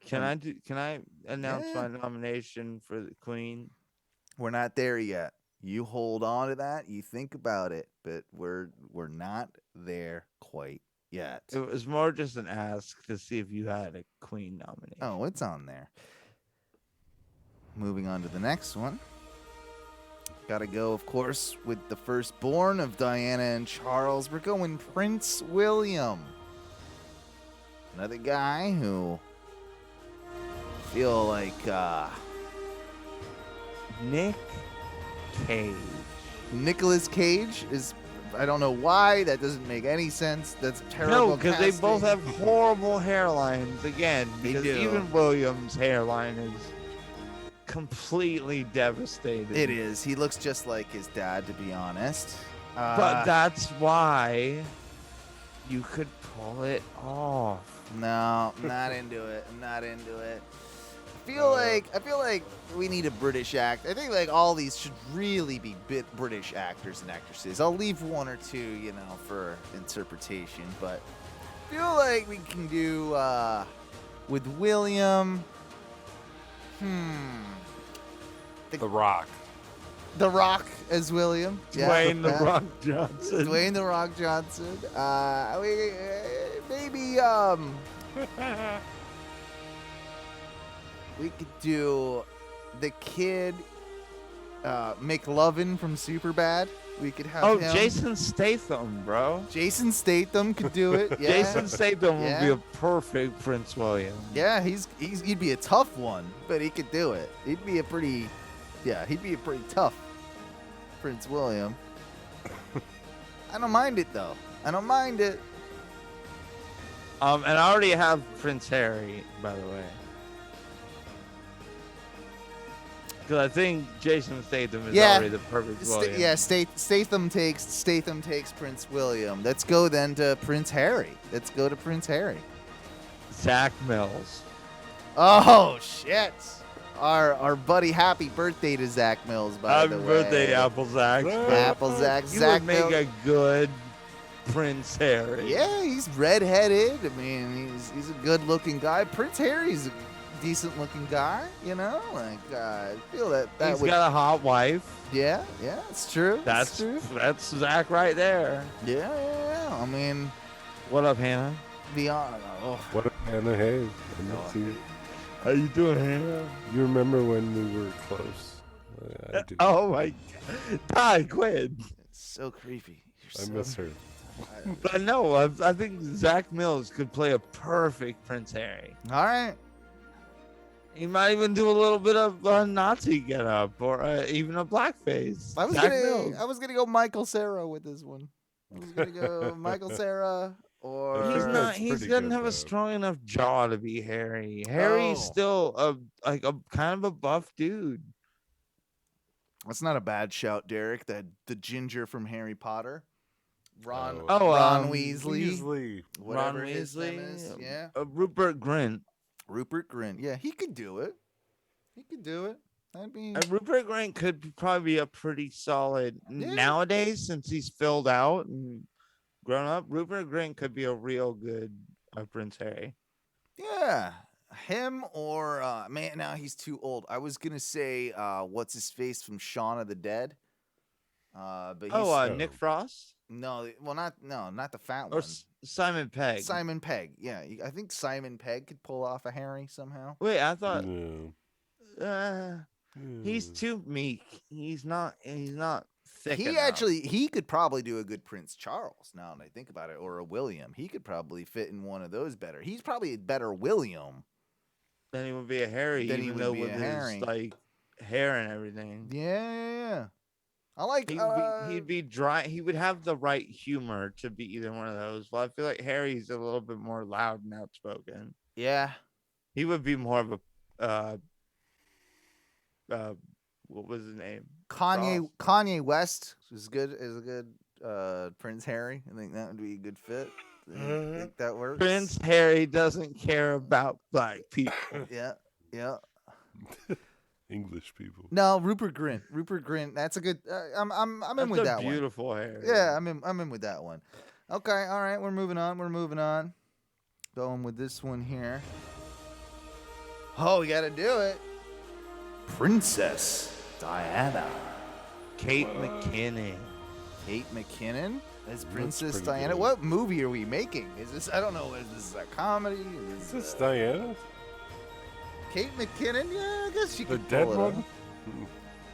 Can I announce my nomination for the Queen? We're not there yet. You hold on to that. You think about it, but we're not there quite yet. It was more just an ask to see if you had a Queen nomination. Oh, it's on there. Moving on to the next one. Got to go, of course, with the firstborn of Diana and Charles. We're going Prince William. Another guy who I feel like Nick Cage. Nicolas Cage is. I don't know why. That doesn't make any sense. That's terrible. No, because they both have horrible hairlines again. They Because do. even William's hairline is completely devastated. It is. He looks just like his dad, to be honest. But that's why you could pull it off. No, I'm not into it. I'm not into it. I feel like we need a British act. I think like all these should really be British actors and actresses. I'll leave one or two, you know, for interpretation, but I feel like we can do with William. The Rock. The Rock as William. Dwayne The Rock Johnson. Dwayne The Rock Johnson. Maybe we could do the kid McLovin from Superbad. We could have him. Jason Statham, bro. Jason Statham could do it. Yeah. Jason Statham would be a perfect Prince William. Yeah, he'd be a tough one, but he could do it. He'd be a pretty tough Prince William. I don't mind it though. I don't mind it. And I already have Prince Harry, by the way. Because I think Jason Statham is already the perfect William. Statham takes Prince William. Let's go then to Prince Harry. Zach Mills. Oh shit! Our buddy, happy birthday to Zach Mills, by the way. Happy birthday, Apple Zach. Apple Zach. You Zach would make Mills. a good Prince Harry. Yeah, he's redheaded. I mean, he's a good-looking guy. Prince Harry's a decent-looking guy. You know, like I feel that He's would. got a hot wife. Yeah, it's true. That's true. That's Zach right there. Yeah. I mean, what up, Hannah? What up, Hannah? Hey. How you doing, Hannah? You remember when we were close? I do. Oh my God. Ty, quit. It's so creepy. I miss her. But no, I think Zach Mills could play a perfect Prince Harry. All right. He might even do a little bit of a Nazi getup or even a blackface. I was gonna go Michael Cera with this one. I was gonna go Michael Cera or He doesn't have a strong enough jaw to be Harry. Harry's still a kind of a buff dude. That's not a bad shout, Derek. The ginger from Harry Potter. Ron Weasley. Whatever Ron his name Weasley. is. Yeah. Rupert Grint. Yeah, he could do it. I mean, Rupert Grint could probably be a pretty solid nowadays since he's filled out and grown up. Rupert Grint could be a real good Prince Harry. Yeah, him or man. Now he's too old. I was gonna say what's his face from Shaun of the Dead. But he's, Nick Frost. No, well, not the fat or one. Simon Pegg. Simon Pegg. Yeah, I think Simon Pegg could pull off a Harry somehow. Wait, I thought. He's too meek. He's not thick enough. He could probably do a good Prince Charles now that I think about it, or a William. He could probably fit in one of those better. He's probably a better William than he would be a Harry, than he even would though be with a his Harry. like hair and everything. Yeah. I like. He'd be dry. He would have the right humor to be either one of those. Well, I feel like Harry's a little bit more loud and outspoken. Yeah. He would be more of a what was his name? Kanye West is a good Prince Harry. I think that would be a good fit. I think that works. Prince Harry doesn't care about black people. Yeah. English people. No, Rupert Grint. That's a good. I'm in with that one. Beautiful hair. Yeah, I'm in with that one. Okay, all right. We're moving on. Going with this one here. Oh, we got to do it. Princess Diana. Kate McKinnon. Kate McKinnon as That's Princess pretty Diana. good. What movie are we making? Is this? I don't know. Is this a comedy? Is this Diana? Kate McKinnon? Yeah, I guess she The could dead pull it one? off.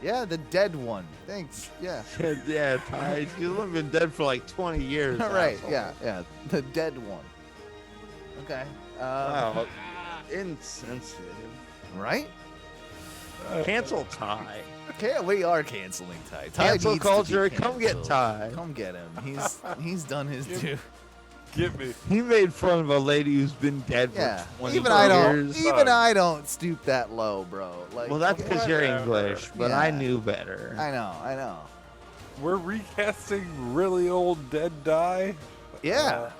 Yeah, the dead one. Thanks. Yeah. Yeah, Ty. She's only been dead for like 20 years. Right. asshole. Yeah. The dead one. Okay. Wow. Insensitive. Right? Cancel Ty. Okay, we are canceling Ty. Cancel needs to be culture. Come get canceled. Ty. Come get him. He's done his due. Get me. He made fun of a lady who's been dead Yeah. for 20 Even years. I don't stoop that low, bro. Like, Well, that's because you're whatever. English, but Yeah. I knew better. I know. We're recasting really old dead die. Yeah.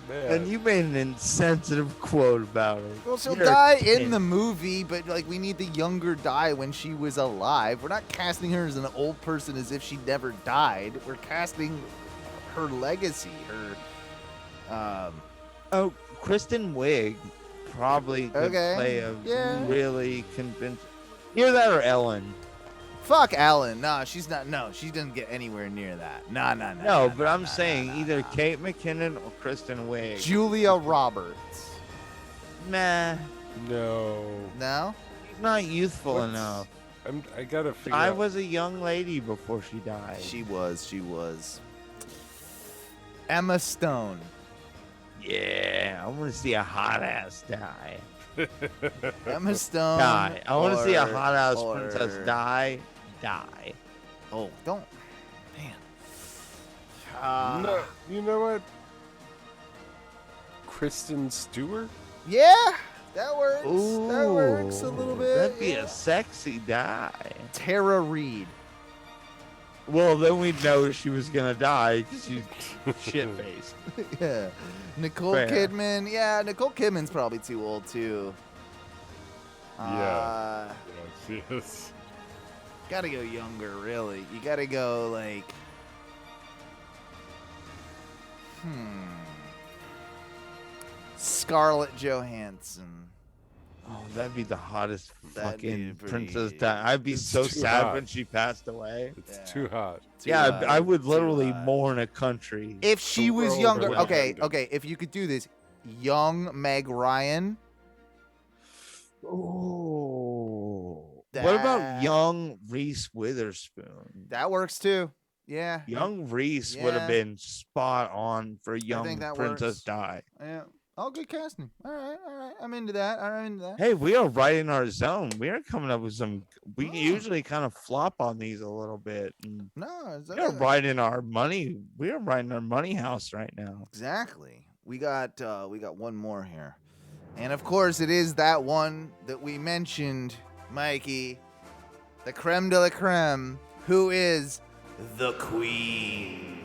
Man. And you made an insensitive quote about it. Well, she'll You're a die in kid. the movie, but like we need the younger die when she was alive. We're not casting her as an old person as if she never died. We're casting her legacy, her. Oh, Kristen Wiig probably could Okay, play a yeah. really convincing. Either that or Ellen. Fuck Ellen. No, she's not. No, she doesn't get anywhere near that. Nah. No, but I'm saying either Kate McKinnon or Kristen Wiig. Julia Roberts. Nah, No. No? she's not youthful What's- enough. I gotta figure I out. was a young lady before she died. She was. Emma Stone. Yeah, I want to see a hot ass die. Emma Stone. Die. I want to see a or- hot ass or- princess die. Oh, don't. Man. No, you know what? Kristen Stewart? Yeah, that works. That works a little bit. That'd be yeah. a sexy die. Tara Reid. Well, then we'd know she was gonna die because she's shit faced. Yeah. Nicole Fair. Kidman. Yeah, Nicole Kidman's probably too old too. Yeah. She is. Gotta go younger, really. You gotta go like. Scarlett Johansson. Oh, that'd be the hottest That'd be fucking pretty- princess die. I'd be It's so too sad hot. when she passed away. It's too hot. Yeah, I would too literally hot. mourn a country. If she for was over younger, 100. okay. If you could do this, young Meg Ryan. Oh. What about young Reese Witherspoon? That works too. Yeah. Young Reese would have Yeah. been spot on for young that Princess works. Di. Yeah. Oh, good casting. All right. I'm into that. I'm into that. Hey, we are right in our zone. We are coming up with some. We Oh. usually kind of flop on these a little bit. And No, it's we are right in our money. We are right in our money house right now. Exactly. We got one more here. And of course it is that one that we mentioned, Mikey. The creme de la creme, who is the queen.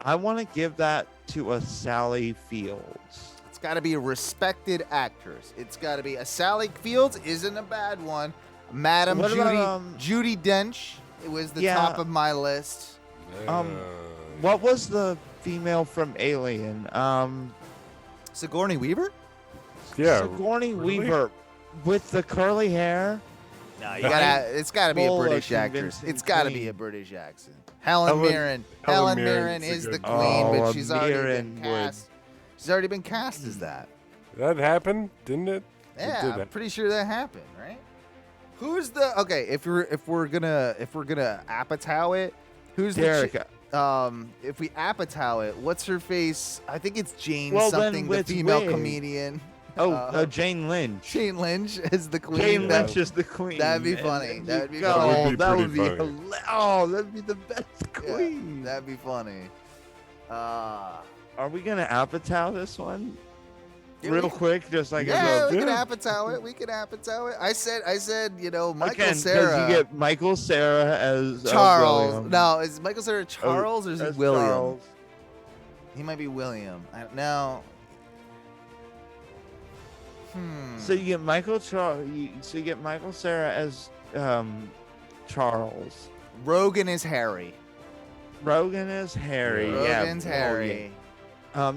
I want to give that to a Sally Fields. It's got to be a respected actress. It's got to be a Sally Fields isn't a bad one. Madam What Judy about, Judi Dench. It was the Yeah. top of my list. What was the female from Alien? Sigourney Weaver? Yeah. Sigourney really? Weaver with the curly hair. No, you gotta. It's got to be a Full of British actress. convincing It's got to be queen. a British accent. Helen Mirren. Helen Mirren is the queen, but she's already been cast. She's already been cast as that. That happened, didn't it? It Yeah, did I'm happen. pretty sure that happened, right? Who's the okay? If we're gonna Apatow it, who's Derica. if we Apatow it, what's her face? I think it's Jane Well, then something, the with female Wig. comedian. Jane Lynch. Jane Lynch is the queen. Jane That- Lynch is the queen. That'd be man. funny. That'd be Oh, funny. that would be pretty funny. Oh, that'd be the best Yeah, queen. that'd be funny. Are we gonna Apatow this one? Yeah, Real we- quick, just like Yeah, a we can Yeah. Apatow it. We can Apatow it. I said, Michael Again, Cera. you get Michael Cera as Charles. William. No, is Michael Cera Charles or is he as William? Charles. He might be William. No. So you get Michael Cera as Charles. Rogan is Harry. Rogan is Harry. Rogan's yeah. Harry.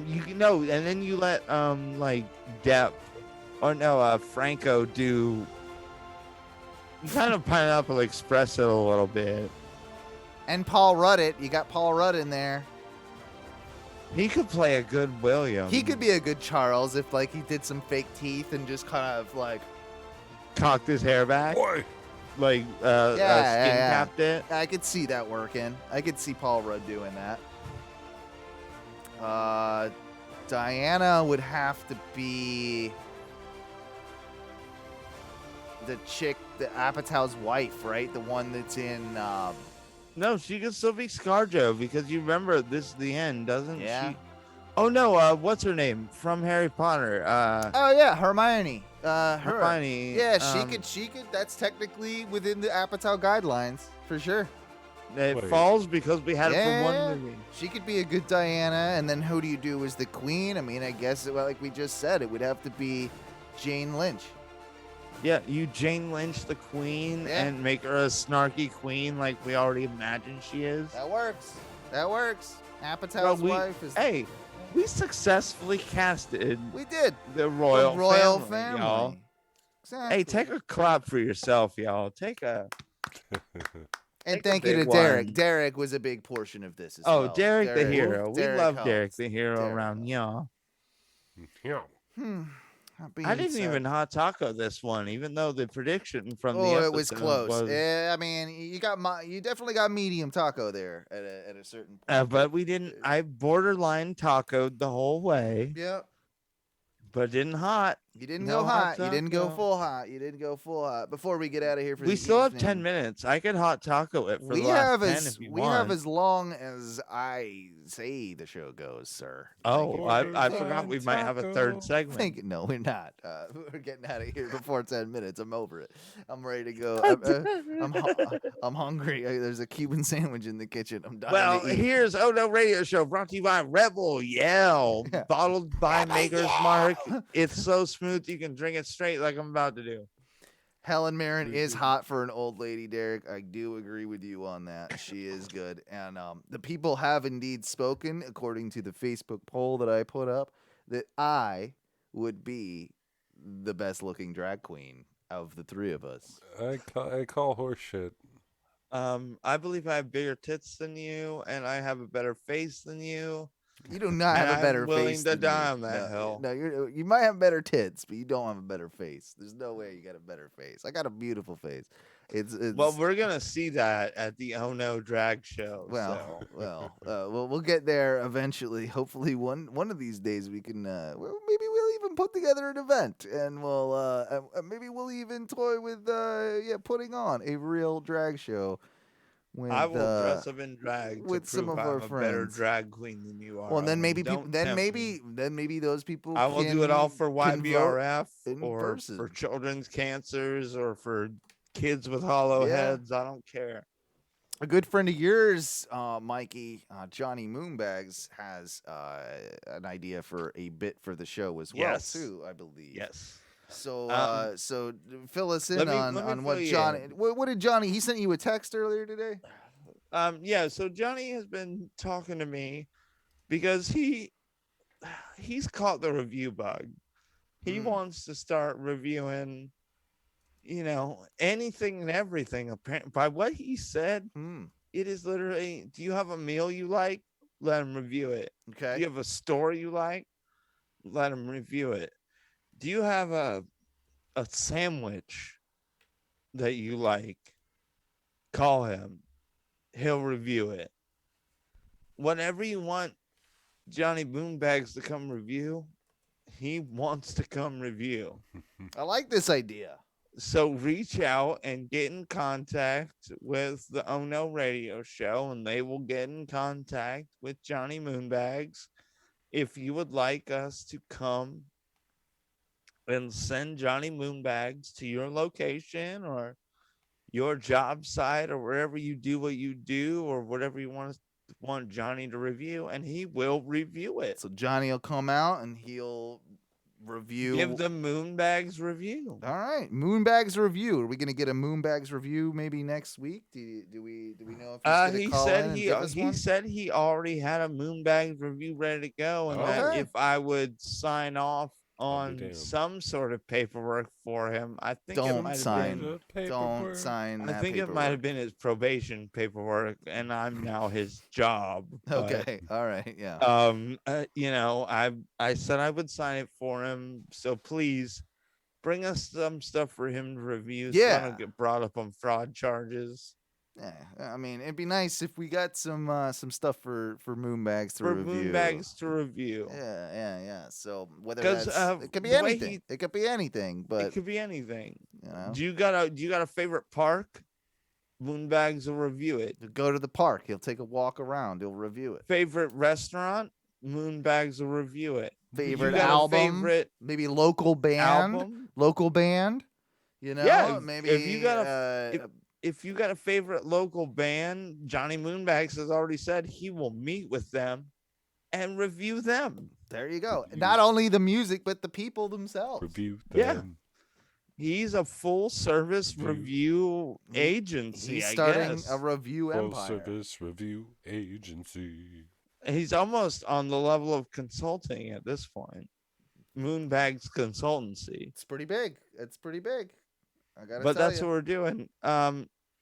You can know, and then you let like Depp or no Franco do. You kind of Pineapple Express it a little bit. And Paul Rudd it. You got Paul Rudd in there. He could play a good William. He could be a good Charles if like he did some fake teeth and just kind of like cocked his hair back. Boy. Like skin capped it. I could see that working. I could see Paul Rudd doing that. Diana would have to be the chick, the Apatow's wife, right? The one that's in. No, she could still be ScarJo because you remember this is the end, doesn't Yeah. she? Oh no, what's her name from Harry Potter? Oh yeah, Hermione. Her. Hermione. Yeah, she could. That's technically within the Apatow guidelines for sure. It Wait. falls because we had it for one Yeah, movie. she could be a good Diana, and then who do you do as the queen? I mean, I guess, well, like we just said, it would have to be Jane Lynch. Yeah, you Jane Lynch the queen and make her a snarky queen like we already imagined she is. That works. That works. Apatow's Well, wife is. Hey, we successfully casted. We did. The royal family. y'all. Exactly. Hey, take a clap for yourself, y'all. Take a. And take a thank you to big Derek. one. Derek was a big portion of this as Oh, well. Derek the hero. We love helped. Derek the hero around y'all. Yeah. That I being didn't said- even hot taco this one, even though the prediction from the Oh, episode it was close. was- Yeah, I mean, you definitely got medium taco there at a certain point. but we didn't. I borderline tacoed the whole way. Yep. But didn't hot. You didn't No go hot. You didn't go taco. full hot. You didn't go full hot. Before we get out of here for We the still have evening, 10 minutes. I could hot taco it for we the last have 10 as if you we want. have as long as I say the show goes, sir. Thank you Oh, very I much. forgot we might have a third segment. No, we're not. We're getting out of here before 10 minutes. I'm over it. I'm ready to go. I'm hungry. There's a Cuban sandwich in the kitchen. I'm dying Well, to eat. here's Oh No Radio Show brought to you by Rebel Yell, bottled by Maker's Mark. It's so smooth you can drink it straight like I'm about to do. Helen Mirren is hot for an old lady, Derek. I do agree with you on that. She is good. And the people have indeed spoken, according to the Facebook poll that I put up, that I would be the best looking drag queen of the three of us. I call horse shit. I believe I have bigger tits than you, and I have a better face than you. You do not And have a better I'm willing face. to than die me. on that hill. No, you might have better tits, but you don't have a better face. There's no way you got a better face. I got a beautiful face. It's Well, we're gonna see that at the Oh No Drag Show. we'll get there eventually. Hopefully, one of these days we can. Maybe we'll even put together an event, and maybe we'll even toy with putting on a real drag show. With, I will dress up in drag with to some prove of I'm our a better friends. drag queen than you are. Well, then Owen. maybe Don't then tempt me. maybe those people. I will do it all for can vote YBRF in or person. for children's cancers or for kids with hollow Yeah. heads. I don't care. A good friend of yours, Mikey, Johnny Moonbags, has an idea for a bit for the show as well, Yes. too, I believe. Yes. So, so fill us in let me on what fill you Johnny. in. What did Johnny? He sent you a text earlier today. Yeah, so Johnny has been talking to me because he's caught the review bug. He wants to start reviewing, anything and everything. Apparently, by what he said, it is literally, do you have a meal you like? Let him review it. Okay. Do you have a store you like? Let him review it. Do you have a sandwich that you like? Call him. He'll review it. Whatever you want Johnny Moonbags to come review, he wants to come review. I like this idea. So reach out and get in contact with the Oh No Radio Show, and they will get in contact with Johnny Moonbags if you would like us to come and send Johnny Moonbags to your location or your job site or wherever you do what you do or whatever you want Johnny to review, and he will review it. So Johnny will come out and he'll review. Give the Moonbags review. All right, Moonbags review. Are we going to get a Moonbags review maybe next week? Do we know if he's going to He call in said and he give us one? said he already had a Moonbags review ready to go, and that Okay. if I would sign off on damned. some sort of paperwork for him, I think it Don't might sign. have been. Don't sign. I that think it might paperwork. have been his probation paperwork, and I'm now his job. but, Okay. All right. Yeah. I said I would sign it for him, so please bring us some stuff for him to review. So I Yeah. don't get brought up on fraud charges. Yeah, I mean, it'd be nice if we got some stuff for Moonbags to For review. Moonbags to review. Yeah. So whether 'Cause, that's it could be the way anything. It could be anything, It but could be anything. you know, Do you got a favorite park? Moonbags will review it. go to the park. He'll take a walk around. He'll review it. Favorite restaurant? Moonbags will review it. Favorite You got a album? favorite Maybe local band. album? Local band. You know, Yeah, maybe if you got if you got a favorite local band, Johnny Moonbags has already said he will meet with them and review them. There you go. Not only the music, but the people themselves. Review them. Yeah. He's a full service review agency. He's I starting guess. a review Full empire. service review agency. He's almost on the level of consulting at this point. Moonbags Consultancy. It's pretty big. It's pretty big. I gotta But tell that's you. what we're doing.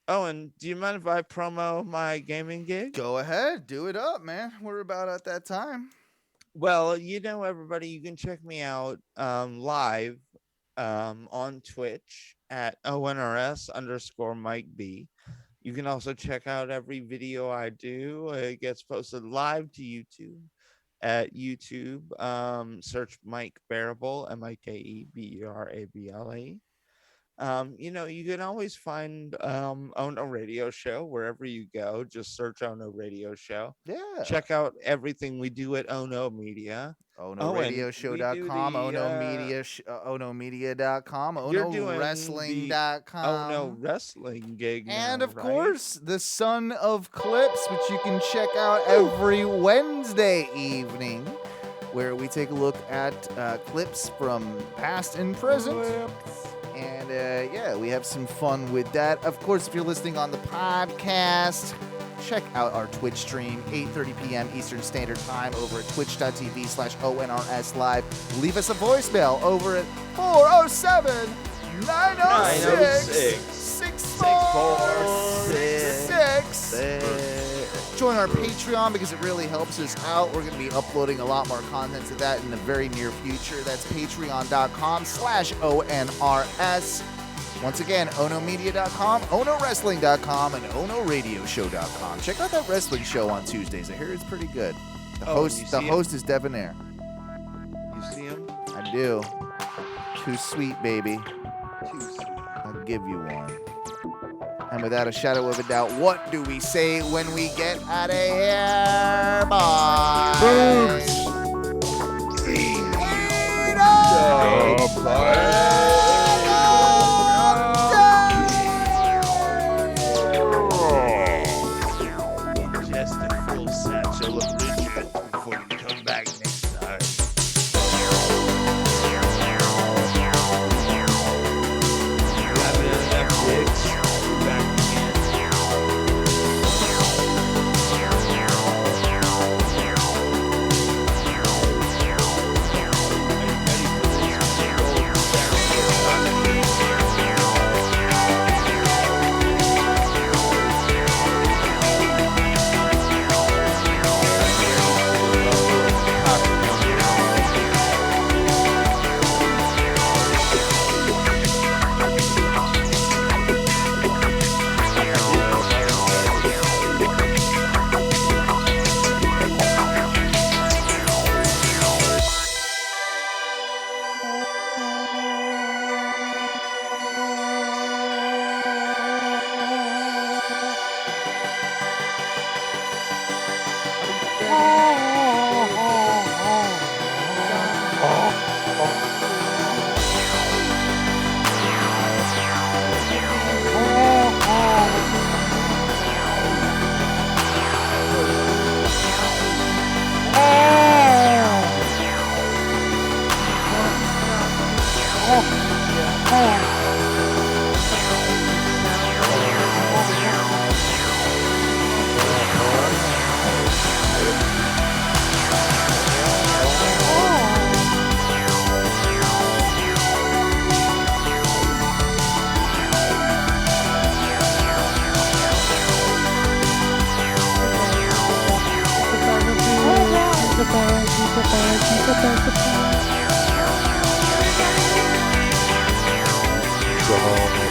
Owen, do you mind if I promo my gaming gig? Go ahead, do it up, man. We're about at that time. Well, everybody, you can check me out live on Twitch at ONRS_Mike B. You can also check out every video I do. It gets posted live to YouTube at YouTube. Search Mike Bearable, MikeBerable. You can always find Ono Radio Show wherever you go. Just search Ono Radio Show. Yeah. Check out everything we do at Ono Media. OnoRadioshow.com, OnoMedia.com, OnoWrestling.com. Ono Wrestling gig. And now, of right? course, the Son of Clips, which you can check out every Wednesday evening, where we take a look at clips from past and present. And we have some fun with that. Of course, if you're listening on the podcast, check out our Twitch stream, 8:30 p.m. Eastern Standard Time over at twitch.tv/ONRS Live. Leave us a voicemail over at 407-906-6466. Join our Patreon because it really helps us out. We're going to be uploading a lot more content to that in the very near future. That's patreon.com/ONRS. Once again, OnoMedia.com, OnoWrestling.com, and OnoRadioshow.com. Check out that wrestling show on Tuesdays. I hear it's pretty good. The host is Debonair. You see him? I do. Too sweet, baby. Too sweet. I'll give you one. And without a shadow of a doubt, what do we say when we get out of here? Bye. Just a full satchel of Richard before we come back next time. Wrapping it up, dicks. Back again. So